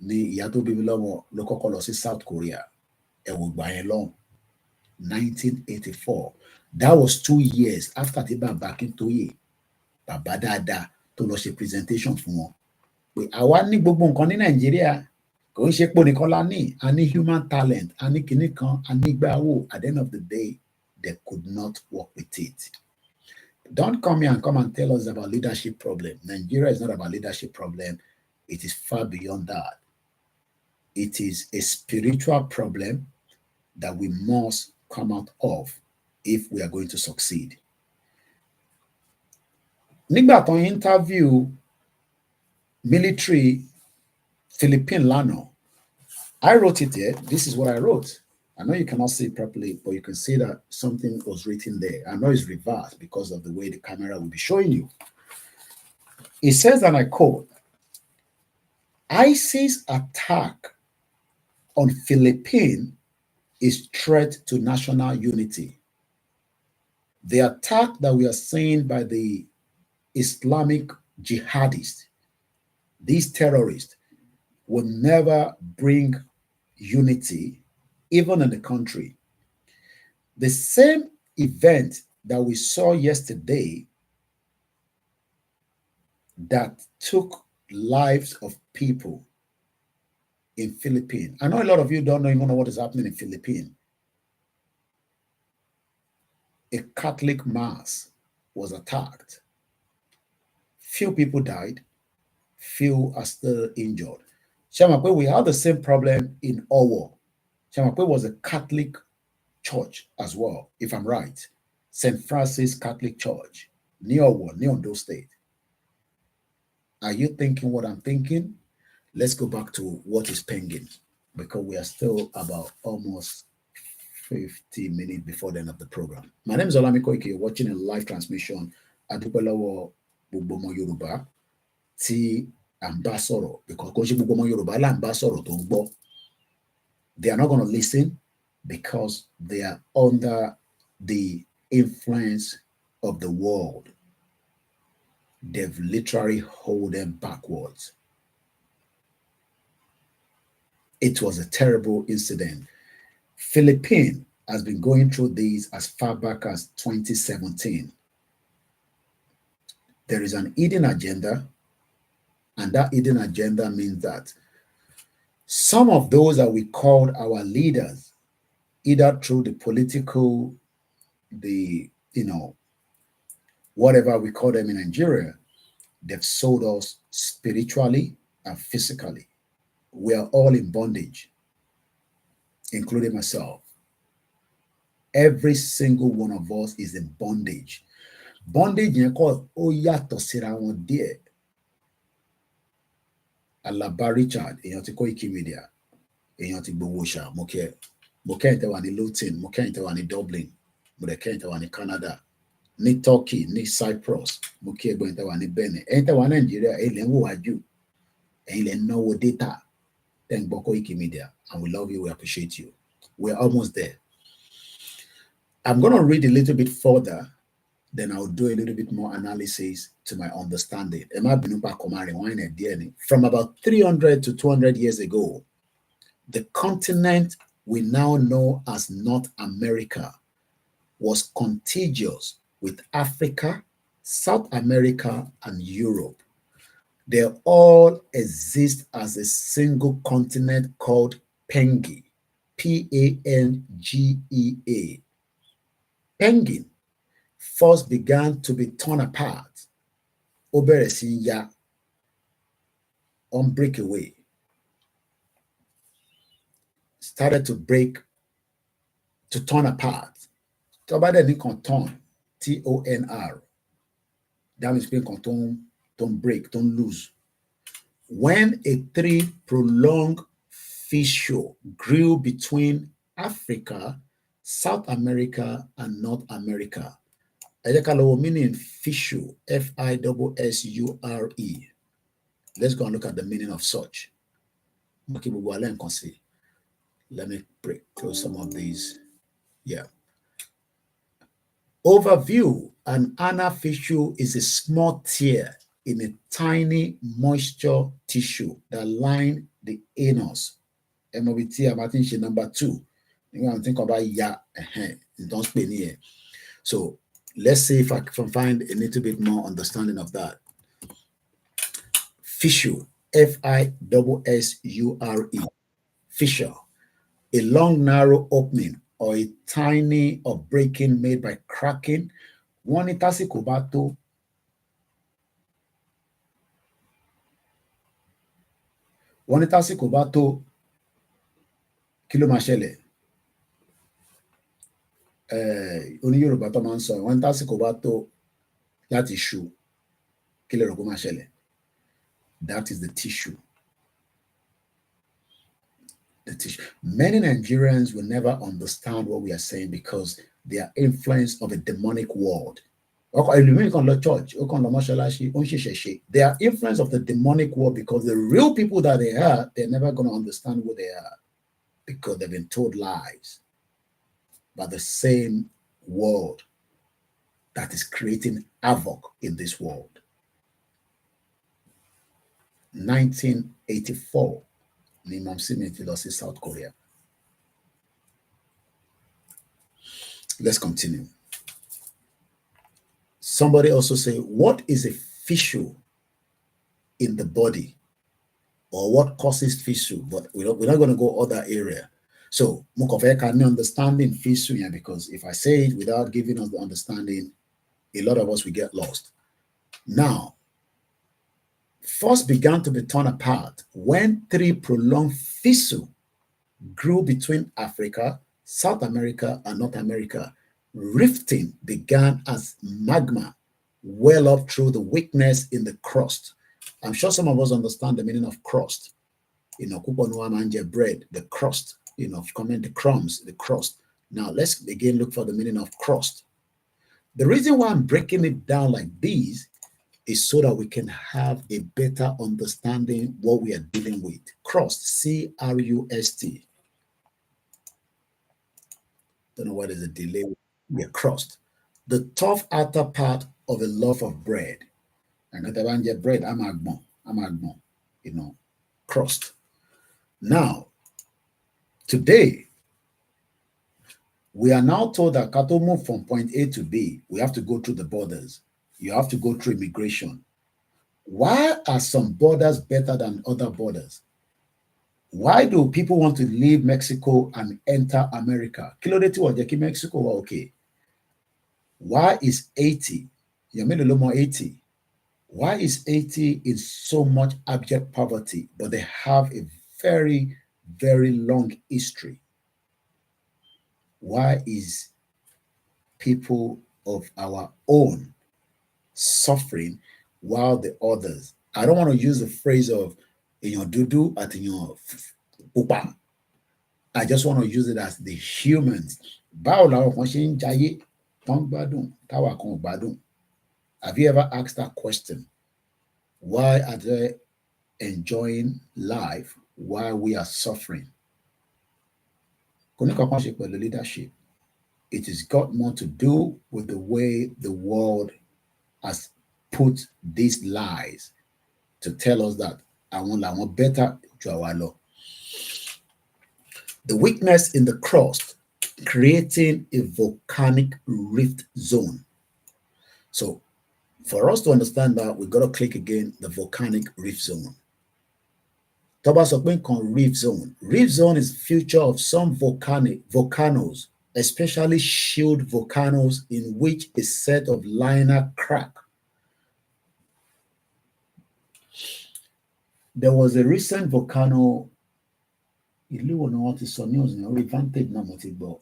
ni ìyá tó bí mi lọ́mọ ló kọ́kọ́ lọ sí South Korea. Ẹ wò gbà yẹn lọ́hùn. 1984. That was 2 years after tí bàbá Akíntóyè, bàbá dáadáa tó lọ ṣe presentation fún wọn. Pé àwa ní gbogbo nǹkan ní Nàìjíríà, kò ń ṣe pé nìkan la ní, a ní human talent, a ní kinní kan, a ní gbáwò. At the end of the day, they could not work with it. Don't come here and come and tell us about leadership problem. Nigeria is not about leadership problem. It is far beyond that. It is a spiritual problem that we must come out of if we are going to succeed. Nígbà tó interview military Philippine lánàá, I wrote it there. This is what I wrote. I know you cannot see it properly, but you can see that something was written there. I know it's reversed because of the way the camera will be showing you. It says, and I quote, ISIS attack on Philippines is threat to national unity. The attack that we are seeing by the Islamic jihadists, these terrorists, will never bring unity, even in the country. The same event that we saw yesterday that took lives of people in Philippines. I know a lot of you don't even know what is happening in Philippines. A Catholic mass was attacked. Few people died. Few are still injured. Shamakwe, we had the same problem in Owo. Shamakwe was a Catholic church as well, if I'm right. St. Francis Catholic Church, near Owo, near Ondo State. Are you thinking what I'm thinking? Let's go back to what is pending, because we are still about almost 50 minutes before the end of the program. My name is Olamide Koiki. You're watching a live transmission at Dupelawo Bugbomo Yoruba. Ti Ambassador, because Yoruba Ambassador, they are not going to listen because they are under the influence of the world. They've literally held them backwards. It was a terrible incident. Philippines has been going through these as far back as 2017. There is an hidden agenda, and that hidden agenda means that some of those that we called our leaders, either through the political, whatever we call them in Nigeria, they've sold us spiritually and physically. We are all in bondage, including myself. Every single one of us is in bondage. Bondage yẹn kọ́ ó yàtọ̀ síra wọn díẹ̀. Alaba Richard, èèyàn ti Koiki Media, èèyàn ti gbowó ṣá, mo kẹ́yìn tẹ́ wà ní Luton, mo kẹ́yìn tẹ́ wà ní Dublin, mo dẹ̀ kẹ́yìn tẹ́ wà ní Canada, ní Turkey, ní Cyprus, mo kí ẹgbẹ́ tẹ́ wà ní Benin, ẹ̀yin tẹ́ wà ní Nàìjíríà, ẹ̀yin lẹ́ ń wò wájú, ẹ̀yin lẹ́ ń náwó data, tẹ́ ń gbọ́ Koiki Media, and we love you, we appreciate you. We're almost there. I'm going to read a little bit further, then I'll do a little bit more analysis to my understanding. From about 300 to 200 years ago, The continent we now know as North America was contiguous with Africa, South America, and Europe. They all exist as a single continent called Pengi, Pangea. Pengi first began to be torn apart, Oberesinya, on breakaway, started to turn apart. Tobade can turn, T-O-N-R. That means being don't break, don't lose. When a three prolonged fissure grew between Africa, South America, and North America. Ejekalowo meaning fissure, F-I-S-S-U-R-E. Let's go and look at the meaning of such. Let me close some of these. Yeah. Overview, an anal fissure is a small tear in a tiny moisture tissue that line the anus. MOBT, I'm think number 2. You want to think about don't spin here. So let's see if I can find a little bit more understanding of that. Fissure, F-I-S-S-U-R-E. Fissure, a long narrow opening or a tiny or breaking made by cracking. Wọ́n ní tásìkò bá tó kí ló máa ṣẹlẹ̀? Oní Yorùbá tó máa ń sọ wọ́n ní tásìkò bá tó láti ṣu kí lè rò kó máa ṣẹlẹ̀? That is the tissue. The tissue. Many Nigerians will never understand what we are saying because they are influenced of a demonic world. They are influenced of the demonic world because the real people that they are, they're never going to understand who they are because they've been told lies by the same world that is creating havoc in this world. 1984, Nimam Simi lost in South Korea. Let's continue. Somebody also say, what is a fissure in the body? Or what causes fissure? But we're not going to go other area. So, Mukofe can understanding fissure here, because if I say it without giving us the understanding, a lot of us will get lost. Now, first began to be torn apart when 3 prolonged fissure grew between Africa, South America, and North America. Rifting began as magma well up through the weakness in the crust. I'm sure some of us understand the meaning of crust. Kuponua manje bread, the crust, comment the crumbs, the crust. Now let's again look for the meaning of crust. The reason why I'm breaking it down like this is so that we can have a better understanding what we are dealing with. Crust, C-R-U-S-T. Don't know what is a delay. Yeah, crust. The tough outer part of a loaf of bread. And the bread, amagbon, crust. Now, today, we are now told that cattle move from point A to B. We have to go through the borders. You have to go through immigration. Why are some borders better than other borders? Why do people want to leave Mexico and enter America? Mexico, okay. Why is 80? More 80. Why is 80 in so much abject poverty, but they have a very, very long history? Why is people of our own suffering while the others? I don't want to use the phrase of dudu at upa. I just want to use it as the humans. Have you ever asked that question? Why are they enjoying life while we are suffering? Leadership. It has got more to do with the way the world has put these lies to tell us that I want better to our law. The weakness in the crust creating a volcanic rift zone. So for us to understand that, we've got to click again the volcanic rift zone. Toba rift zone. Rift zone is feature of some volcanoes, especially shield volcanoes in which a set of liner crack. There was a recent volcano. Ìlú wo ni wọ́n ti sọ news ní orí Vantage náà mo ti gbọ́.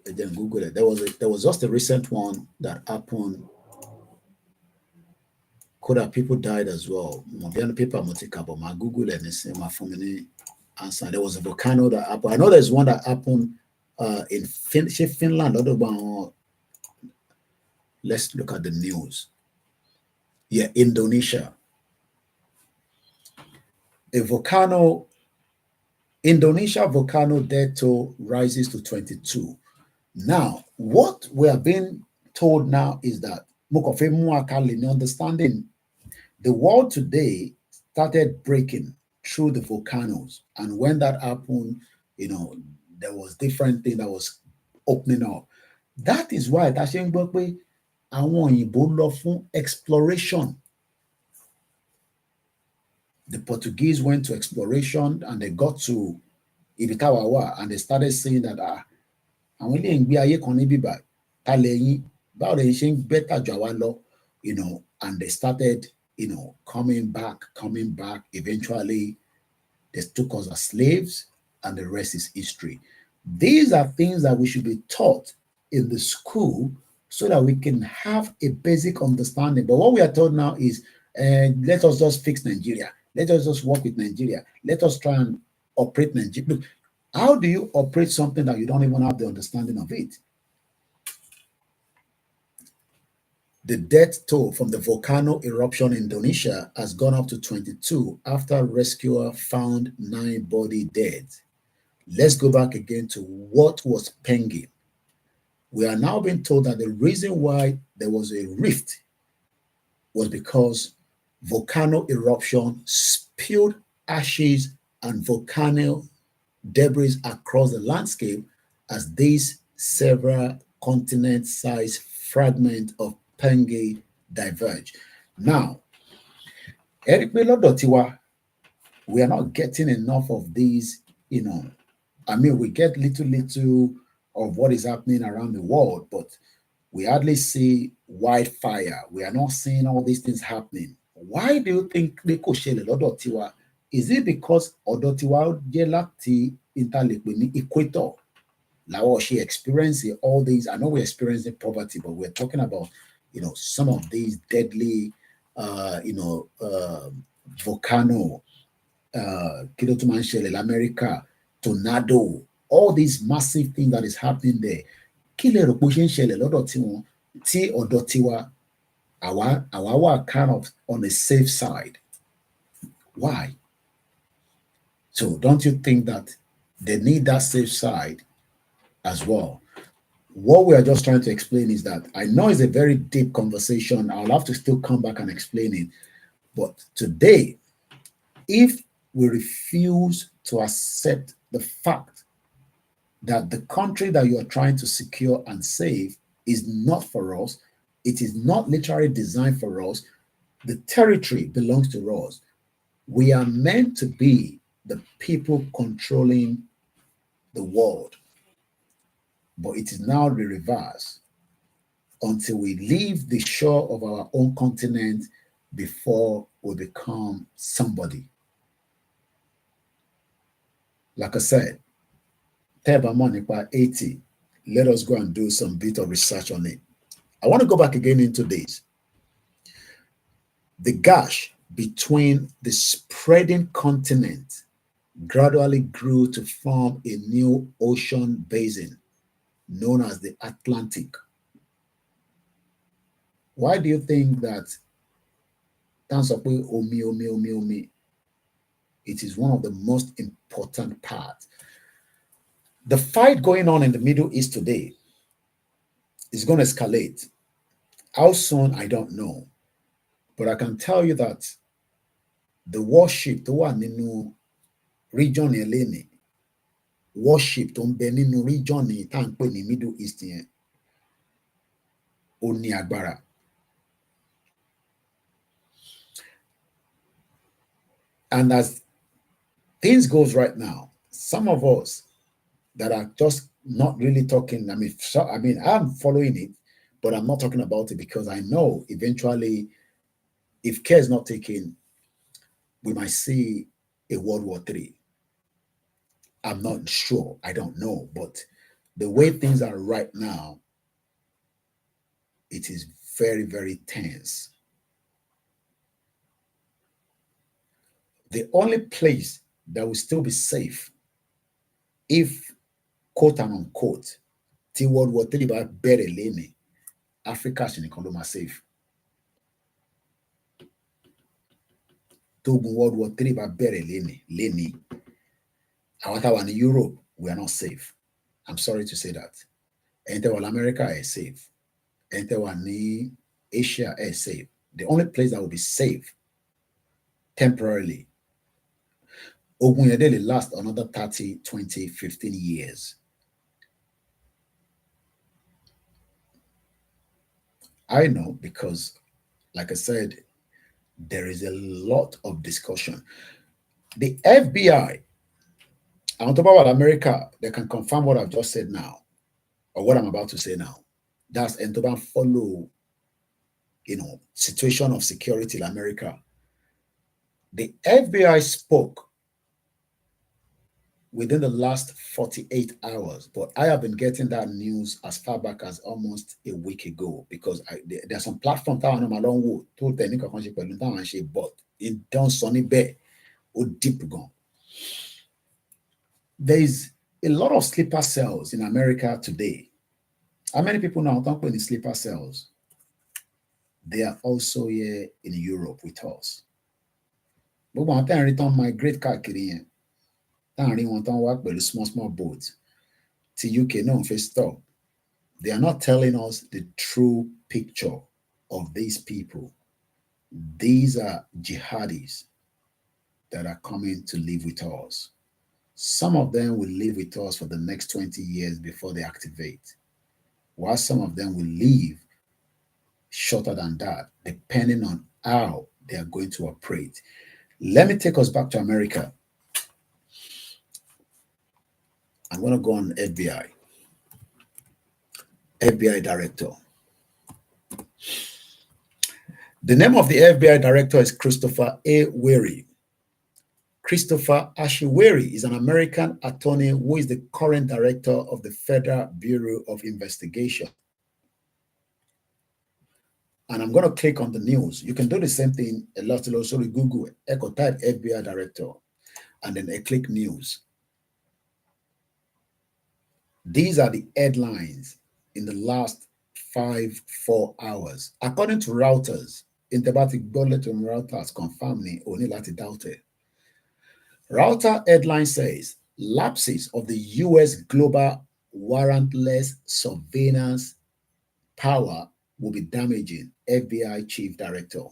Then Google it. There was just a recent one that happened. Could have people died as well. People but my Google it and say my family answer. There was a volcano that happened. I know there's one that happened in Finland. Let's look at the news. Yeah, Indonesia. Indonesia volcano death toll rises to 22. Now, what we are being told now is that understanding the world today started breaking through the volcanoes, and when that happened, there was different thing that was opening up. That is why àwọn òyìnbó lọ fún exploration. The Portuguese went to exploration and they got to Ibitawawa and they started saying that àwọn ilé ìgbé ayé kan ní bíbá talẹ̀yìn báwo lè ṣe ń bẹ́tà jù àwa lọ, and they started coming back. Eventually they took us as slaves and the rest is history. These are things that we should be taught in the school so that we can have a basic understanding. But what we are told now is let us just fix Nigeria. Let us just work with Nigeria. Let us try and operate Nigeria. Look, how do you operate something that you don't even have the understanding of it? The death toll from the volcano eruption in Indonesia has gone up to 22 after rescuer found 9 body dead. Let's go back again to what was Pengi. We are now being told that the reason why there was a rift was because volcano eruption spilled ashes and volcano debris across the landscape as these several continent-sized fragments of Pengi diverge. Now, we are not getting enough of these, we get little of what is happening around the world, but we hardly see wildfire. We are not seeing all these things happening. Why do you think they could share Tiwa? Is it because Odotiwa Jelati interlink equator? Like she experiencing all these. I know we're experiencing poverty, but we're talking about some of these deadly volcano, Kilotumanshele, America, tornado, all these massive things that is happening there. Kile Rokushin Shele, Lodo Tiwon, Ti Odotiwa, our kind of on the safe side. Why? So don't you think that they need that safe side as well? What we are just trying to explain is that I know it's a very deep conversation. I'll have to still come back and explain it. But today, if we refuse to accept the fact that the country that you are trying to secure and save is not for us, it is not literally designed for us, the territory belongs to us. We are meant to be the people controlling the world. But it is now the reverse until we leave the shore of our own continent before we become somebody. Like I said, Teba money by 80. Let us go and do some bit of research on it. I want to go back again into this. The gash between the spreading continent gradually grew to form a new ocean basin known as the Atlantic. Why do you think that it is one of the most important parts? The fight going on in the Middle East today is going to escalate. How soon, I don't know. But I can tell you that the warship tó wà nínú region yẹn lénìí, warship tó ń bẹ nínú region yìí tá à ń pè ní Middle East yẹn, ó ní agbára. And as things goes right now, some of us that are just not really talking, I'm following it, but I'm not talking about it because I know eventually, if care is not taken, we might see a World War III. I'm not sure. I don't know. But the way things are right now, it is very, very tense. The only place that will still be safe, if quote and unquote, till World War III bá bẹ̀rẹ̀ lénìí, Africa ṣì nìkan ló máa safe. Tógun World War III bá bẹ̀rẹ̀ lénìí, àwọn táwa ní Europe, we are not safe. I'm sorry to say that. Ẹ̀yin tẹ́ wà America is safe. Ẹ̀yin tẹ́ wà ní Asia is safe. The only place that will be safe temporarily, ogun yẹn dẹ̀ lè last another 30, 20, 15 years. I know because, like I said, there is a lot of discussion. The FBI, on top of America, they can confirm what I've just said now, or what I'm about to say now. That's and to follow, situation of security in America. The FBI spoke within the last 48 hours, but I have been getting that news as far back as almost a week ago because there's some platform that I'm along with told the but it don't sunny bear or deep gone. There is a lot of sleeper cells in America today. How many people now talk about the sleeper cells? They are also here in Europe with us. But one time return migrate káàkiri small boats to UK no face stop. They are not telling us the true picture of these people. These are jihadis that are coming to live with us. Some of them will live with us for the next 20 years before they activate, while some of them will live shorter than that, depending on how they are going to operate. Let me take us back to America. I'm going to go on FBI. FBI director. The name of the FBI director is Christopher A. Wary. Christopher Ashiwari is an American attorney who is the current director of the Federal Bureau of Investigation. And I'm going to click on the news. You can do the same thing a lot. Also, Google echo type FBI director, and then I click news. These are the headlines in the last 4 hours. According to Reuters, Interbatic Bulletin Reuters confirmed me only lati doubt it. Reuters headline says lapses of the US global warrantless surveillance power will be damaging, FBI Chief Director.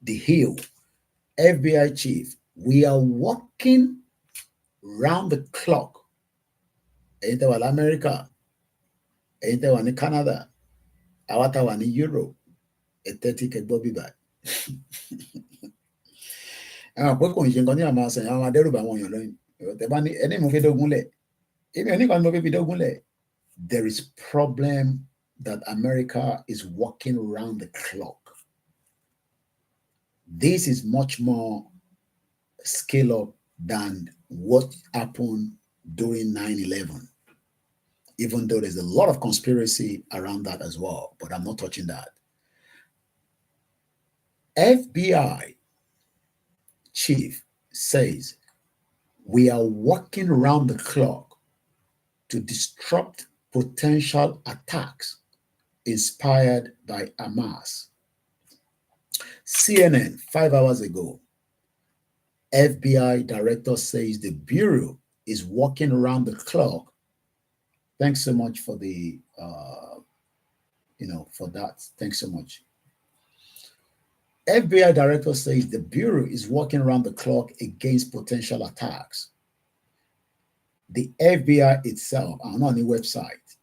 The Hill, FBI Chief, we are working round the clock. Ẹ̀yin tẹ́ wà l'Amẹ́ríkà, ẹ̀yin tẹ́ wà ní Canada, àwa tá wà ní Europe, ẹ tẹ́tí kẹ́ gbọ́ bíbá. Àwọn àpò kò ń ṣe nǹkan ní àmọ́ àṣẹ àwọn adẹ́rùbà àwọn èèyàn lóyún. Tẹ́ bá ní ẹni mo fi dógúnlẹ̀, èmi ò ní kan mo fi dógúnlẹ̀. There is problem that America is working around the clock. This is much more scale up than what happened during 9/11, even though there's a lot of conspiracy around that as well, but I'm not touching that. FBI chief says, we are working around the clock to disrupt potential attacks inspired by Hamas. CNN, 5 hours ago, FBI director says the Bureau is working around the clock. Thanks so much for the, for that. Thanks so much. FBI director says the Bureau is working around the clock against potential attacks. The FBI itself, I'm on the website,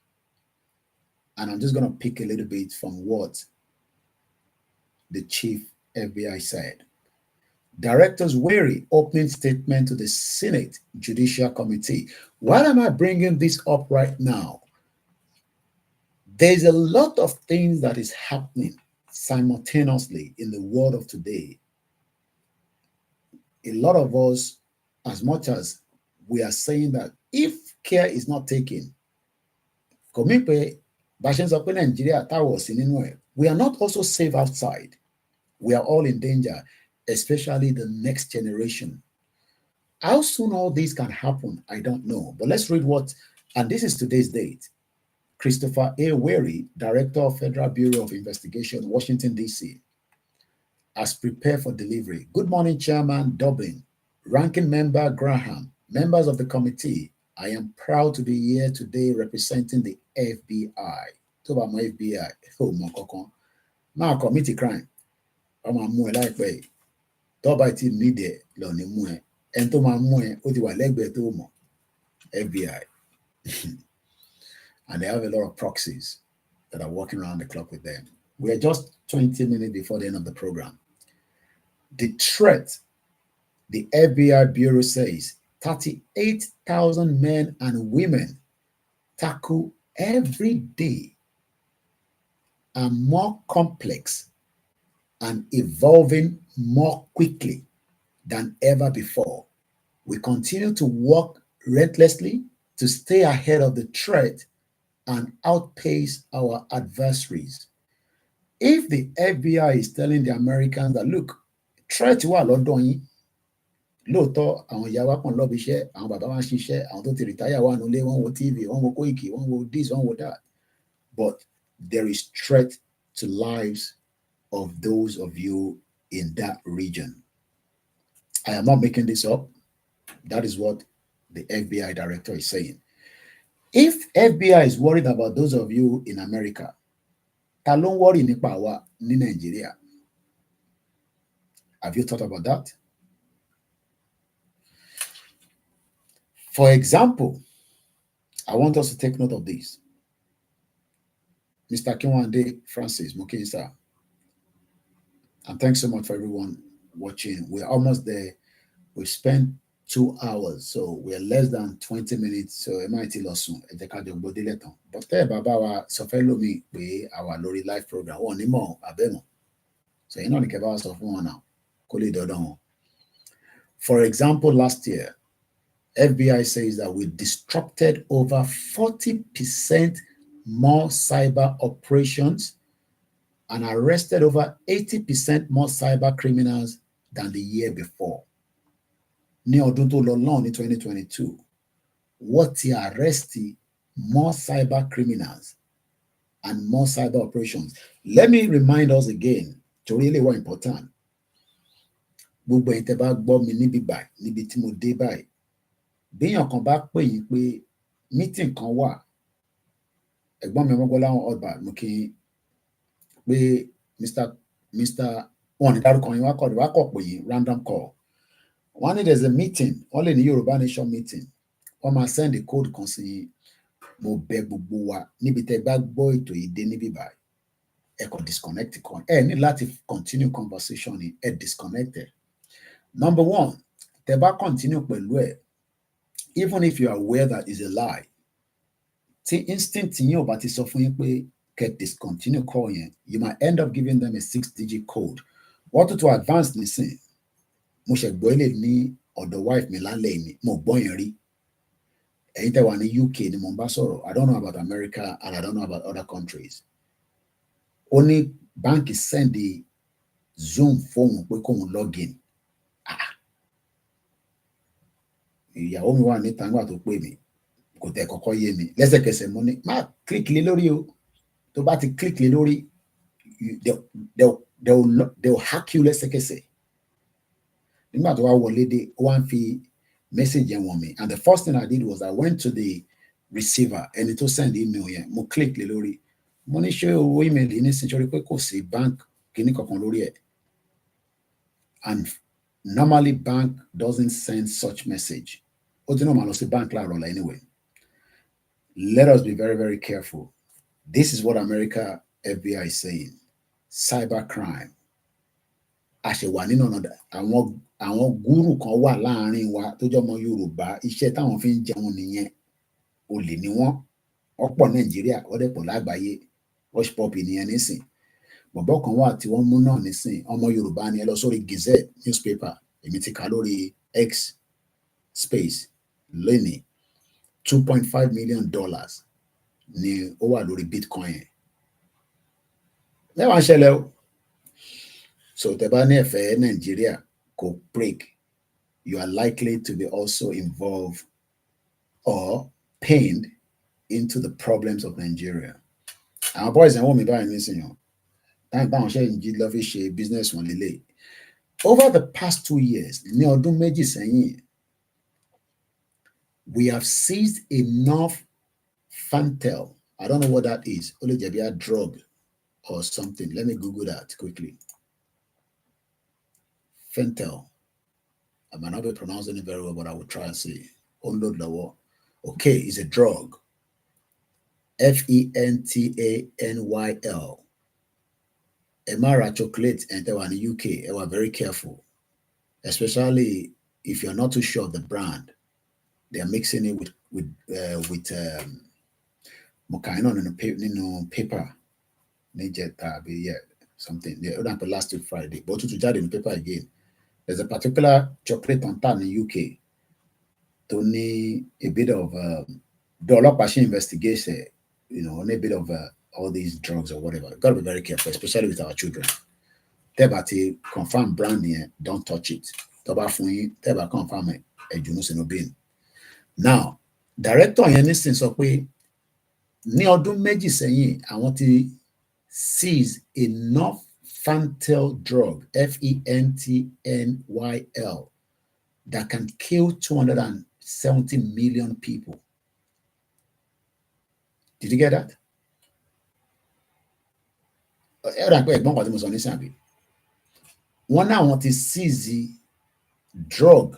and I'm just going to pick a little bit from what the chief FBI said. Directors wary opening statement to the Senate Judicial Committee. Why am I bringing this up right now? There's a lot of things that is happening simultaneously in the world of today. A lot of us, as much as we are saying that if care is not taken, we are not also safe outside. We are all in danger, especially the next generation. How soon all this can happen, I don't know. But let's read what, and this is today's date. Christopher A. Wary, Director of Federal Bureau of Investigation, Washington, D.C., has prepared for delivery. Good morning, Chairman Dublin, Ranking Member Graham, members of the committee. I am proud to be here today representing the FBI. Talk about my FBI. Oh, my now committee crime. I'm a more like way. Talk about it media. Learning more. And to my more. What do I like better? FBI. And they have a lot of proxies that are working around the clock with them. We are just 20 minutes before the end of the program. The threat, the FBI Bureau says, 38,000 men and women tackle every day are more complex and evolving more quickly than ever before. We continue to work relentlessly to stay ahead of the threat and outpace our adversaries. If the FBI is telling the Americans that, look, threat wà lọ́dọ̀ yín, lóòótọ́ àwọn ìyá wa kàn lọ́bi iṣẹ́, àwọn bàbá wa ń ṣiṣẹ́, àwọn tó ti rìtáyà wà nílé, wọ́n wo TV, wọ́n wo Koiki, wọ́n wo this, wọ́n wo that. But there is threat to lives of those of you in that region. I am not making this up. That is what the FBI director is saying. If FBI is worried about those of you in America, ta ló ń worry nípa wa ní Nigeria? Have you thought about that? For example, I want us to take note of this. Mr. Kinwande Francis Mokinsa, and thanks so much for everyone watching. We're almost there. We spent 2 hours, so we're less than 20 minutes. So it might be soon. But there, Baba wa sọfẹ́ me pé our lórí live program wọ́n ní mọ̀ abẹ́mọ̀. So you know the keba sọ fún wọn now. Kó lè dọ́dọ̀ wọn. For example, last year, FBI says that we disrupted over 40% more cyber operations and arrested over 80% more cyber criminals than the year before. Ní ọdún tó lọ lọ́hùn ní 2022, wọ́n ti arrest more cyber criminals and more cyber operations. Let me remind us again, torí lè wá important. Gbogbo ẹ̀yin tẹ́ bá gbọ́ mi níbí báyìí, níbi tí mo dé báyìí, béèyàn kan bá pè yín pé meeting kan wà, ẹ̀gbọ́n mi Ọmọgbọ́láwọn Ọba mo kí pé Mr. wọn ní dárúkọ yín wá kọ̀ pè yín random call. One day there's a meeting, only in the Yoruba Nation meeting. Wọ́n máa send the code kan sí yín. Mo bẹ̀ gbogbo wa níbi tẹ́ bá gbọ́ ètò yìí dé níbí báyìí. Ẹ kàn disconnect kan. Ẹ ní láti continue conversation ni ẹ disconnected. Number one, tẹ́ bá continue pẹ̀lú ẹ̀, even if you are aware that is a lie, tí instinct yín ò bá ti sọ fún yín pé kẹ́ discontinue call yẹn, you might end up giving them a 6-digit code. Wọ́n to advance nísìn, mo ṣe gbọ́ ilé ní ọ̀dọ̀ wife mi lálẹ́ mi, mo gbọ́ yẹn rí. Ẹ̀yin tẹ́ wà ní UK ni mo ń bá sọ̀rọ̀. I don't know about America and I don't know about other countries. Ó ní báńkì send the Zoom fóun pé kóun login. Ìyàwó mi wà níta nígbà tó pè mí, kò tẹ̀ kọ́kọ́ yé mi. Lẹ́sẹ̀kẹsẹ̀ mo ní má click lé lórí o. Tó bá ti click lé lórí, they'll hack you lẹ́sẹ̀kẹsẹ̀. Nígbà tó wá wọlé dé, ó wá ń fi message yẹn wọ̀n mi. And the first thing I did was I went to the receiver, ẹni tó send email yẹn, mo click lé lórí. Mo ní ṣé owó email yìí ní sísọrí pé kò sí bank kíní kankan lórí ẹ̀. And normally bank doesn't send such message. Bank anyway. Let us be very, very careful. This is what America FBI is saying. Cybercrime. Àṣewà nínú ọ̀nà àwọn gúrù kan wà láàrin wa tó jọmọ Yorùbá iṣẹ́ táwọn fi ń jẹun nìyẹn. Olè ni wọ́n. Ọ̀pọ̀ Nàìjíríà wọ́n dẹ̀ pọ̀ lágbàáyé. Rush pop nìyẹn nísìn. Bọ̀bọ́ kan wà tí wọ́n mú náà nísìn. Ọmọ Yorùbá ni ẹ lọ sórí Gazette newspaper. Èmi ti kà lórí X space lónìí. $2.5 million ni ó wà lórí Bitcoin yẹn. Mẹ́wàá ń ṣẹlẹ̀ o. So tẹ́ bá ní ẹ̀fẹ́ Nàìjíríà kò break, you are likely to be also involved or pained into the problems of Nigeria. Àwọn boys ẹ̀ wọ́n mi báyìí nísìnyàn. Táyì báwọn ṣe ń jí lọ́ fi ṣe business wọn lélẹ̀. Over the past 2 years, ní ọdún méjì sẹ́yìn, we have seized enough Fantel. I don't know what that is. Ó lè jẹ́ bí a drug or something. Let me Google that quickly. Fantel. I might not be pronouncing it very well, but I will try and say. Unload the word. Okay, it's a drug. Fentanyl. Emara chocolate and they were in the UK. They were very careful, especially if you're not too sure of the brand. They are mixing it with mokaino in paper. Something. They opened up last week Friday, but to judge in the paper again. There's a particular chocolate on in the UK. To need a bit of the investigation, a bit of all these drugs or whatever. You've got to be very careful, especially with our children. Tebati confirm brand here, don't touch it. Toba fun teba confirm it. Now, director in this sense of way, ní ọdún méjì sẹ́yìn, àwọn ti seize enough Fantel drug, Fentanyl, that can kill 270 million people. Did you get that? One now want to seize drug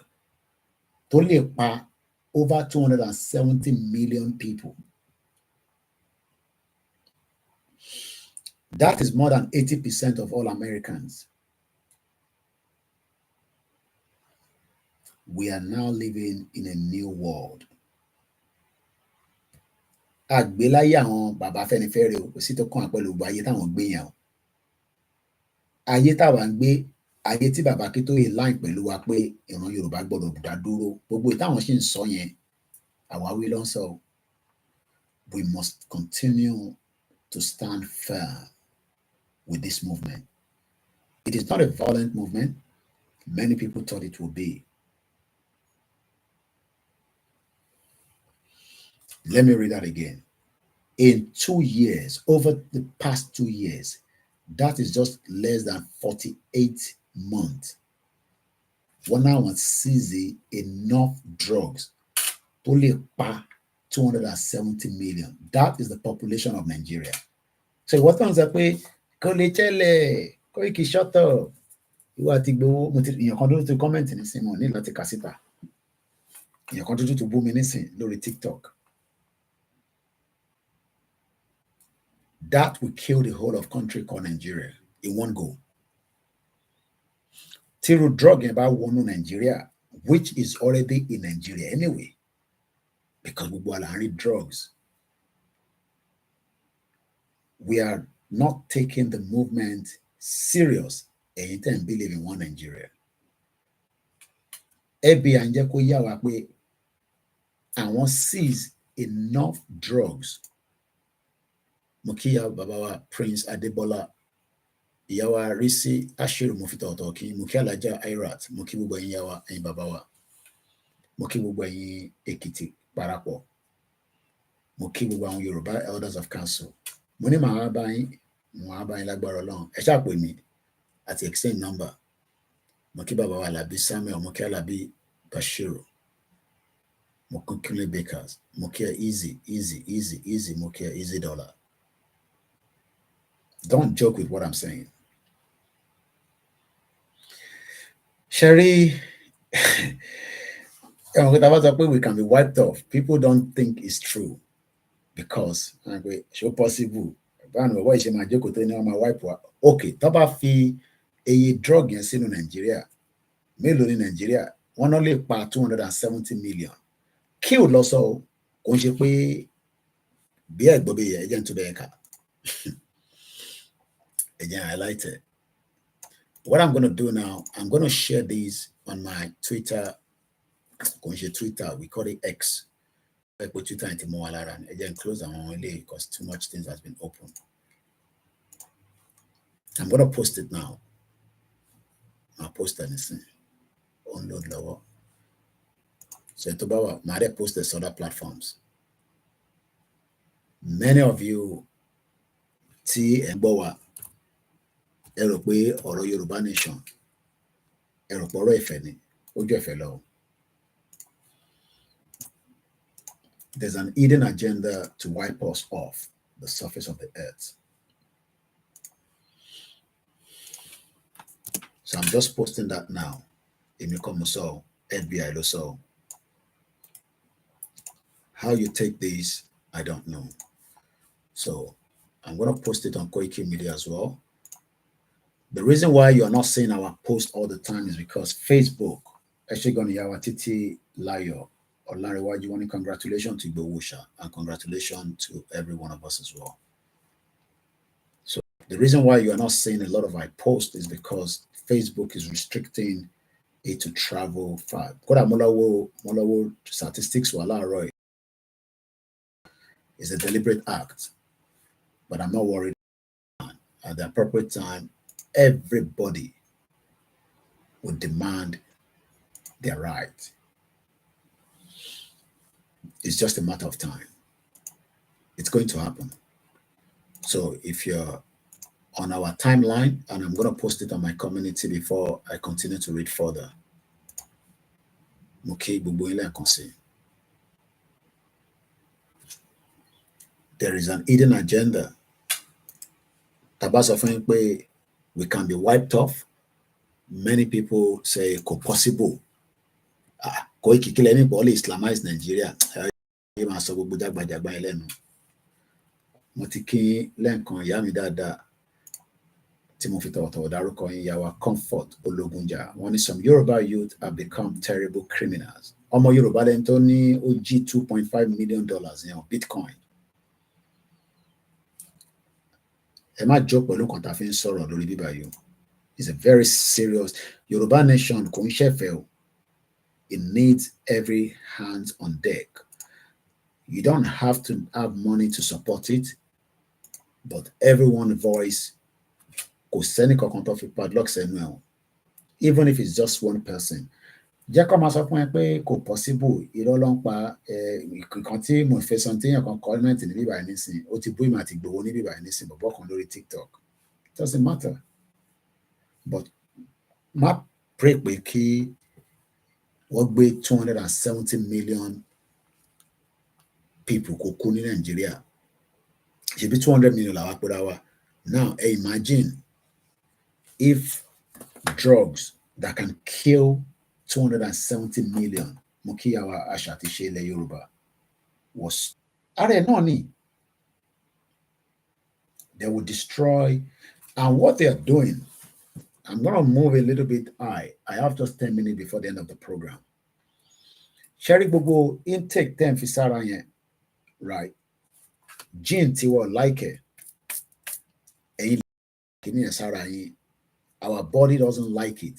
tó lè pa over 270 million people. That is more than 80% of all Americans. We are now living in a new world. Àgbéláyé àwọn bàbá Fẹ́nifẹ́re o, kò sí tó kàn pẹ̀lú gbogbo ayé táwọn gbé yẹn o. Ayé táwa ń gbé, ayé tí bàbá Akíntóyè line pẹ̀lú wa pé ìran Yorùbá gbọ́dọ̀ dá dúró. Gbogbo ìtàwọn ṣì ń sọ yẹn, àwáwí ló ń sọ o. We must continue to stand firm with this movement. It is not a violent movement. Many people thought it would be. Let me read that again. In 2 years, over the past 2 years, that is just less than 48 months. One now wants seize enough drugs to lè pa 270 million. That is the population of Nigeria. So what comes up with Kolechele, Koiki shut up. You are to go to comment in the same one, láti kasita. You continue to boom in lórí TikTok. That will kill the whole of country called Nigeria in one go. Till drug about one Nigeria, which is already in Nigeria anyway, because we are drugs. We are not taking the movement serious and believe in one Nigeria. Ebi anje ko ya wa pe àwọn seize enough drugs. Mokiya Babawa Prince Adebola Yawa Risi Ashiru Mufita Otoki Mokia Laja Irat Mokibu Yawa and Babawa Mokibu Ekiti Parapo Mokibu Yoruba Elders of Council Moni Mahabai Lagbar along a sharp with me at the exchange number Mokiba Bawa Labi Samuel Mokia Labi Bashiru Mokukule Bakers Mokia easy Mokia easy dollar. Don't joke with what I'm saying. Sherry, we can be wiped off. People don't think it's true because so possible. What is my joke wipe? Okay, Taba fi a drug in Nigeria. Mélòó ní Nàìjíríà wọ́n náà lè pa 270 million kí ò lọ sọ kò ń ṣe pé bí ẹ̀gbọ́n bí ẹ̀jẹ̀ ń tún bẹ́ẹ̀ kà ẹ̀jẹ̀ highlight it. What I'm going to do now, I'm going to share these on my Twitter. Kò ń ṣe Twitter, we call it X. I put Twitter into more alara and again close àwọn ilé because too much things has been opened. I'm going to post it now. I'll post anything. Unload lower. So to Mare post this other platforms. Many of you tí ẹ gbọ́ wa ẹ rò pé ọ̀rọ̀ Yorùbá nation ẹ rò pé ọ̀rọ̀ ìfẹ́ ni ojú ẹ̀fẹ́ lọ. There's an hidden agenda to wipe us off the surface of the earth. So I'm just posting that now. Emikomuso, FBI Loso. How you take these, I don't know. So I'm going to post it on Koiki Media as well. The reason why you're not seeing our post all the time is because Facebook, actually going to Yawatiti Layo, or Larry Wajiwani, congratulations to Bowusha and congratulations to every one of us as well. So the reason why you are not seeing a lot of my posts is because Facebook is restricting it to travel far. Molawo statistics Roy is a deliberate act, but I'm not worried. At the appropriate time, everybody would demand their right. It's just a matter of time. It's going to happen. So if you're on our timeline, and I'm going to post it on my community before I continue to read further. There is an hidden agenda. We can be wiped off. Many people say, possible. Koiki kill anybody, Islamize Nigeria. Motiki lenkan yami dada. Comfort Ologunja. One some Yoruba youth have become terrible criminals. Omo Yoruba lentoni OG $2.5 million Bitcoin. Emma joke pẹ̀lú kan tá fi ń sọ̀rọ̀ lórí bíbá yìí. It's a very serious Yoruba nation kò ń ṣẹ̀fẹ̀ o. It needs every hands on deck. You don't have to have money to support it, but everyone's voice kò sẹ́ni kankan tó fi padlock sẹ́nu ẹ̀ o. Even if it's just one person. Jẹ́ kó máa sọ fún ẹ pé kò possible irọ́ ló ń pa nǹkan tí mo fẹ́ sọ tí èèyàn kan comment ní bíbá yìí nísìn ó ti bú ìmọ̀ àti Ìgbòho ní bíbá yìí nísìn bọ̀bọ̀ kan lórí TikTok. It doesn't matter. But má pray pé kí wọ́n gbé 270 million people kò kú ní Nàìjíríà. Ṣebí 200 million làwa pera wa. Now imagine if drugs that can kill 270 million Mukiyawa Ashati Shele Yoruba was they would destroy. And what they are doing, I'm going to move a little bit high. I have just 10 minutes before the end of the program. Sherry Bobo intake 10 Fisara, right? Jin Tiwa like it. Our body doesn't like it.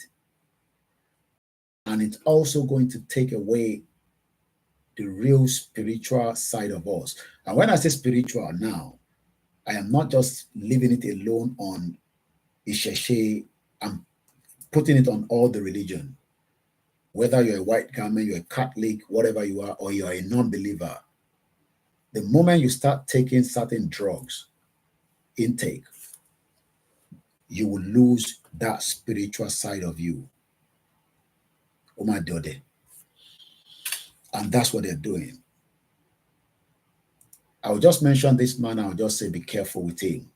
And it's also going to take away the real spiritual side of us. And when I say spiritual now, I am not just leaving it alone on Isheshe. I'm putting it on all the religion. Whether you're a white garment, you're a Catholic, whatever you are, or you're a non-believer. The moment you start taking certain drugs intake, you will lose that spiritual side of you. And that's what they're doing. I'll just mention this man. I'll just say, be careful with him.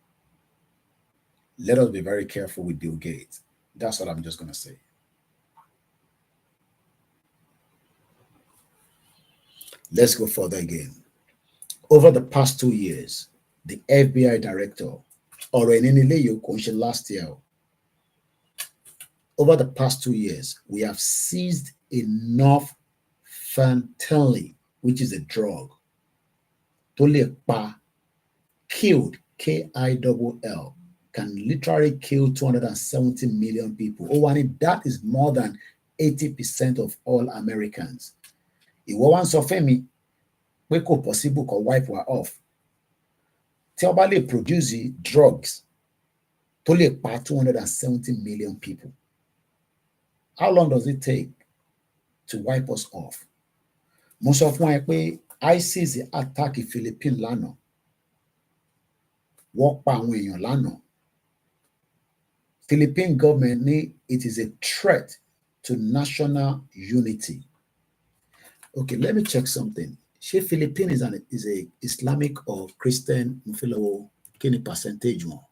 Let us be very careful with Bill Gates. That's what I'm just going to say. Let's go further again. Over the past 2 years, the FBI director, or last year, over the past 2 years, we have seized enough fentanyl, which is a drug, killed, Kill, can literally kill 270 million people. Oh, and that is more than 80% of all Americans. If one sọ fẹ́ mi pé kò possible kó wipe wa off, tí ó bá lè produce drugs tó lè pa 270 million people, how long does it take to wipe us off? Mo sọ fún wa pé ISIS attack Philippines lánàá, wọ́n pa àwọn èèyàn lánàá. Philippine government ní it is a threat to national unity. Okay, let me check something. Ṣé Philippines is a Islamic or Christian? Mo fẹ́ lọ́wọ́ kí ni percentage wọn?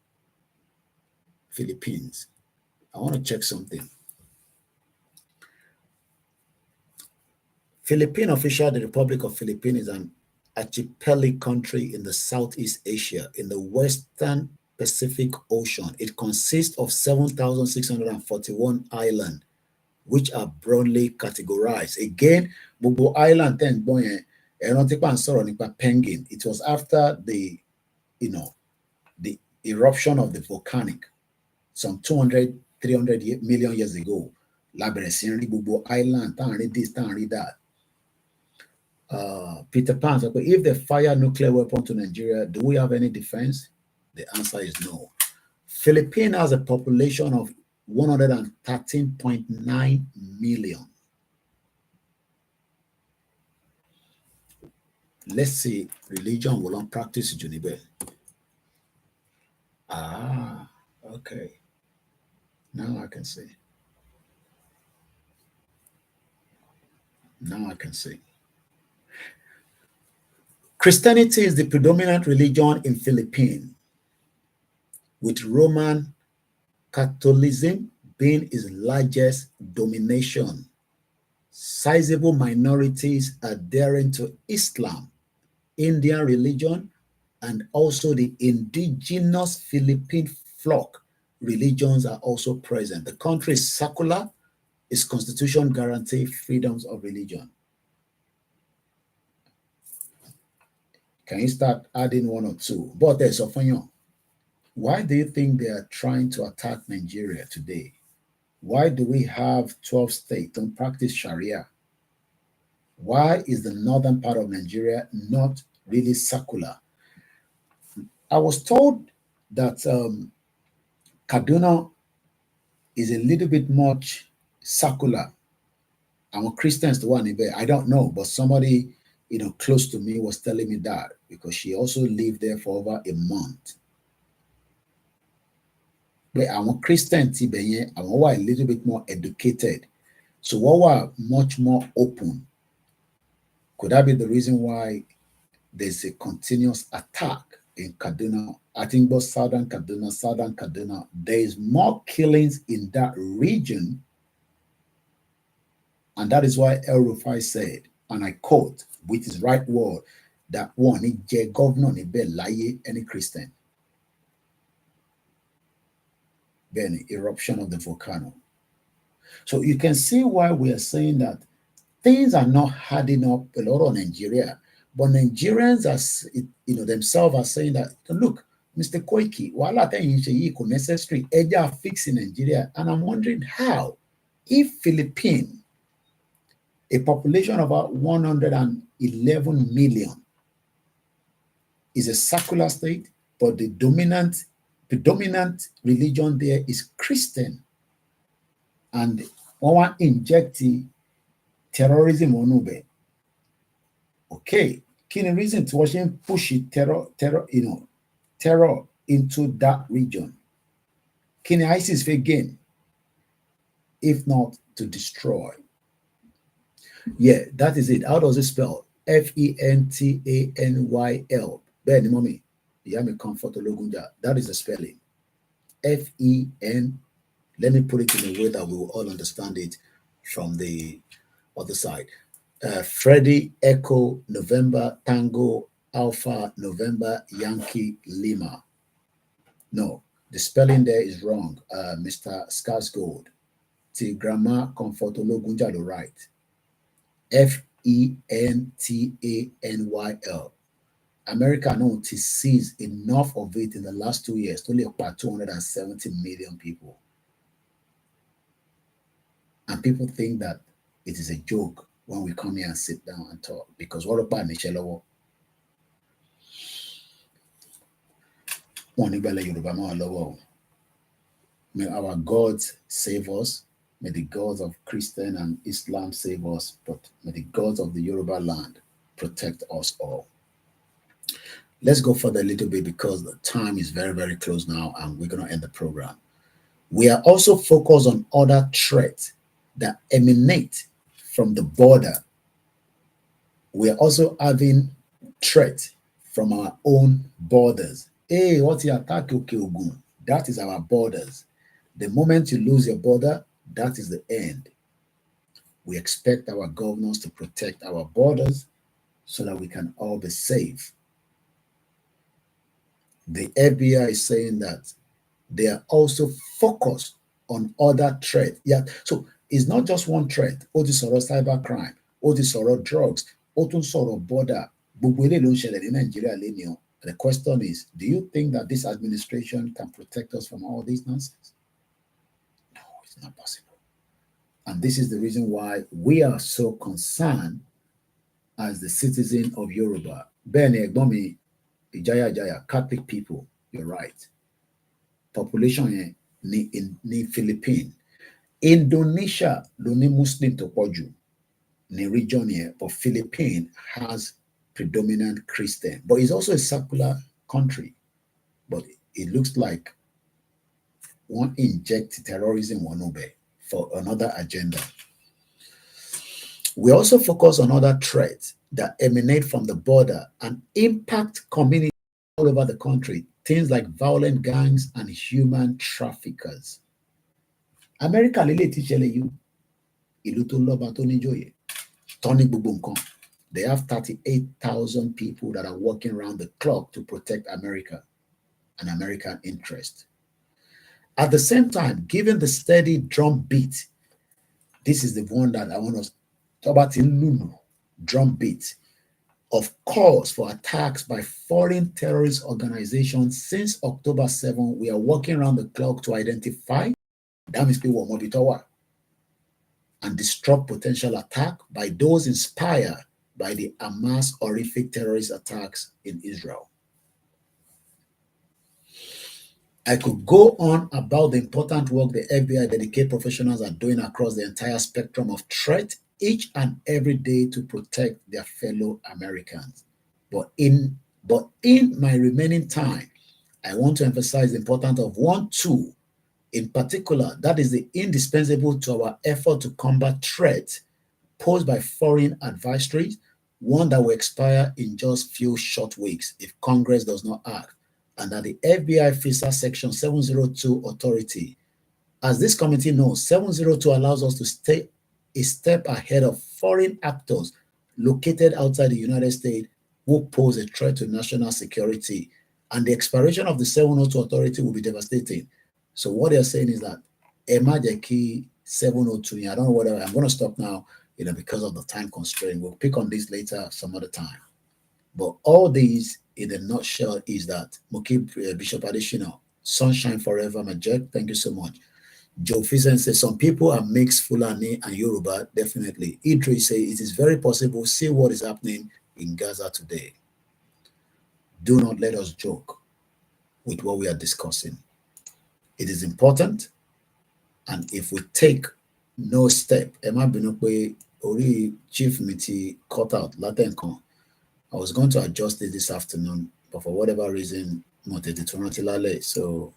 Philippines. I want to check something. Philippine official, the Republic of Philippines is an archipelago country in the Southeast Asia, in the Western Pacific Ocean. It consists of 7,641 islands, which are broadly categorized. Again, gbogbo island ten gbọ́n yẹn, ẹran tí pa ń sọ̀rọ̀ nípa penguin. It was after the eruption of the volcanic, some 200, 300 million years ago. La bẹ̀rẹ̀ sí rí gbogbo island, tá à ń rí this, tá à ń rí that. Peter Pan said, but if they fire nuclear weapon to Nigeria, do we have any defense? The answer is no. Philippines has a population of 113.9 million. Let's see, religion will not practice Junibe. Okay. Now I can see. Now I can see. Christianity is the predominant religion in Philippines, with Roman Catholicism being its largest domination. Sizable minorities adhering to Islam, Indian religion, and also the indigenous Philippine folk religions are also present. The country is secular. Its constitution guarantees freedoms of religion. Can you start adding one or two? But there's a funny. Why do you think they are trying to attack Nigeria today? Why do we have 12 states don't practice Sharia? Why is the northern part of Nigeria not really secular? I was told that Kaduna is a little bit much secular. I'm a Christian, the one in there. I don't know, but somebody close to me was telling me that because she also lived there for over a month. But I'm a Christian, I'm a little bit more educated. So what were much more open? Could that be the reason why there's a continuous attack in Kaduna? I think both southern Kaduna, there is more killings in that region. And that is why El Rufai said, and I quote, with his right word, that one, he governor, he be lie any Christian. Then eruption of the volcano. So you can see why we are saying that things are not hardening up a lot on Nigeria, but Nigerians themselves are saying that, look, Mr. Koiki, while I think it's necessary, they are fixing Nigeria, and I'm wondering how, if Philippines, a population of about 111 million, is a secular state, but the predominant religion there is Christian, and one inject terrorism on Ube. Okay, key reason to watch him push terror into that region. Can ISIS again, if not to destroy? Yeah, that is it. How does it spell? Fentanyl. Benny, mommy, Yami Comfort Ologunja. That is the spelling. Fen. Let me put it in a way that we will all understand it from the other side. Freddie Echo November Tango Alpha November Yankee Lima. No, the spelling there is wrong, Mr. Skarsgård. Ti grammar Comfortologunjalo right. Fentanyl. America now to seize enough of it in the last 2 years to only about 270 million people. And people think that it is a joke when we come here and sit down and talk, because what about Nichelowo? May our gods save us. May the gods of Christian and Islam save us, but may the gods of the Yoruba land protect us all. Let's go further a little bit because the time is very, very close now and we're going to end the program. We are also focused on other threats that emanate from the border. We are also having threats from our own borders. Hey, what's your attack? Ogun? That is our borders. The moment you lose your border, that is the end. We expect our governors to protect our borders so that we can all be safe. The FBI is saying that they are also focused on other threats. Yeah, so it's not just one threat. Ó ti sọ̀rọ̀ cybercrime, ó ti sọ̀rọ̀ drugs, ó tún sọ̀rọ̀ border. Gbogbo eléyìí ló ń ṣẹlẹ̀ ní Nàìjíríà lénìí o. The question is, do you think that this administration can protect us from all these nonsense? No, it's not possible. And this is the reason why we are so concerned as the citizen of Yoruba. Bẹ́ẹ̀ni ẹ̀gbọ́n mi, Ìjayà, Catholic people, you're right. Population yẹn ní Philippines. Indonesia ló ní Muslim tó pọ̀ jù ní region yẹn, but Philippines has predominant Christian. But it's also a secular country. But it looks like one inject terrorism one obey for another agenda. We also focus on other threats that emanate from the border and impact communities all over the country. Things like violent gangs and human traffickers. America lele ti ṣẹlẹ̀ yìí, ìlú tó lọ́ba tó níjòyè, tọ́ní gbogbo nǹkan. They have 38,000 people that are working around the clock to protect America and American interest. At the same time, given the steady drum beat, this is the one that I want us to talk about in Lulu, drum beat of calls for attacks by foreign terrorist organizations. Since October 7, we are working around the clock to identify and disrupt potential attack by those inspired by the Hamas horrific terrorist attacks in Israel. I could go on about the important work the FBI dedicated professionals are doing across the entire spectrum of threat each and every day to protect their fellow Americans. But in my remaining time, I want to emphasize the importance of one tool in particular that is indispensable to our effort to combat threats posed by foreign adversaries, one that will expire in just few short weeks if Congress does not act, and that the FBI FISA Section 702 authority. As this committee knows, 702 allows us to stay a step ahead of foreign actors located outside the United States who pose a threat to national security, and the expiration of the 702 authority will be devastating. So what they're saying is that Emajeki 702, I don't know whether I'm going to stop now, because of the time constraint. We'll pick on this later some other time. But all these, in a nutshell, is that Bishop Adeshina, sunshine forever, Majek, thank you so much. Joe Fisen says some people are mixed Fulani and Yoruba, definitely. Idris says it is very possible. See what is happening in Gaza today. Do not let us joke with what we are discussing. It is important, and if we take no step, Emma Binokwe Ori Chief Miti cut out Latenko. I was going to adjust it this afternoon, but for whatever reason, so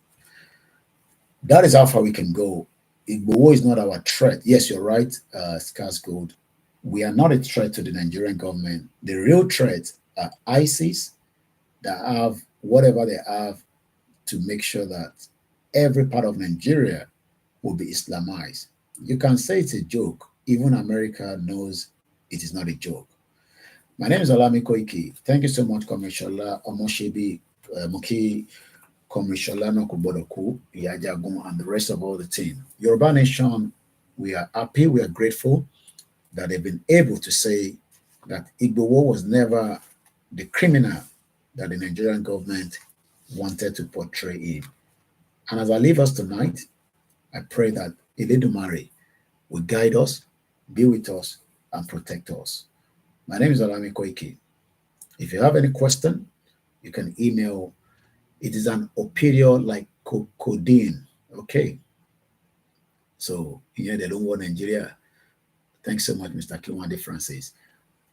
that is how far we can go. Igbo is not our threat. Yes, you're right, Skarsgård. We are not a threat to the Nigerian government. The real threat are ISIS that have whatever they have to make sure that every part of Nigeria will be Islamized. You can say it's a joke. Even America knows It is not a joke. My name is Olami Koiki. Thank you so much, Komishola Omoshebi Muki, Komishola Nokubodoku, Yajagun, and the rest of all the team. Yoruba Nation, we are happy, we are grateful that they've been able to say that Igbowo was never the criminal that the Nigerian government wanted to portray him. And as I leave us tonight, I pray that Eledumare will guide us, be with us, and protect us. My name is Olami Koiki. If you have any question, you can email. It is an opinion like codeine. Okay. So, here they don't want Nigeria. Thanks so much, Mr. Kiwande Francis.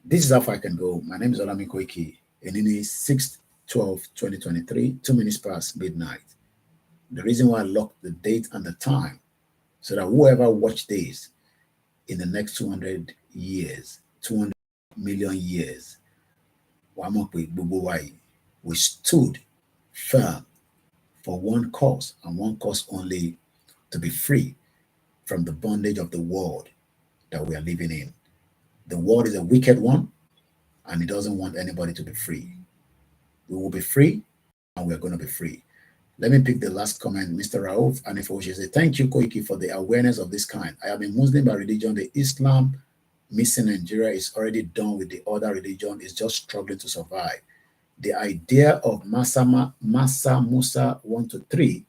This is how far I can go. My name is Olami Koiki. And it is 6/12/2023, 2 minutes past midnight. The reason why I locked the date and the time, so that whoever watched this in the next 200 years, 200 million years, we stood firm for one cause and one cause only, to be free from the bondage of the world that we are living in. The world is a wicked one, and it doesn't want anybody to be free. We will be free, and we are going to be free. Let me pick the last comment. Mr. Raouf Anifoshi says, thank you, Koiki, for the awareness of this kind. I am a Muslim by religion. The Islam missing Nigeria is already done with the other religion. It's just struggling to survive. The idea of Massa Musa 1 to 3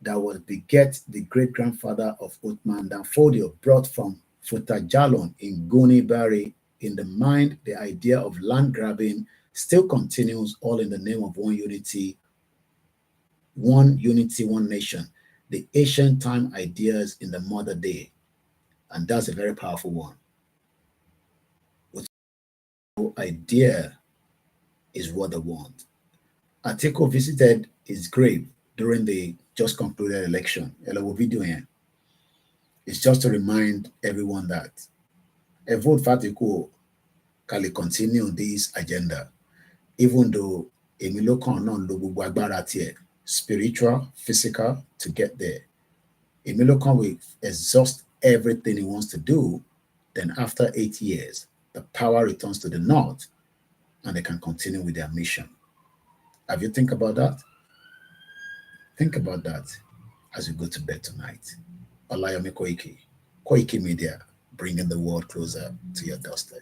that was beget the great-grandfather of Uthman Danfodio, brought from Futajalon in Goni Bari, in the mind, the idea of land grabbing still continues, all in the name of one unity, one nation. The ancient time ideas in the modern day. And that's a very powerful one. Idea is what they want. Atiku visited his grave during the just concluded election. It's just to remind everyone that a vote for Atiku can continue this agenda, even though Emilio Konon lo spiritual, physical, to get there. Emilio Kon will exhaust everything he wants to do. Then after 8 years, the power returns to the North, and they can continue with their mission. Have you think about that? Think about that as you go to bed tonight. Olayomi Koiki, Koiki Media, bringing the world closer to your doorstep.